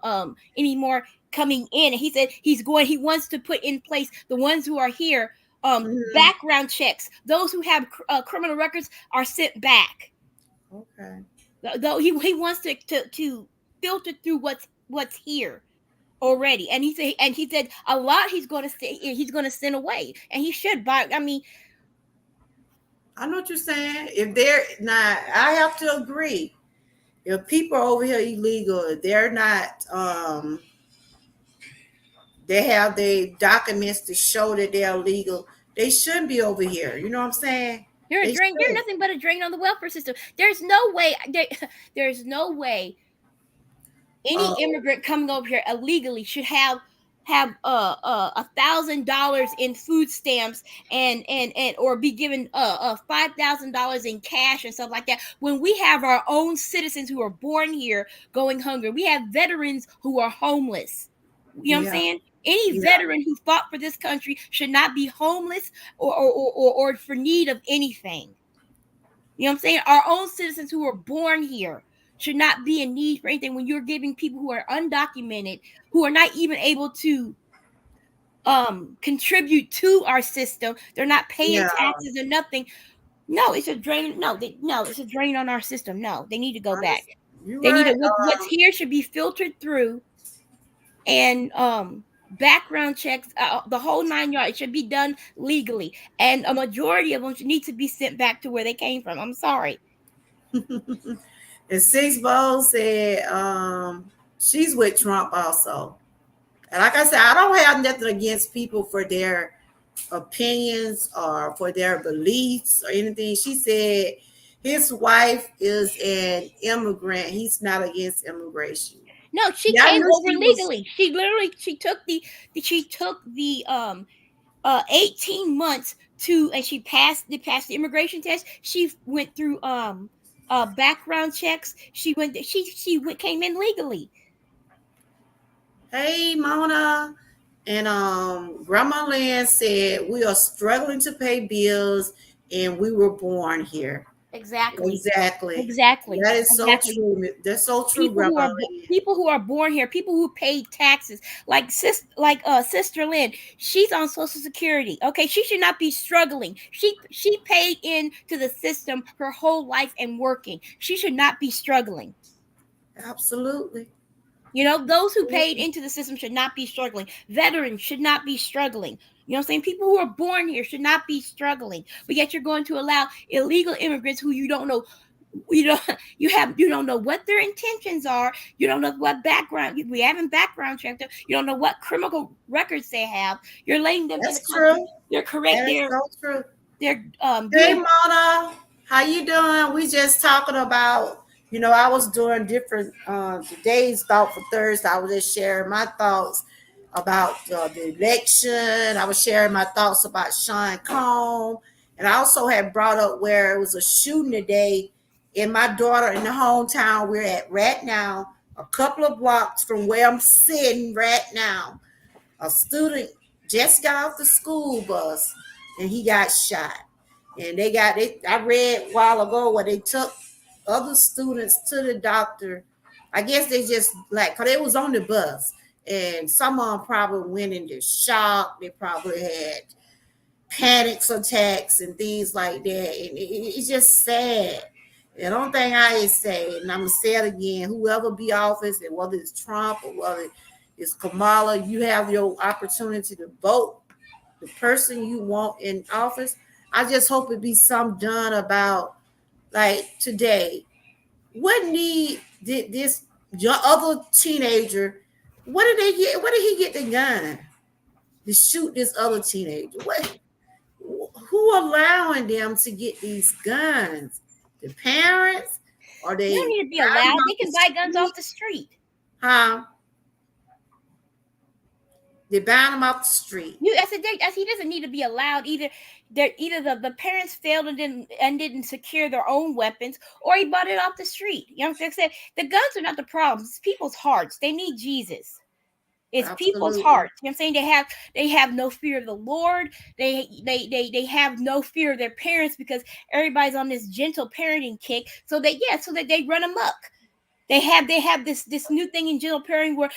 any more coming in. And he said he wants to put in place the ones who are here, background checks. Those who have criminal records are sent back. Okay. Though he wants to filter through what's here already, and he said a lot he's going to send away, and he should. But I mean, I know what you're saying. I have to agree. If people are over here illegal, they're not. They have their documents to show that they're legal. They shouldn't be over here. You know what I'm saying? They're a drain. They're nothing but a drain on the welfare system. There's no way. There's no way any immigrant coming over here illegally should have $1,000 in food stamps and or be given $5,000 in cash and stuff like that. When we have our own citizens who are born here going hungry, we have veterans who are homeless. You know what I'm saying? Any veteran who fought for this country should not be homeless or for need of anything. You know what I'm saying? Our own citizens who were born here should not be in need for anything. When you're giving people who are undocumented, who are not even able to contribute to our system, they're not paying taxes or nothing. No, it's a drain. No, it's a drain on our system. No, they need to go back. What's here should be filtered through, and background checks, the whole 9 yards. It should be done legally, and a majority of them need to be sent back to where they came from. I'm sorry. And Six Bowls said she's with Trump also. And like I said, I don't have nothing against people for their opinions or for their beliefs or anything. She said his wife is an immigrant. He's not against immigration. No, she came over legally. She took the 18 months and she passed the immigration test. She went through background checks. She came in legally. Hey, Mona. And Grandma Lynn said we are struggling to pay bills and we were born here. Exactly. Exactly. Exactly. That is so Exactly. true. That's so true, People who Grandma are Lynn. people who are born here, people who paid taxes, like Sister Lynn, she's on Social Security. Okay, she should not be struggling. She paid into the system her whole life and working. She should not be struggling. Absolutely. You know, those who paid into the system should not be struggling. Veterans should not be struggling. You know what I'm saying? People who are born here should not be struggling. But yet you're going to allow illegal immigrants who you don't know, you don't know what their intentions are. You don't know what background we haven't background checked them. You don't know what criminal records they have. You're letting them in the That's country. true. They're correct. That is so true. They're Hey, Mona, how you doing? We just talking about, I was doing different today's thought for Thursday. I was just sharing my thoughts about the election. I was sharing my thoughts about Sean Combs, and I also had brought up where it was a shooting today in my daughter in the hometown we're at right now, a couple of blocks from where I'm sitting right now. A student just got off the school bus and he got shot. And I read a while ago where they took other students to the doctor. I guess they just because they was on the bus and some of them probably went into shock. They probably had panic attacks and things like that. And it's just sad. And the only thing I say, and I'm going to say it again, whoever be office, and whether it's Trump or whether it's Kamala, you have your opportunity to vote the person you want in office. I just hope it be something done about, like today, what need did this other teenager, what did they get? Where did he get the gun to shoot this other teenager? Who allowing them to get these guns? The parents? Or they don't need to be allowed. They can buy guns off the street. Huh? They ban them off the street. He doesn't need to be allowed either. Either the parents failed and didn't secure their own weapons, or he bought it off the street. You know what I'm saying? The guns are not the problem. It's people's hearts. They need Jesus. It's people's hearts. You know what I'm saying? They have no fear of the Lord. They have no fear of their parents because everybody's on this gentle parenting kick. So that they run amok. They have this new thing in gentle parenting where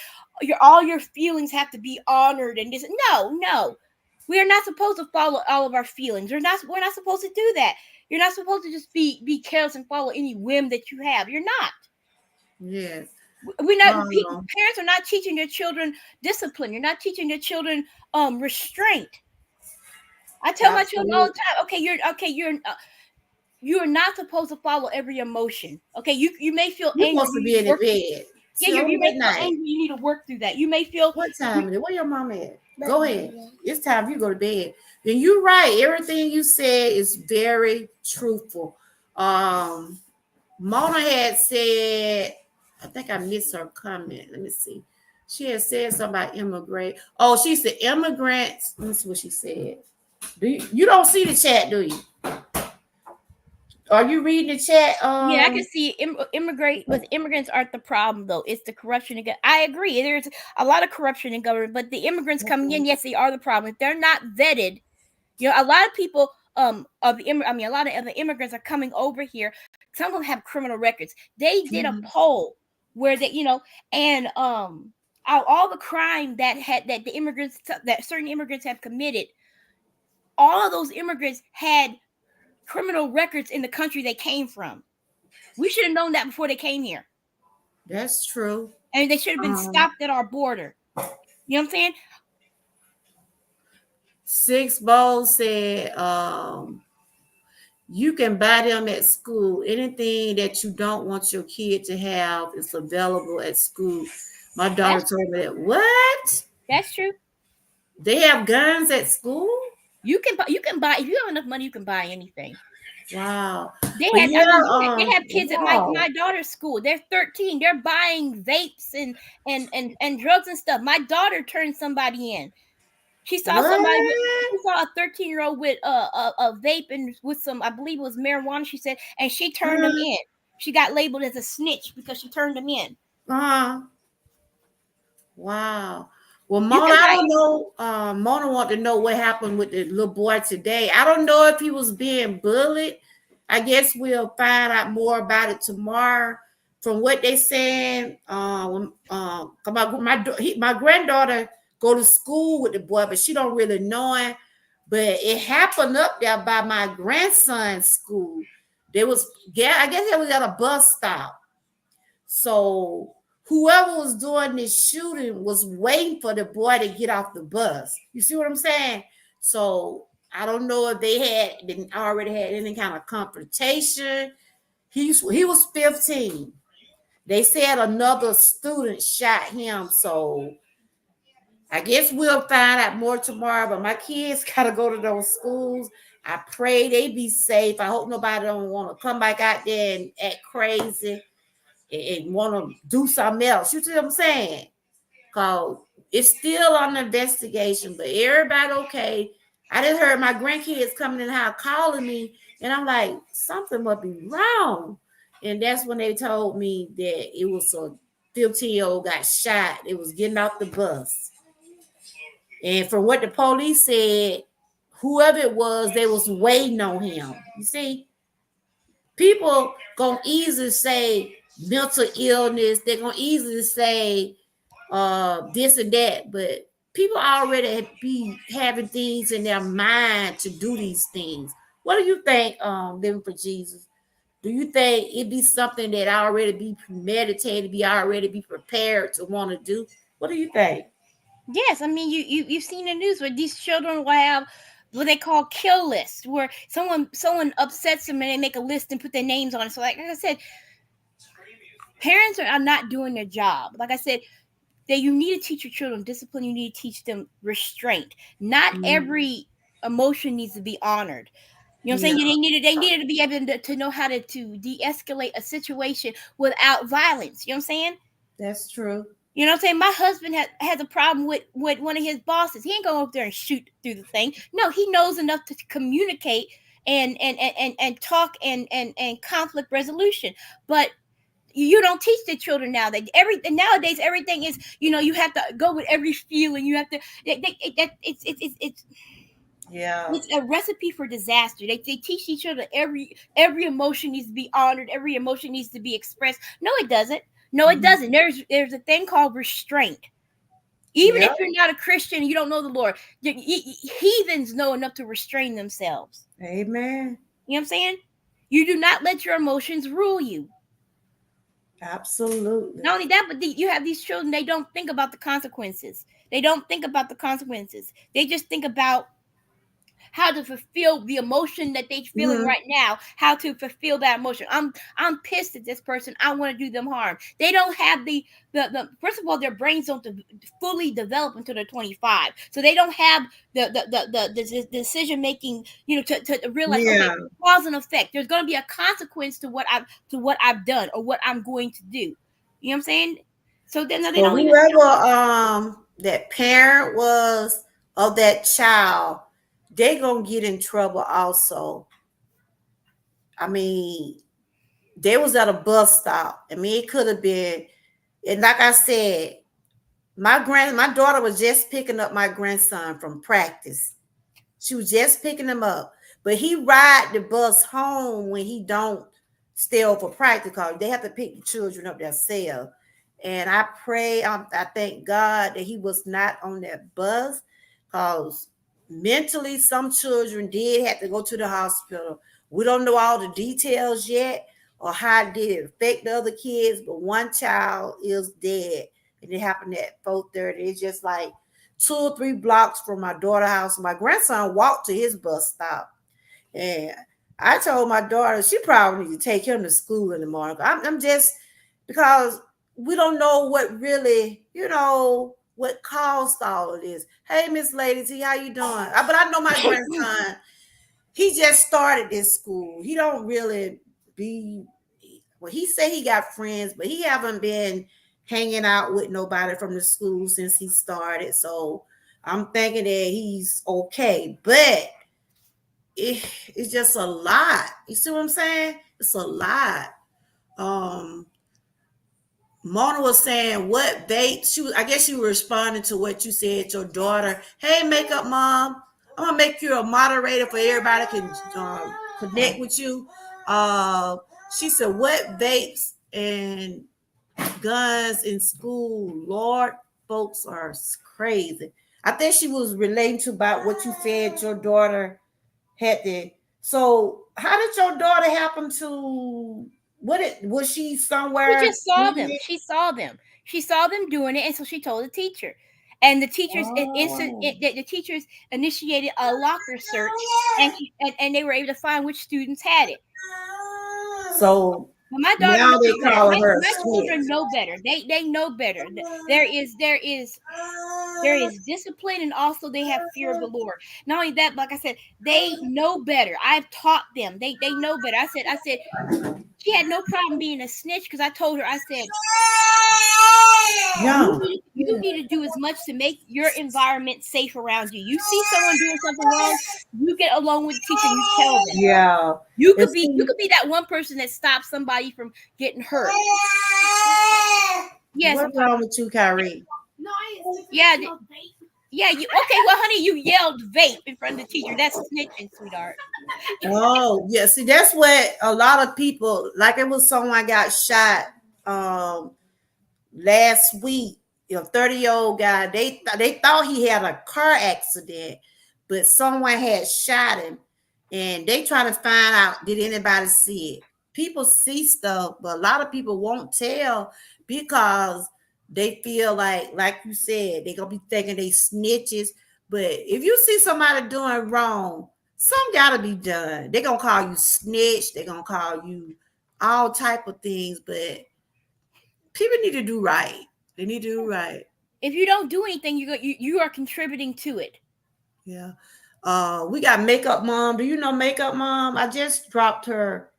all your feelings have to be honored and this. No. We are not supposed to follow all of our feelings. We're not supposed to do that. You're not supposed to just be careless and follow any whim that you have. You're not. Yes. We're not. Parents are not teaching their children discipline. You're not teaching your children restraint. I tell my children all the time. You're not supposed to follow every emotion. Okay, you may feel angry. You're supposed to be in the bed. Yeah, you may feel angry. You need to work through that. You may feel. What time is it? Where your mom at? Go ahead. It's time for you to go to bed. Then you're right. Everything you said is very truthful. Mona had said, I think I missed her comment. Let me see. She had said something about immigrant. Oh, she said immigrants. Let me see what she said. You don't see the chat, do you? Are you reading the chat? Yeah, I can see immigrants aren't the problem though. It's the corruption. I agree. There's a lot of corruption in government, but the immigrants coming in, yes, they are the problem. If they're not vetted, a lot of people a lot of the immigrants are coming over here. Some of them have criminal records. They did a poll where and all the crime that certain immigrants have committed, all of those immigrants had criminal records in the country they came from. We should have known that before they came here. That's true. And they should have been stopped at our border. You know what I'm saying? Six Bowls said, you can buy them at school. Anything that you don't want your kid to have is available at school. My daughter told me that. What? That's true. They have guns at school? You can buy if you have enough money, you can buy anything. Wow. They have kids at my daughter's school. They're 13. They're buying vapes and drugs and stuff. My daughter turned somebody in. She saw a 13-year-old with a vape and with some, I believe it was marijuana, she said, and she turned him in. She got labeled as a snitch because she turned him in. Wow. Well, Mona, I don't know. Mona wanted to know what happened with the little boy today. I don't know if he was being bullied. I guess we'll find out more about it tomorrow. From what they saying, my granddaughter go to school with the boy, but she don't really know him. But it happened up there by my grandson's school. I guess it was at a bus stop. So whoever was doing this shooting was waiting for the boy to get off the bus. You see what I'm saying? So I don't know if they already had any kind of confrontation. He was 15. They said another student shot him. So I guess we'll find out more tomorrow. But my kids gotta go to those schools. I pray they be safe. I hope nobody don't want to come back out there and act crazy and want to do something else. You see what I'm saying? Because it's still on the investigation, but everybody okay. I just heard my grandkids coming in the house calling me, and I'm like, something must be wrong. And that's when they told me that it was a 15-year-old got shot. It was getting off the bus. And from what the police said, whoever it was, they was waiting on him. You see, people gonna easily say mental illness. They're gonna easily say this and that, but people already be having things in their mind to do these things. What do you think, Living for Jesus? Do you think it be something that already be premeditated, already be prepared to want to do? What do you think? Yes, I mean you've seen the news where these children will have what they call kill lists, where someone upsets them and they make a list and put their names on it. So like I said, parents are not doing their job. Like I said, you need to teach your children discipline. You need to teach them restraint. Not every emotion needs to be honored. You know what I'm saying? They needed to be able to know how to de-escalate a situation without violence. You know what I'm saying? That's true. You know what I'm saying? My husband has a problem with one of his bosses. He ain't going up there and shoot through the thing. No, he knows enough to communicate and talk and conflict resolution. But you don't teach the children now that nowadays everything is, you have to go with every feeling. You have to. It's a recipe for disaster. They teach each other every emotion needs to be honored. Every emotion needs to be expressed. No, it doesn't. No, it doesn't. There's a thing called restraint. Even if you're not a Christian, you don't know the Lord. Heathens know enough to restrain themselves. Amen. You know what I'm saying? You do not let your emotions rule you. Absolutely. Not only that, but you have these children, they don't think about the consequences. They just think about how to fulfill the emotion that they're feeling right now, how to fulfill that emotion. I'm pissed at this person. I want to do them harm. They don't have the first of all, their brains don't fully develop until they're 25. So they don't have the decision making, to realize okay, cause and effect. There's going to be a consequence to what I've done or what I'm going to do. You know what I'm saying? So then they don't whoever that parent was of that child, they gonna get in trouble also. I mean, they was at a bus stop. I mean, it could have been, and like I said, my daughter was just picking up my grandson from practice. She was just picking him up, but he ride the bus home when he don't stay over practice because they have to pick the children up themselves. And I pray, I thank God that he was not on that bus, because mentally, some children did have to go to the hospital. We don't know all the details yet or how it did affect the other kids, but one child is dead. And it happened at 4:30. It's just like 2 or 3 blocks from my daughter's house. My grandson walked to his bus stop. And I told my daughter she probably need to take him to school in the morning. I'm just, because we don't know what really, what caused all of this. Hey, Miss Lady T, how you doing? But I know my grandson, he just started this school. He don't really he said he got friends, but he haven't been hanging out with nobody from the school since he started. So I'm thinking that he's okay, but it's just a lot. You see what I'm saying? It's a lot. Mona was saying I guess she was responding to what you said, your daughter. Hey, makeup mom, I'm gonna make you a moderator for everybody can connect with you. She said, "What vapes and guns in school? Lord, folks are crazy." I think she was relating to about what you said. Your daughter had to. So, how did your daughter happen to? What it was she somewhere? She just saw doing them. it? She saw them. She saw them doing it, and so she told the teacher. And the teachers, Oh. the teachers initiated a locker search, and they were able to find which students had it. So But my daughter now knows they better. call her a My children snitch. know better. They know better. There is discipline, and also they have fear of the Lord. Not only that, like I said, they know better. I've taught them. They know better. I said she had no problem being a snitch because I told her, I said, Yeah. you need to do as much to make your environment safe around you. You see someone doing something wrong, you get along with the teacher and you tell them. Yeah. You could be that one person that stops somebody from getting hurt. Yes. What's wrong with you, Kyrie? No, it's Yeah. Yeah, you okay? Well, honey, you yelled vape in front of the teacher. That's snitching, sweetheart. Oh, yeah. See, that's what a lot of people like. It was someone got shot last week. 30-year-old guy. They thought he had a car accident, but someone had shot him, and they trying to find out did anybody see it. People see stuff, but a lot of people won't tell because they feel like you said, they're gonna be thinking they snitches. But if you see somebody doing wrong, some gotta be done. They're gonna call you snitch, they're gonna call you all type of things, but people need to do right. They need to do right. If you don't do anything, you are contributing to it. Yeah. We got Makeup Mom. Do you know Makeup Mom? I just dropped her.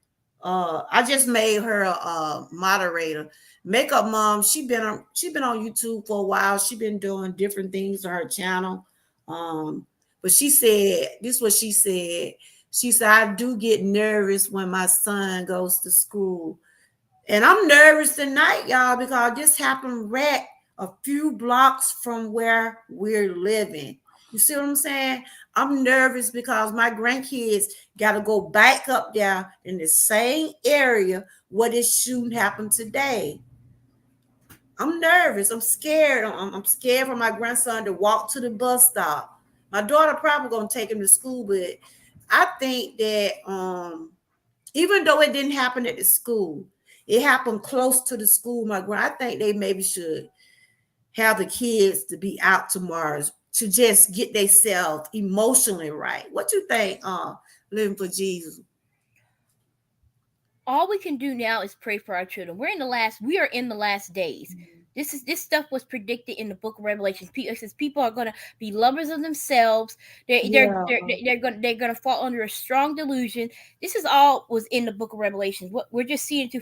I just made her a moderator. Makeup Mom. She been on YouTube for a while. She been doing different things on her channel. But she said this is what she said. She said, "I do get nervous when my son goes to school, and I'm nervous tonight, y'all, because this happened right a few blocks from where we're living." You see what I'm saying? I'm nervous because my grandkids got to go back up there in the same area where this shooting happened today. I'm nervous. I'm scared. I'm scared for my grandson to walk to the bus stop. My daughter probably going to take him to school, but I think that even though it didn't happen at the school, it happened close to the school. I think they maybe should have the kids to be out tomorrow to just get themselves emotionally right. What you think, Living for Jesus? All we can do now is pray for our children. We are in the last days. This stuff was predicted in the book of Revelation. It says people are going to be lovers of themselves. They're going to fall under a strong delusion. This is all was in the book of Revelation. What we're just seeing to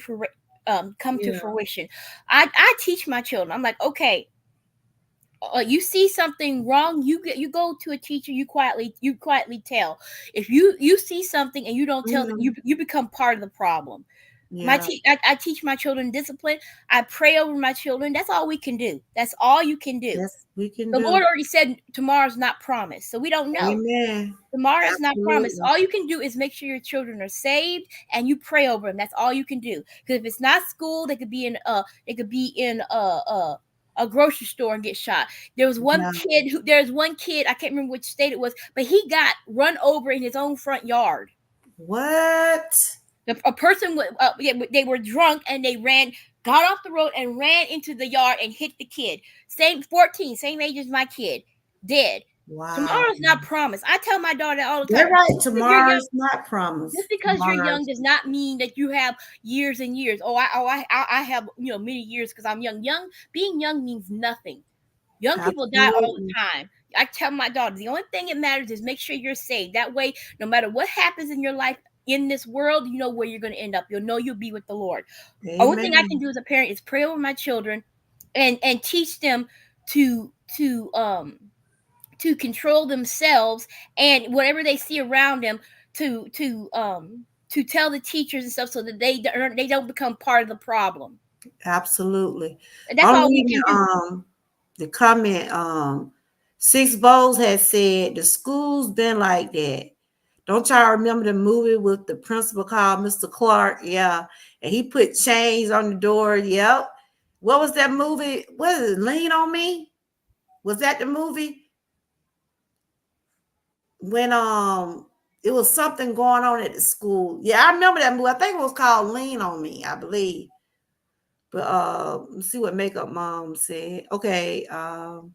come to fruition. I teach my children. I'm like, okay, you see something wrong, you go to a teacher, you quietly tell. If you see something and you don't tell them, you become part of the problem. Yeah. I teach my children discipline. I pray over my children. That's all we can do. That's all you can do. Yes, we can. The Lord already said tomorrow's not promised, so we don't know. Amen. Tomorrow's not promised. All you can do is make sure your children are saved and you pray over them. That's all you can do. Because if it's not school, they could be in a grocery store and get shot. There's one kid, I can't remember which state it was, but he got run over in his own front yard. What? A person, they were drunk and they got off the road and ran into the yard and hit the kid. 14, same age as my kid, dead. Wow. Tomorrow's not promised. I tell my daughter all the time. You're right. Tomorrow's not promised. Just because you're young does not mean that you have years and years. I have many years because I'm young. Being young means nothing. Young people die all the time. I tell my daughter the only thing that matters is make sure you're saved. That way, no matter what happens in your life in this world, you know where you're going to end up. You'll know you'll be with the Lord. Amen. Only thing I can do as a parent is pray over my children and teach them to control themselves and whatever they see around them to tell the teachers and stuff so that they don't become part of the problem. Absolutely. And that's all we can do. The comment, Six Bowls has said the school's been like that. Don't y'all remember the movie with the principal called Mr. Clark? Yeah. And he put chains on the door. Yep. What was that movie? What is it? Lean on Me? Was that the movie? When it was something going on at the school. Yeah, I remember that movie. I think it was called Lean on Me, I believe. But let's see what Makeup Mom said. Okay. Trying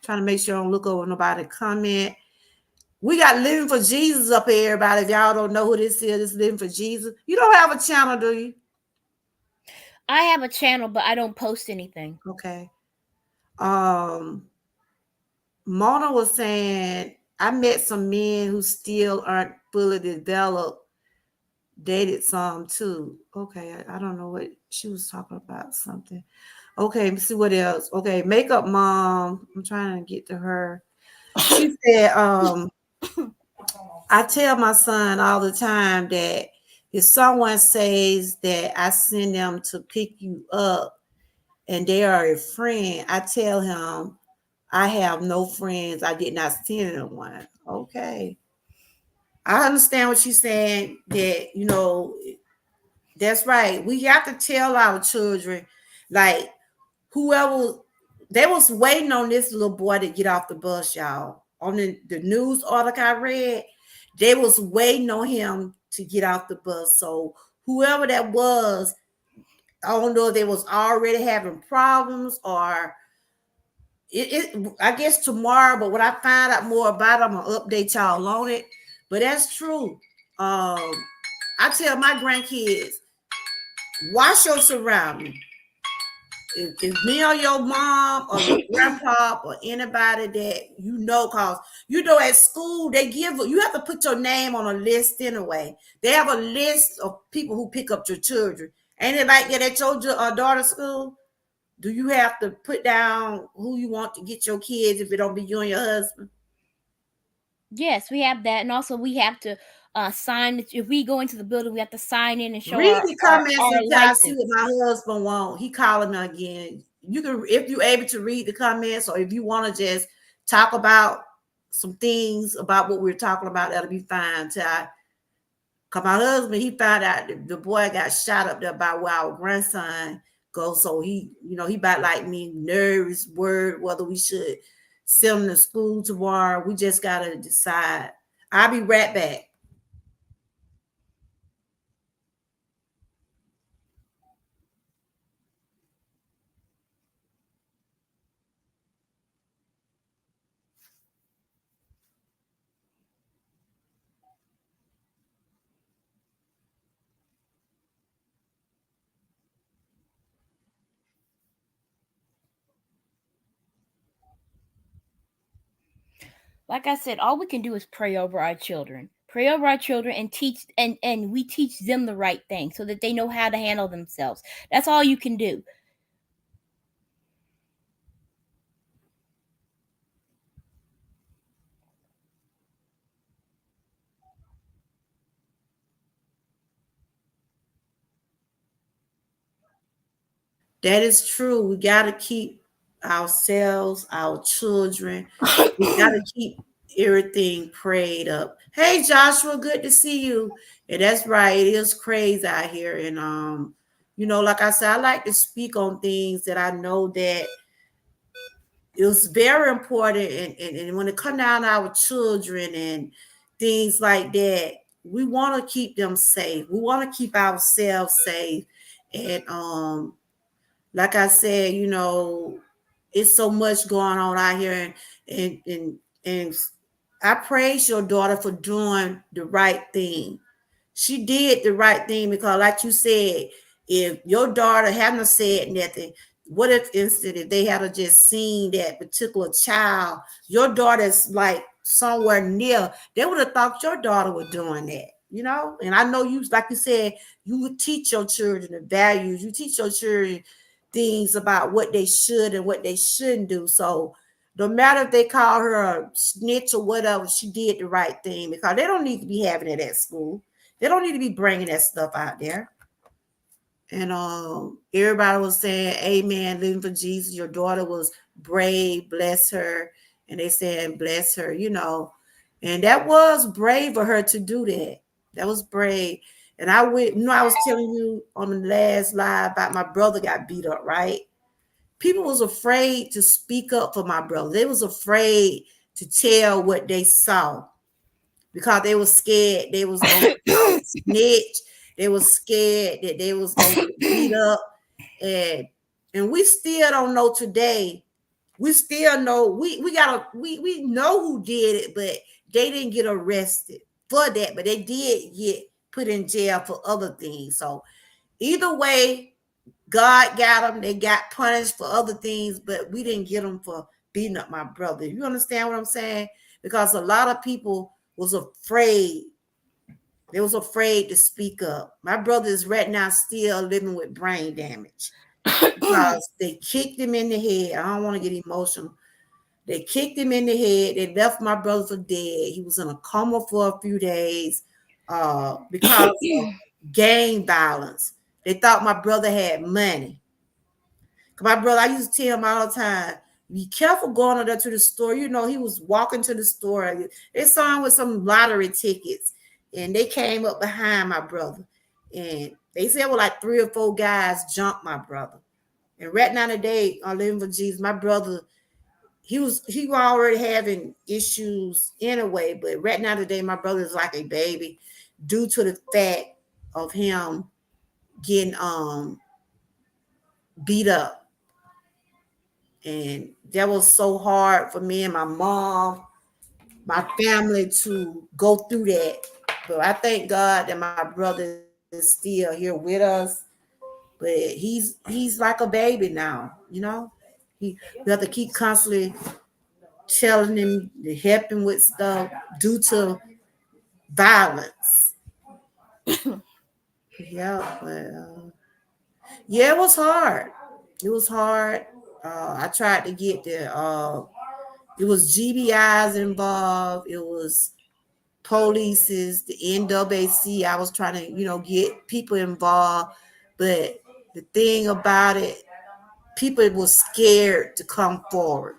to make sure I don't look over nobody comment. We got Living for Jesus up here, everybody. If y'all don't know who this is, it's Living for Jesus. You don't have a channel, do you? I have a channel, but I don't post anything. Okay. Mona was saying, I met some men who still aren't fully developed, dated some too. Okay, I don't know what she was talking about, something. Okay, let's see what else. Okay, Makeup Mom. I'm trying to get to her. She said, I tell my son all the time that if someone says that I send them to pick you up and they are a friend, I tell him I have no friends. I did not send anyone. Okay. I understand what she's saying, that, you know, that's right. We have to tell our children, like, whoever, they was waiting on this little boy to get off the bus, y'all. On the news article I read, they was waiting on him to get off the bus. So whoever that was, I don't know if they was already having problems or I guess tomorrow, but when I find out more about it, I'm gonna update y'all on it. But that's true. I tell my grandkids, watch your surroundings. If me or your mom or your grandpa or anybody that you know, cause you know at school they give you have to put your name on a list anyway. They have a list of people who pick up your children. Ain't it like that at your daughter's school? Do you have to put down who you want to get your kids if it don't be you and your husband? Yes, we have that, and also we have to sign. If we go into the building, we have to sign in and show Read our, the comments our until I see license. what my husband want. He calling me again. You can, if you're able to read the comments, or if you want to just talk about some things about what we're talking about, that'll be fine. Till I, cause my husband, he found out the boy got shot up there by where our grandson goes. So he, you know, he about like me, nervous, worried whether we should send him to school tomorrow. We just gotta decide. I'll be right back. Like I said, all we can do is pray over our children. Pray over our children and teach and we teach them the right thing so that they know how to handle themselves. That's all you can do. That is true. We got to keep ourselves, our children. We got to keep everything prayed up. Hey, Joshua, good to see you. And that's right. It is crazy out here. And you know, like I said, I like to speak on things that I know that it was very important. And when it comes down to our children and things like that, we want to keep them safe. We want to keep ourselves safe. And like I said, you know, it's so much going on out here, and I praise your daughter for doing the right thing. She did the right thing because, like you said, if your daughter hadn't said nothing, what if instead if they had just seen that particular child, your daughter's like somewhere near, they would have thought your daughter was doing that, you know? And I know you, like you said, you would teach your children the values, you teach your children things about what they should and what they shouldn't do. So no matter if they call her a snitch or whatever, she did the right thing because they don't need to be having it at school. They don't need to be bringing that stuff out there. And everybody was saying, amen, living for Jesus. Your daughter was brave, bless her. And they saying, bless her, you know. And that was brave of her to do that. That was brave. And I would, I was telling you on the last live about my brother got beat up, right? People was afraid to speak up for my brother. They was afraid to tell what they saw because they was scared they was going to snitch. They was scared that they was going to get beat up. And we still don't know today. We still know we know who did it, but they didn't get arrested for that, but they did get put in jail for other things. So either way, God got them. They got punished for other things, but we didn't get them for beating up my brother. You understand what I'm saying? Because a lot of people was afraid. They was afraid to speak up. My brother is right now still living with brain damage because they kicked him in the head. I don't want to get emotional. They kicked him in the head. They left my brother for dead. He was in a coma for a few days because of gang violence. They thought my brother had money. My brother, I used to tell him all the time, be careful going over there to the store. You know, he was walking to the store. They saw him with some lottery tickets, and they came up behind my brother. And they said, well, like 3 or 4 guys jumped my brother. And right now today, on Living for Jesus, my brother, he was already having issues anyway, but right now today, my brother is like a baby due to the fact of him getting beat up. And that was so hard for me and my mom, my family to go through that. But I thank God that my brother is still here with us. But he's like a baby now, you know. We have to keep constantly telling him to help him with stuff due to violence. Yeah, but yeah, it was hard. It was hard. I tried to get the it was GBIs involved. It was polices, the NAACP. I was trying to, get people involved. But the thing about it, people were scared to come forward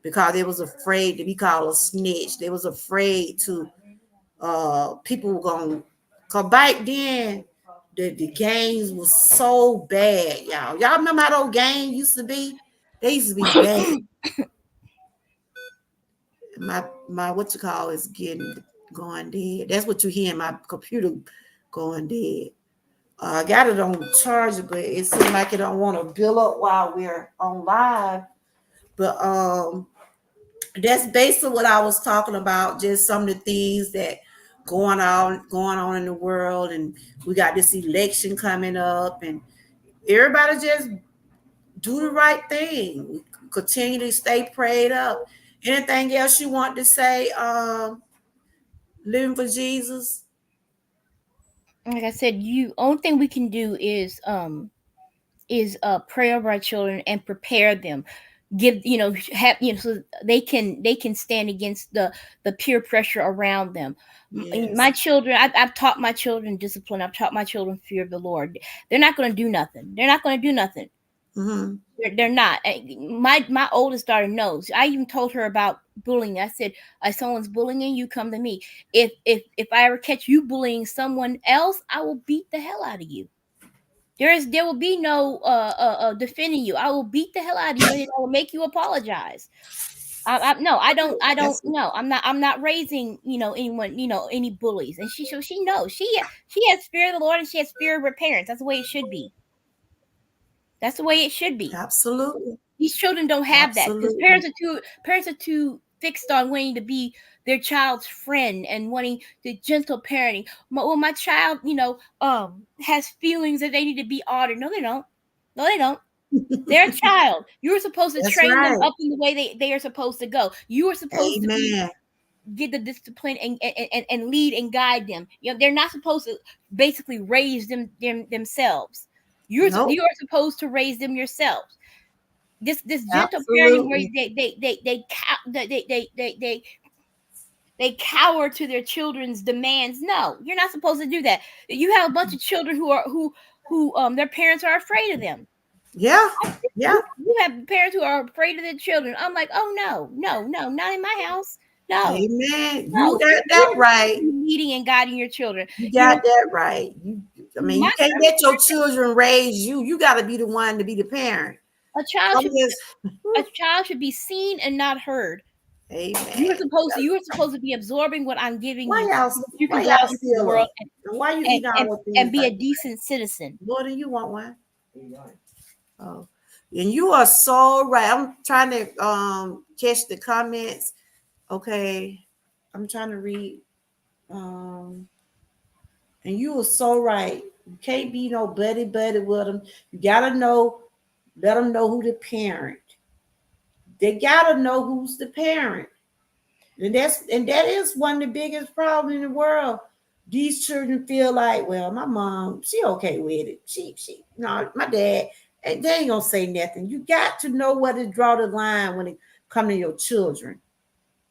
because they was afraid to be called a snitch. They was afraid to people were going, because back then the gangs was so bad, y'all. Y'all remember how those gangs used to be? They used to be bad. My what you call is going dead. That's what you hear in my computer going dead. I got it on charger, but it seems like it don't want to build up while we're on live. But that's basically what I was talking about. Just some of the things that going on in the world, and we got this election coming up, and everybody just do the right thing. Continue to stay prayed up. Anything else you want to say? Living for Jesus. Like I said, only thing we can do is pray over our children and prepare them. Give so they can stand against the peer pressure around them. Yes. My children, I've taught my children discipline. I've taught my children fear of the Lord. They're not going to do nothing. They're not going to do nothing. Mm-hmm. They're not. My oldest daughter knows. I even told her about bullying. I said, if someone's bullying you, come to me. If I ever catch you bullying someone else, I will beat the hell out of you. There will be no defending you. I will beat the hell out of you, and I will make you apologize. I'm not raising anyone, any bullies. And she knows she has fear of the Lord, and she has fear of her parents. That's the way it should be. That's the way it should be. Absolutely. These children don't have that because parents are too fixed on wanting to be their child's friend and wanting the gentle parenting. When my child, has feelings that they need to be honored. No, they don't. They're a child. You're supposed to train them up in the way they are supposed to go. You are supposed to get the discipline and lead and guide them. They're not supposed to basically raise them themselves. You are supposed to raise them yourselves. This gentle parenting where they cower to their children's demands. No, you're not supposed to do that. You have a bunch of children who their parents are afraid of them. Yeah. You have parents who are afraid of their children. I'm like, oh no, not in my house. No. Amen. No, You got that right. leading and guiding your children. You got that right. I mean, you My can't let your children raise you. You got to be the one to be the parent. A child I'm just, should be seen and not heard. amen. You are supposed to be absorbing what I'm giving Why you. y'all, So you why can go y'all out into the steal world them? Why you eat all those things and be a like decent citizen. More than you want one. Oh, and you are so right. I'm trying to catch the comments. Okay, I'm trying to read. And you are so right. You can't be no buddy with them. You gotta know. Let them know who the parent. They gotta know who's the parent. And that is one of the biggest problems in the world. These children feel like, well, my mom, she okay with it. She no, my dad, and they ain't gonna say nothing. You got to know where to draw the line when it comes to your children.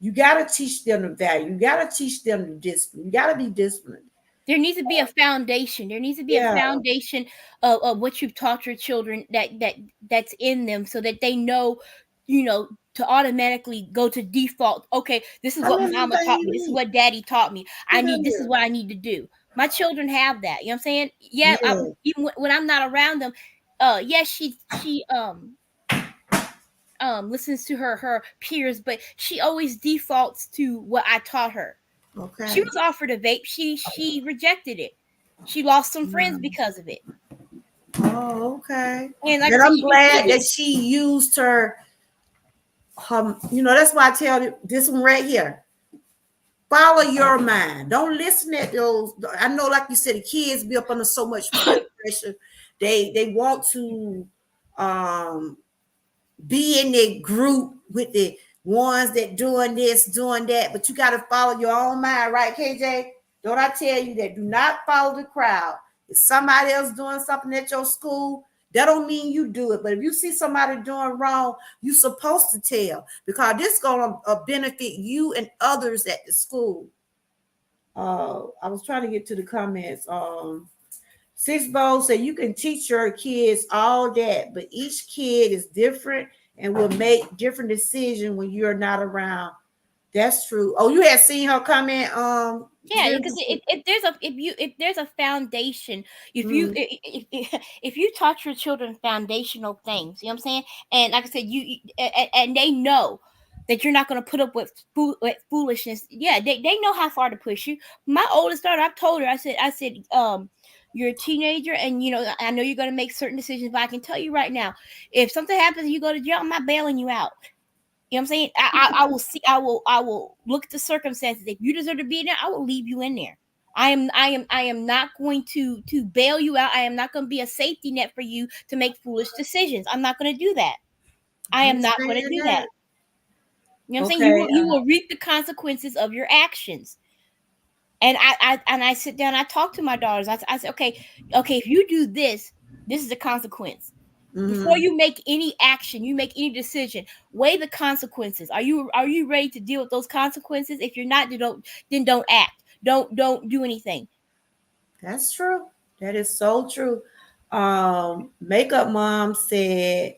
You gotta teach them the value. You gotta teach them the discipline. You gotta be disciplined. There needs to be a foundation. There needs to be a foundation of what you've taught your children that's in them, so that they know, to automatically go to default. Okay, this is what mama taught me. This is what daddy taught me. This is what I need to do. My children have that. You know what I'm saying? Yeah. Even when I'm not around them, yes, she listens to her peers, but she always defaults to what I taught her. Okay. She was offered a vape. She rejected it. She lost some friends because of it. Oh, okay. And I'm glad that she used her. That's why I tell you this one right here. Follow your mind. Don't listen at those. I know, like you said, the kids be up under so much pressure. They want to be in their group with the ones that doing this, doing that, but you got to follow your own mind, right, KJ? Don't I tell you that? Do not follow the crowd. If somebody else doing something at your school, that don't mean you do it. But if you see somebody doing wrong, you're supposed to tell, because this is going to benefit you and others at the school. I was trying to get to the comments. Six Bowl said you can teach your kids all that, but each kid is different and will make different decisions when you're not around. That's true. Oh, you had seen her comment. Yeah, because if there's a foundation, if you taught your children foundational things, you know what I'm saying, and like I said, and they know that you're not going to put up with foolishness. Yeah, they know how far to push you. My oldest daughter, I've told her, I said, you're a teenager, and I know you're going to make certain decisions, but I can tell you right now, if something happens and you go to jail, I'm not bailing you out. You know what I'm saying? I will look at the circumstances. If you deserve to be in there, I will leave you in there. I am not going to bail you out. I am not going to be a safety net for you to make foolish decisions. I'm not going to do that. I am not going to do that. You know what I'm saying? You will reap the consequences of your actions. And I sit down, I talk to my daughters. I say, okay, if you do this, this is the consequence. Before you make any action, you make any decision, weigh the consequences. Are you ready to deal with those consequences? If you're not, then don't act. Don't do anything. That's true. That is so true. Makeup Mom said,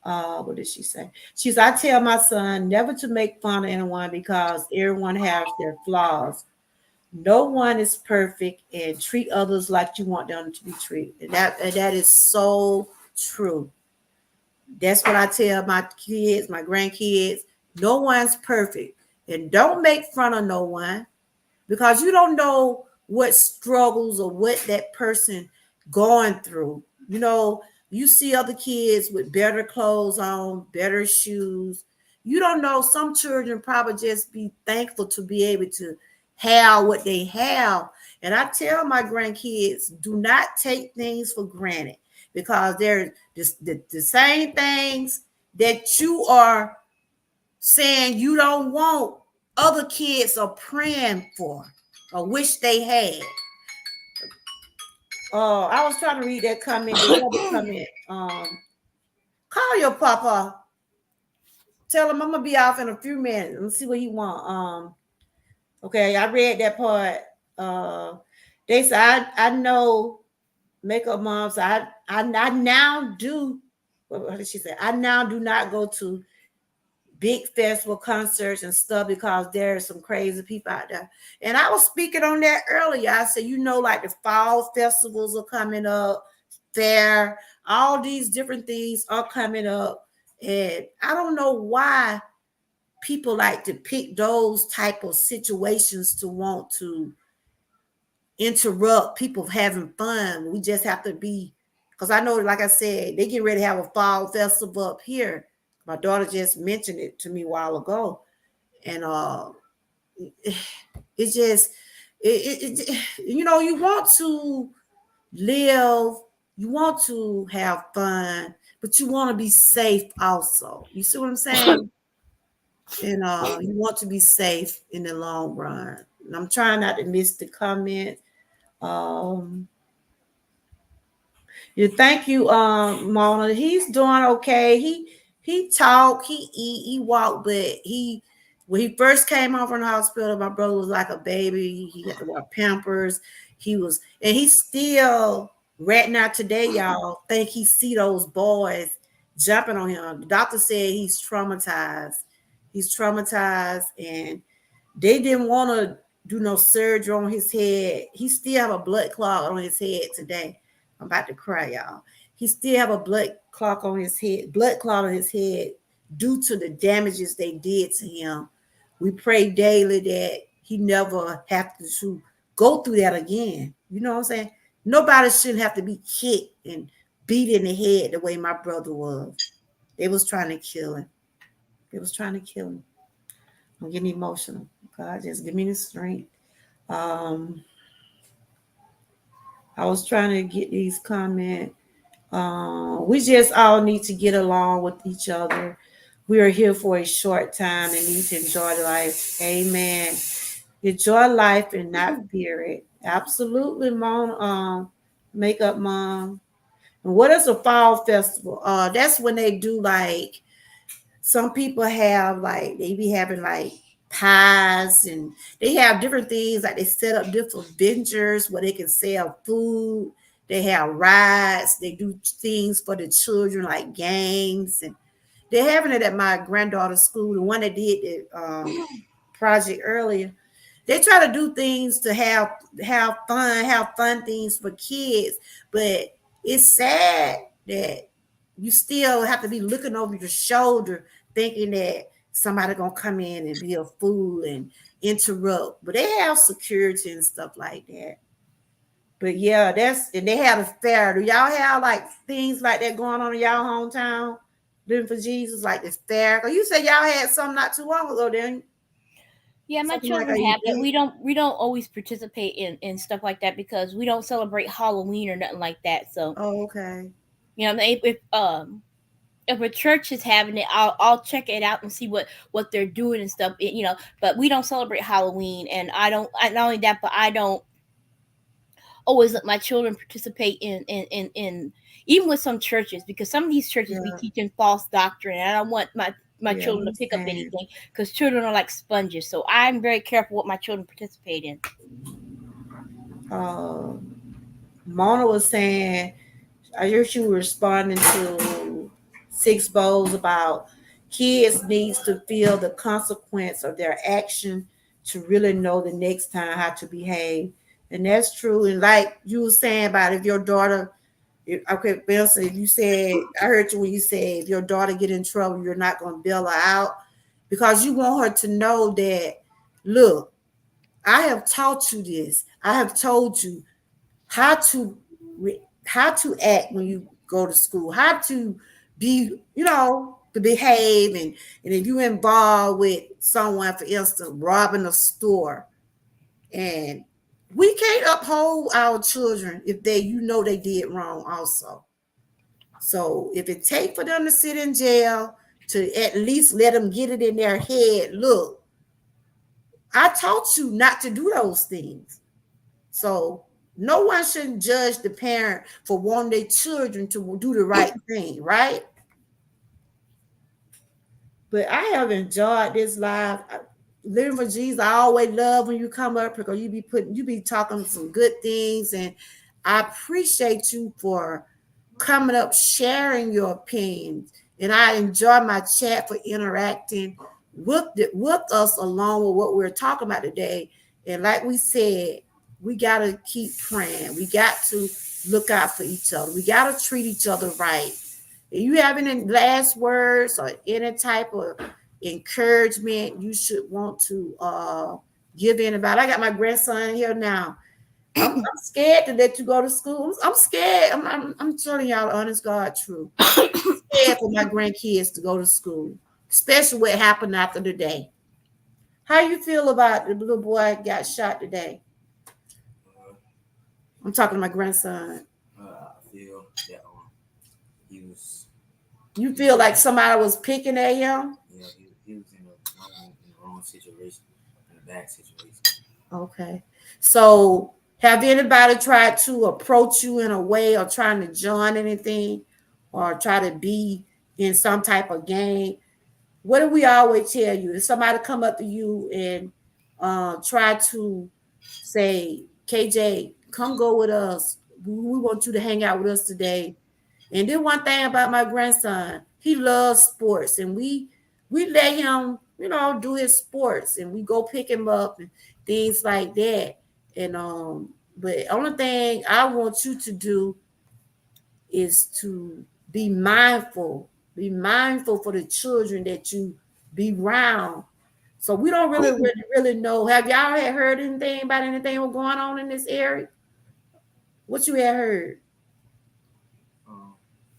what did she say? She said, I tell my son never to make fun of anyone because everyone has their flaws. No one is perfect, and treat others like you want them to be treated. And that is so true. That's what I tell my kids, my grandkids. No one's perfect, and don't make fun of no one, because you don't know what struggles or what that person going through. You see other kids with better clothes on, better shoes. You don't know. Some children probably just be thankful to be able to have what they have. And I tell my grandkids, do not take things for granted, because they're the same things that you are saying you don't want, other kids are praying for or wish they had. I was trying to read that comment. Call your papa. Tell him I'm gonna be off in a few minutes. Let's see what he want. Okay, I read that part. They said I know Makeup Mom. So I now do. What did she say? I now do not go to big festival concerts and stuff because there are some crazy people out there. And I was speaking on that earlier. I said, like the fall festivals are coming up, fair, all these different things are coming up. And I don't know why people like to pick those type of situations to want to interrupt people having fun. We just have to be, because I know, like I said, they get ready to have a fall festival up here. My daughter just mentioned it to me a while ago. And it's just, you want to live, you want to have fun, but you want to be safe also. You see what I'm saying? And you want to be safe in the long run. And I'm trying not to miss the comment. Thank you, Mona. He's doing okay. He talk, he eat, he walk, but when he first came home from the hospital, my brother was like a baby. He had to wear Pampers. And he's still right now today, y'all. Think he see those boys jumping on him. The doctor said he's traumatized. He's traumatized, and they didn't want to do no surgery on his head. He still have a blood clot on his head today. I'm about to cry, y'all. He still have a blood clot on his head due to the damages they did to him. We pray daily that he never have to go through that again. You know what I'm saying? Nobody shouldn't have to be kicked and beat in the head the way my brother was. They was trying to kill him. I'm getting emotional. God, just give me the strength. I was trying to get these comments. We just all need to get along with each other. We are here for a short time and need to enjoy life. Amen. Enjoy life and not fear it. Absolutely, Mom. Makeup Mom. And what is a fall festival? That's when they do like, some people have like, they be having like pies, and they have different things, like they set up different ventures where they can sell food. They have rides, they do things for the children like games, and they're having it at my granddaughter's school, the one that did the project earlier. They try to do things to have fun things for kids, but it's sad that you still have to be looking over your shoulder thinking that somebody gonna come in and be a fool and interrupt. But they have security and stuff like that. But yeah, and they have a fair. Do y'all have like things like that going on in y'all hometown? Living for Jesus, like this fair? Because you said y'all had some not too long ago, then. Yeah, my Something like children a have it. event? We don't always participate in stuff like that because we don't celebrate Halloween or nothing like that. So Oh, okay. you know, if a church is having it, I'll check it out and see what they're doing and stuff. But we don't celebrate Halloween, and not only that, but I don't always let my children participate in even with some churches, because some of these churches be teaching false doctrine, and I don't want my children to pick up anything, because children are like sponges. So I'm very careful what my children participate in. Mona was saying, I heard she was responding to Six Bowls about kids needs to feel the consequence of their action to really know the next time how to behave. And that's true. And like you were saying about if your daughter, Benson, if you said, I heard you when you said if your daughter get in trouble, you're not going to bail her out, because you want her to know that, look, I have taught you this. I have told you how to act when you go to school, how to be, to behave. And if you're involved with someone, for instance, robbing a store, and we can't uphold our children if they did wrong also. So if it takes for them to sit in jail, to at least let them get it in their head, look, I taught you not to do those things. So no one should judge the parent for wanting their children to do the right thing, right? But I have enjoyed this live. Living for Jesus, I always love when you come up, because you be talking some good things, and I appreciate you for coming up, sharing your opinions, And I enjoy my chat for interacting with us along with what we're talking about today. And like we said, we got to keep praying. We got to look out for each other. We got to treat each other right. If you have any last words or any type of encouragement you should want to give anybody. I got my grandson here now. I'm scared to let you go to school. I'm scared. I'm telling y'all the honest God truth. I'm scared for my grandkids to go to school, especially what happened after the day. How you feel about the little boy got shot today? I'm talking to my grandson. I feel that he was. You feel like somebody was picking at him? Yeah, he was in the wrong situation, in a bad situation. Okay. So have anybody tried to approach you in a way or trying to join anything or try to be in some type of game? What do we always tell you? If somebody come up to you and try to say, KJ, come go with us. We want you to hang out with us today. And then one thing about my grandson, he loves sports, and we let him, do his sports, and we go pick him up and things like that. And but only thing I want you to do is to be mindful for the children that you be around. So we don't really know. Have y'all had heard anything about anything was going on in this area? What you had heard?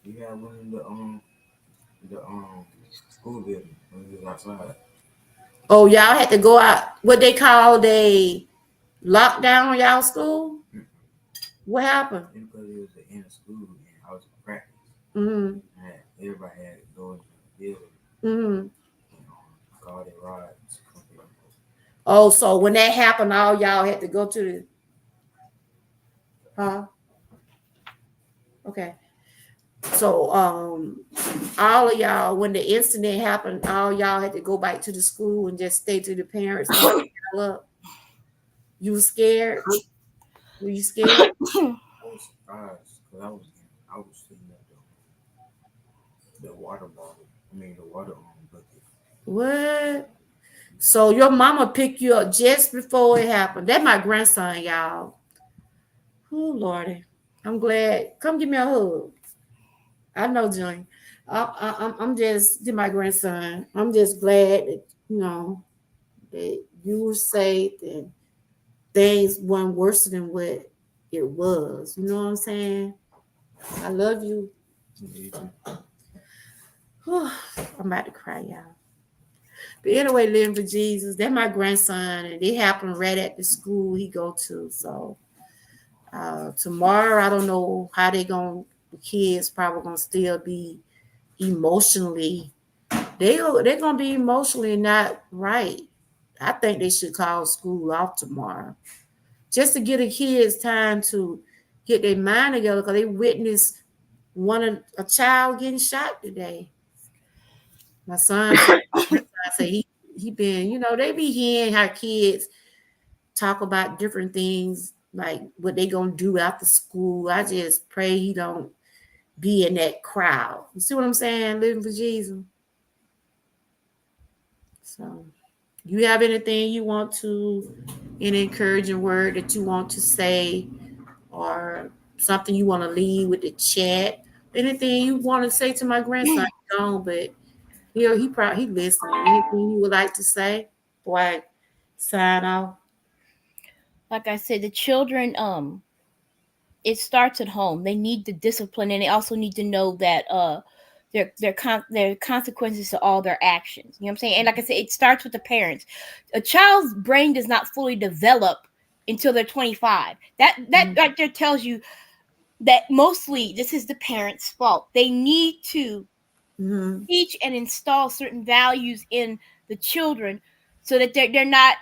We had one in the school building when we was outside. Oh, y'all had to go out. What they call they lockdown on y'all school? Mm-hmm. What happened? Because it was the end of school and I was in practice. Mm-hmm. And everybody had to go into the building. Mm-hmm. Call their rides. Oh, so when that happened, all y'all had to go to the. Huh? Okay. So all of y'all, when the incident happened, all y'all had to go back to the school and just stay to the parents. You were scared? Were you scared? I was surprised because I was sitting at the water bottle. The water bucket. What? So your mama picked you up just before it happened. That's my grandson, y'all. Oh, Lordy. I'm glad. Come give me a hug. I know, Johnny. I'm just my grandson. I'm just glad that that you were safe and things weren't worse than what it was. You know what I'm saying? I love you. I'm about to cry, y'all. But anyway, living for Jesus. That's my grandson, and it happened right at the school he go to. So tomorrow, I don't know how the kids probably gonna still be emotionally. They're gonna be emotionally not right. I think they should call school off tomorrow, just to give the kids time to get their mind together, because they witnessed a child getting shot today. My son said he been, they be hearing how kids talk about different things, like what they gonna do after school. I just pray he don't be in that crowd. You see what I'm saying? Living for Jesus. So, you have anything you want to, an encouraging word that you want to say, or something you want to leave with the chat? Anything you want to say to my grandson? Don't, but he probably listening. Anything you would like to say before I sign off? Like I said, the children, it starts at home. They need the discipline, and they also need to know that there are consequences to all their actions. You know what I'm saying? And like I said, it starts with the parents. A child's brain does not fully develop until they're 25. That right there tells you that mostly this is the parents' fault. They need to teach and install certain values in the children so that they're not,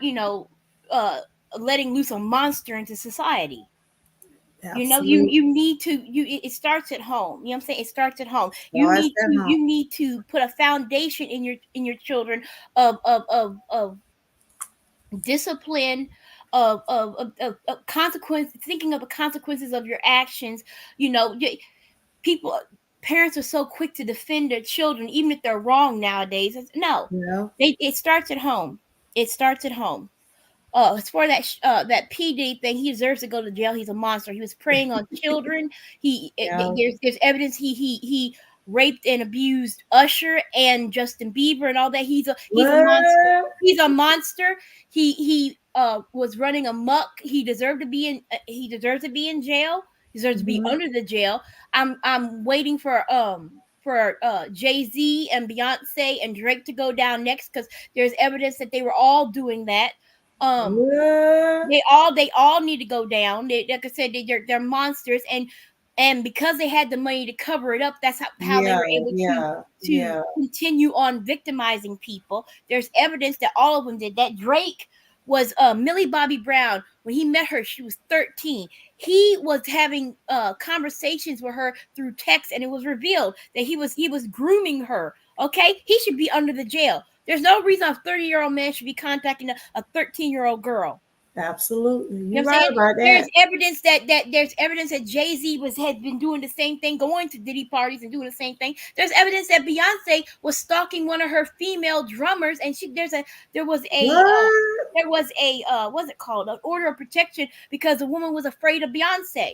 letting loose a monster into society. Absolutely. You need to it starts at home. You know what I'm saying? It starts at home. You need to put a foundation in your children of discipline, of consequence, thinking of the consequences of your actions. parents are so quick to defend their children, even if they're wrong nowadays. No, Yeah. it starts at home. It starts at home. As for that PD thing, he deserves to go to jail. He's a monster. He was preying on children. Yeah. There's evidence he raped and abused Usher and Justin Bieber and all that. He's a monster. He's a monster. He was running amok. He deserves to be in jail. He deserves to be under the jail. I'm waiting for Jay-Z and Beyonce and Drake to go down next, because there's evidence that they were all doing that. They all need to go down. Like I said, they're monsters, and because they had the money to cover it up, that's how they were able to continue on victimizing people. There's evidence that all of them did that. Drake was Millie Bobby Brown. When he met her, she was 13. He was having conversations with her through text, and it was revealed that he was grooming her. Okay, he should be under the jail. There's no reason a 30-year-old man should be contacting a 13-year-old girl. Absolutely. You know what I'm saying? About that. There's evidence that Jay-Z had been doing the same thing, going to Diddy parties and doing the same thing. There's evidence that Beyonce was stalking one of her female drummers, and there was what's it called? An order of protection because the woman was afraid of Beyonce.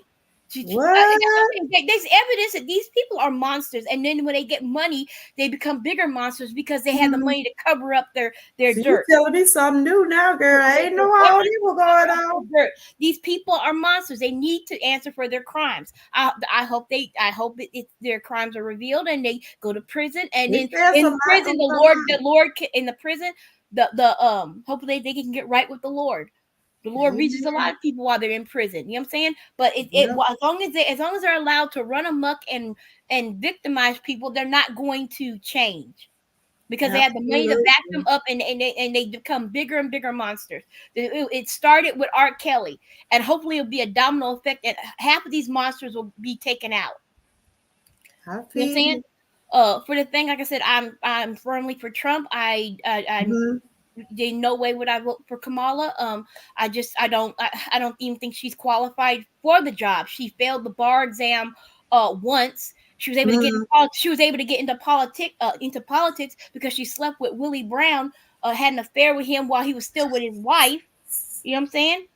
There's evidence that these people are monsters, and then when they get money, they become bigger monsters because they have the money to cover up their dirt. You're telling me something new now, girl. I ain't know how they were going on. These people are monsters. They need to answer for their crimes. I hope their crimes are revealed and they go to prison. And in prison, hopefully they can get right with the Lord. The Lord reaches a lot of people while they're in prison. You know what I'm saying? But as long as they're allowed to run amok and victimize people, they're not going to change because they have the money to back them up, and they become bigger and bigger monsters. It started with R. Kelly, and hopefully it'll be a domino effect, and half of these monsters will be taken out. You know what I'm saying? For the thing, like I said, I'm firmly for Trump. There's no way would I vote for Kamala. I don't even think she's qualified for the job. She failed the bar exam once. She was able to get into politics because she slept with Willie Brown, had an affair with him while he was still with his wife. You know what I'm saying?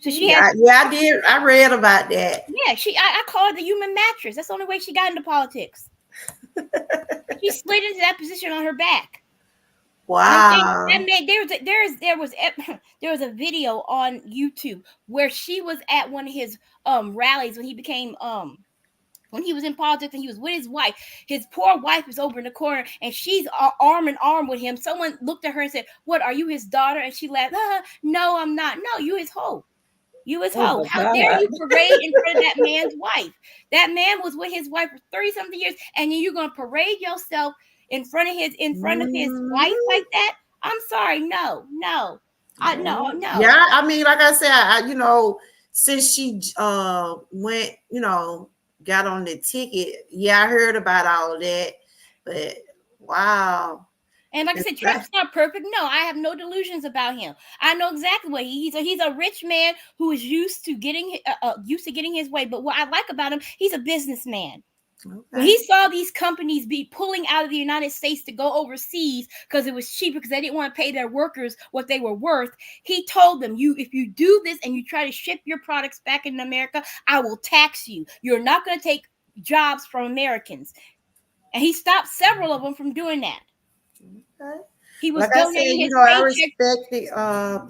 So I did. I read about that. Yeah, I call her the human mattress. That's the only way she got into politics. She slid into that position on her back. Wow. There was a video on YouTube where she was at one of his rallies when he became when he was in politics and he was with his wife. His poor wife is over in the corner and she's arm in arm with him. Someone looked at her and said, "What, are you his daughter?" And she laughed. No, I'm not. No, you his hoe. You his hoe. How dare you parade in front of that man's wife? That man was with his wife for 30-something years, and you're gonna parade yourself in front of his wife like that? I'm sorry, no. No. Yeah, I mean, like I said, since she went, got on the ticket, I heard about all that, but wow. And like I said, Trump's not perfect. No, I have no delusions about him. I know exactly what he's a rich man who is used to getting his way. But what I like about him, he's a businessman. Okay. When he saw these companies be pulling out of the United States to go overseas because it was cheaper, because they didn't want to pay their workers what they were worth, he told them, if you do this and you try to ship your products back in America, I will tax you. You're not going to take jobs from Americans. And he stopped several of them from doing that. Okay. He was like donating his I respect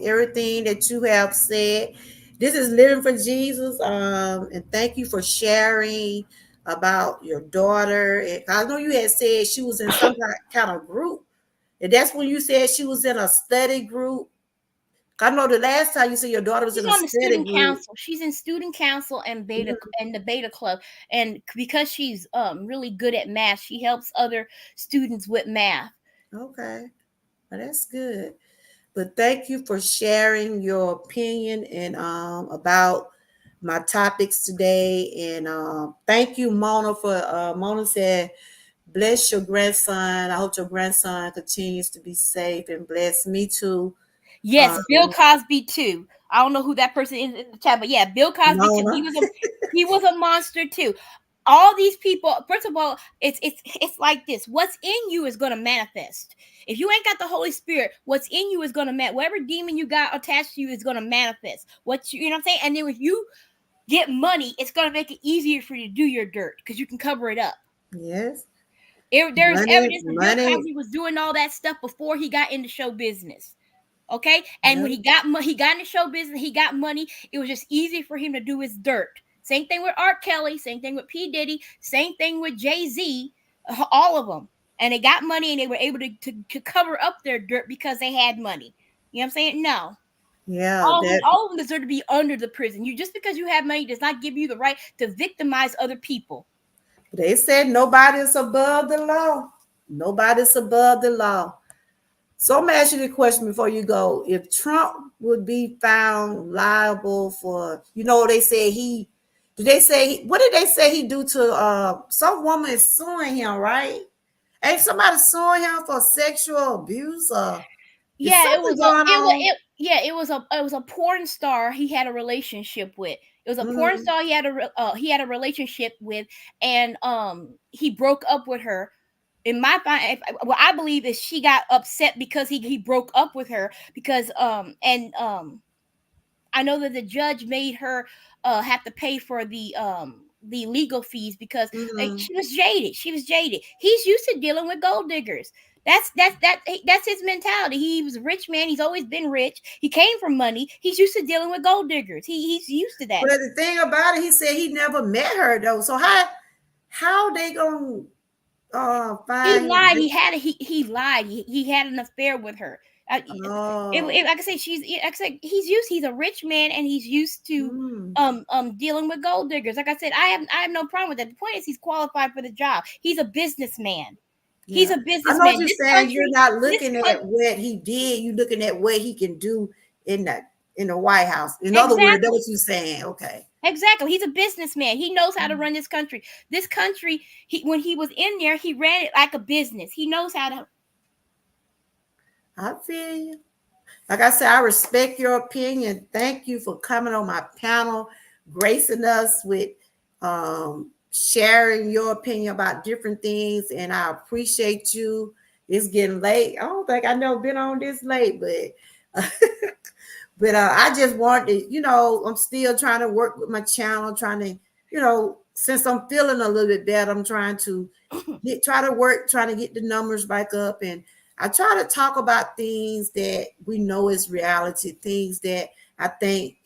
everything that you have said. This is Living for Jesus, and thank you for sharing about your daughter. I know you had said she was in some kind of group, and that's when you said she was in a study group. I know the last time you said your daughter was in a study group. Council. She's in student council and beta and the beta club, and because she's really good at math, she helps other students with math. Okay, well, that's good. But thank you for sharing your opinion and about my topics today. And thank you, Mona, for Mona said, bless your grandson. I hope your grandson continues to be safe and bless me too. Yes, Bill Cosby too. I don't know who that person is in the chat, but yeah, Bill Cosby too. He was a monster too. all these people, first of all, it's like this. What's in you is going to manifest. If you ain't got the Holy Spirit, what's in you is going to whatever demon you got attached to you is going to manifest. You know what I'm saying? And then if you get money, it's going to make it easier for you to do your dirt because you can cover it up. Yes. There's evidence that Bill money. Cosby was doing all that stuff before he got into show business. Okay, and when he got into show business, he got money. It was just easy for him to do his dirt. Same thing with R. Kelly. Same thing with P. Diddy. Same thing with Jay-Z. All of them, and they got money, and they were able to cover up their dirt because they had money. You know what I'm saying? No. Yeah. All of them deserve to be under the prison. Just because you have money does not give you the right to victimize other people. They said nobody's above the law. Nobody's above the law. So I'm gonna ask you the question before you go. If Trump would be found liable for, they say what did they say he do to some woman is suing him, right? Ain't somebody suing him for sexual abuse? Yeah, it was a porn star he had a relationship with. It was a porn star he had a relationship with, and he broke up with her. In my what I believe is she got upset because he broke up with her because I know that the judge made her have to pay for the legal fees because she was jaded. He's used to dealing with gold diggers. That's his mentality. He was a rich man. He's always been rich. He came from money. He's used to dealing with gold diggers. He's used to that. But the thing about it, he said he never met her though. So how they gonna find? He lied. He lied. He had an affair with her. Like I say, he's a rich man and he's used to dealing with gold diggers. Like I said, I have no problem with that. The point is he's qualified for the job. He's a businessman. Yeah. He's a businessman. I know what you're saying. You're not looking at what he did. You're looking at what he can do in the White House. In other words, that's what you're saying. Okay. Exactly. He's a businessman. He knows how to run this country. This country, when he was in there, he ran it like a business. He knows how to. I feel you. Like I said, I respect your opinion. Thank you for coming on my panel, gracing us with sharing your opinion about different things. And I appreciate you. It's getting late. I don't think I've never been on this late, but but I just wanted to, I'm still trying to work with my channel, trying to, since I'm feeling a little bit better, I'm trying to trying to get the numbers back up. And I try to talk about things that we know is reality, things that I think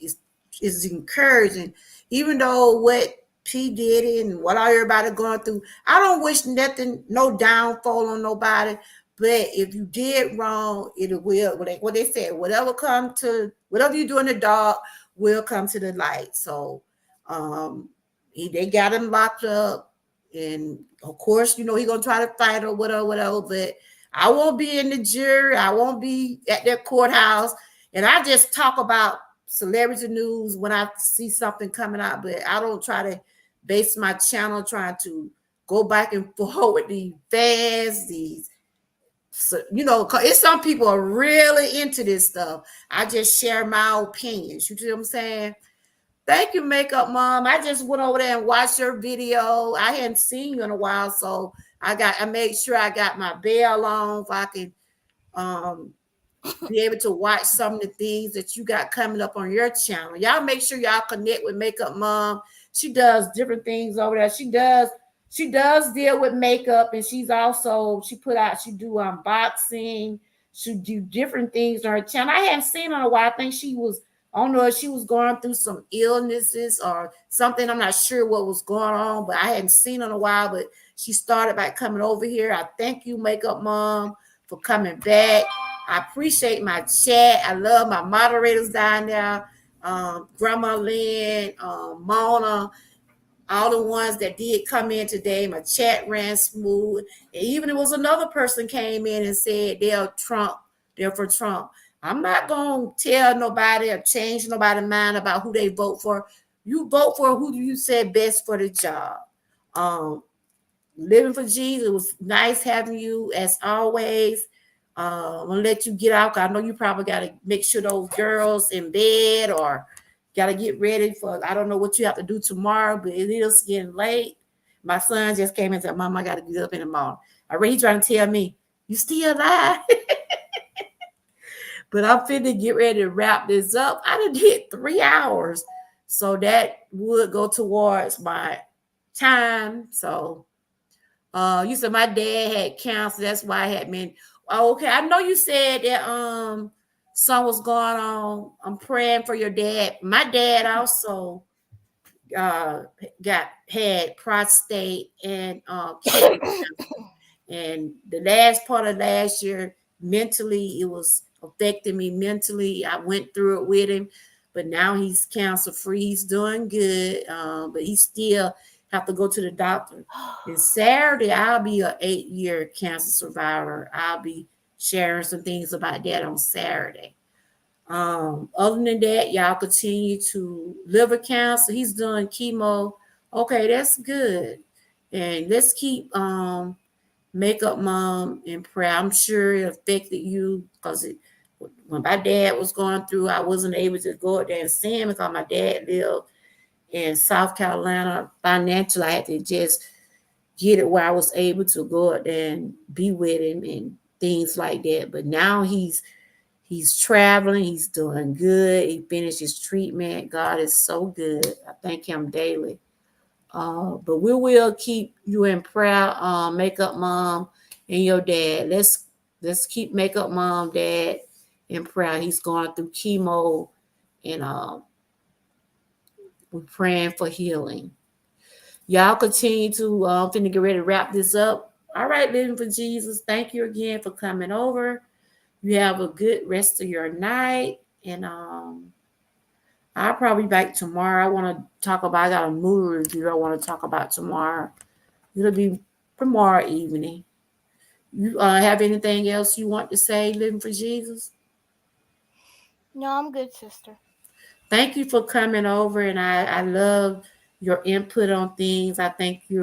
is encouraging, even though what P Diddy and what everybody going through, I don't wish nothing, no downfall on nobody. But if you did wrong, it will. What they said, whatever you do in the dark will come to the light. So, they got him locked up, and of course, he gonna try to fight or whatever. But I won't be in the jury. I won't be at that courthouse, and I just talk about celebrity news when I see something coming out. But I don't try to base my channel trying to go back and forth with these fans, So, it's some people are really into this stuff. I just share my opinions. You see what I'm saying? Thank you, Makeup Mom. I just went over there and watched your video. I hadn't seen you in a while, so I made sure I got my bell on if I can be able to watch some of the things that you got coming up on your channel. Y'all make sure y'all connect with Makeup Mom. She does different things over there. She does deal with makeup, and she do unboxing. She do different things on her channel. I hadn't seen her in a while. I think I don't know if she was going through some illnesses or something. I'm not sure what was going on, but I hadn't seen her in a while. But she started by coming over here. I thank you, Makeup Mom, for coming back. I appreciate my chat. I love my moderators down there, Grandma Lynn, Mona, all the ones that did come in today. My chat ran smooth. And even it was another person came in and said they're for Trump. I'm not going to tell nobody or change nobody's mind about who they vote for. You vote for who you said best for the job. Living for Jesus, it was nice having you as always. I'm going to let you get out. I know you probably got to make sure those girls in bed or got to get ready for, I don't know what you have to do tomorrow, but it is getting late. My son just came and said, Mom, I got to get up in the morning. I already trying to tell me, you still alive? But I'm finna get ready to wrap this up. I done hit 3 hours. So that would go towards my time. So you said my dad had cancer. That's why I had been. Oh, okay. I know you said that something was going on. I'm praying for your dad. My dad also had prostate and kidney cancer. And the last part of last year, mentally, it was affecting me mentally. I went through it with him, but now he's cancer free. He's doing good, but he still have to go to the doctor. And Saturday, I'll be an 8-year cancer survivor. I'll be sharing some things about that on Saturday. Other than that, y'all continue to liver cancer. He's doing chemo. Okay, that's good. And let's keep Makeup Mom in prayer. I'm sure it affected you because when my dad was going through, I wasn't able to go up there and see him because my dad lived in South Carolina. Financially, I had to just get it where I was able to go up there and be with him and things like that. But now he's traveling. He's doing good. He finished his treatment. God is so good. I thank him daily. But we will keep you in prayer, Makeup Mom and your dad. Let's keep Makeup Mom, Dad in prayer. He's going through chemo, and we're praying for healing. Y'all continue to finna get ready to wrap this up. All right, Living for Jesus. Thank you again for coming over. You have a good rest of your night, and I'll probably be back tomorrow. I want to talk about, I got a movie review I want to talk about tomorrow. It'll be tomorrow evening. You have anything else you want to say, Living for Jesus? No, I'm good, sister. Thank you for coming over, and I love your input on things. I thank you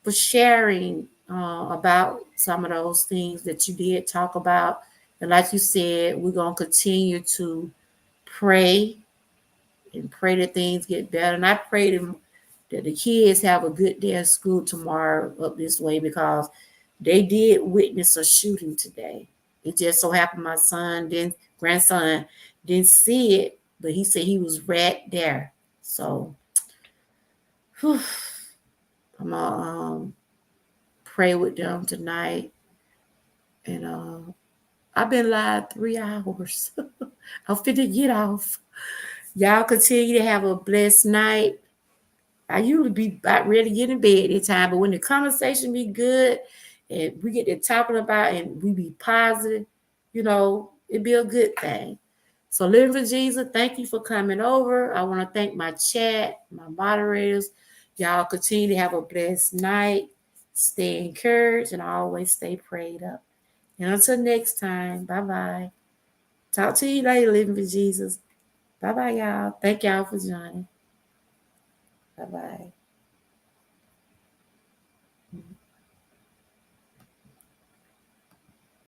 for sharing about some of those things that you did talk about. And like you said, we're going to continue to pray and pray that things get better. And I pray that the kids have a good day at school tomorrow up this way because they did witness a shooting today. It just so happened my grandson didn't see it, but he said he was right there. So I'm going to pray with them tonight. And I've been live 3 hours. I'm finna get off. Y'all continue to have a blessed night. I usually be about ready to get in bed at time, but when the conversation be good and we get to talking about and we be positive, it'd be a good thing. So Living for Jesus, thank you for coming over. I want to thank my chat, my moderators. Y'all continue to have a blessed night. Stay encouraged and always stay prayed up. And until next time, bye-bye. Talk to you later, Living for Jesus. Bye-bye, y'all. Thank y'all for joining. Bye-bye.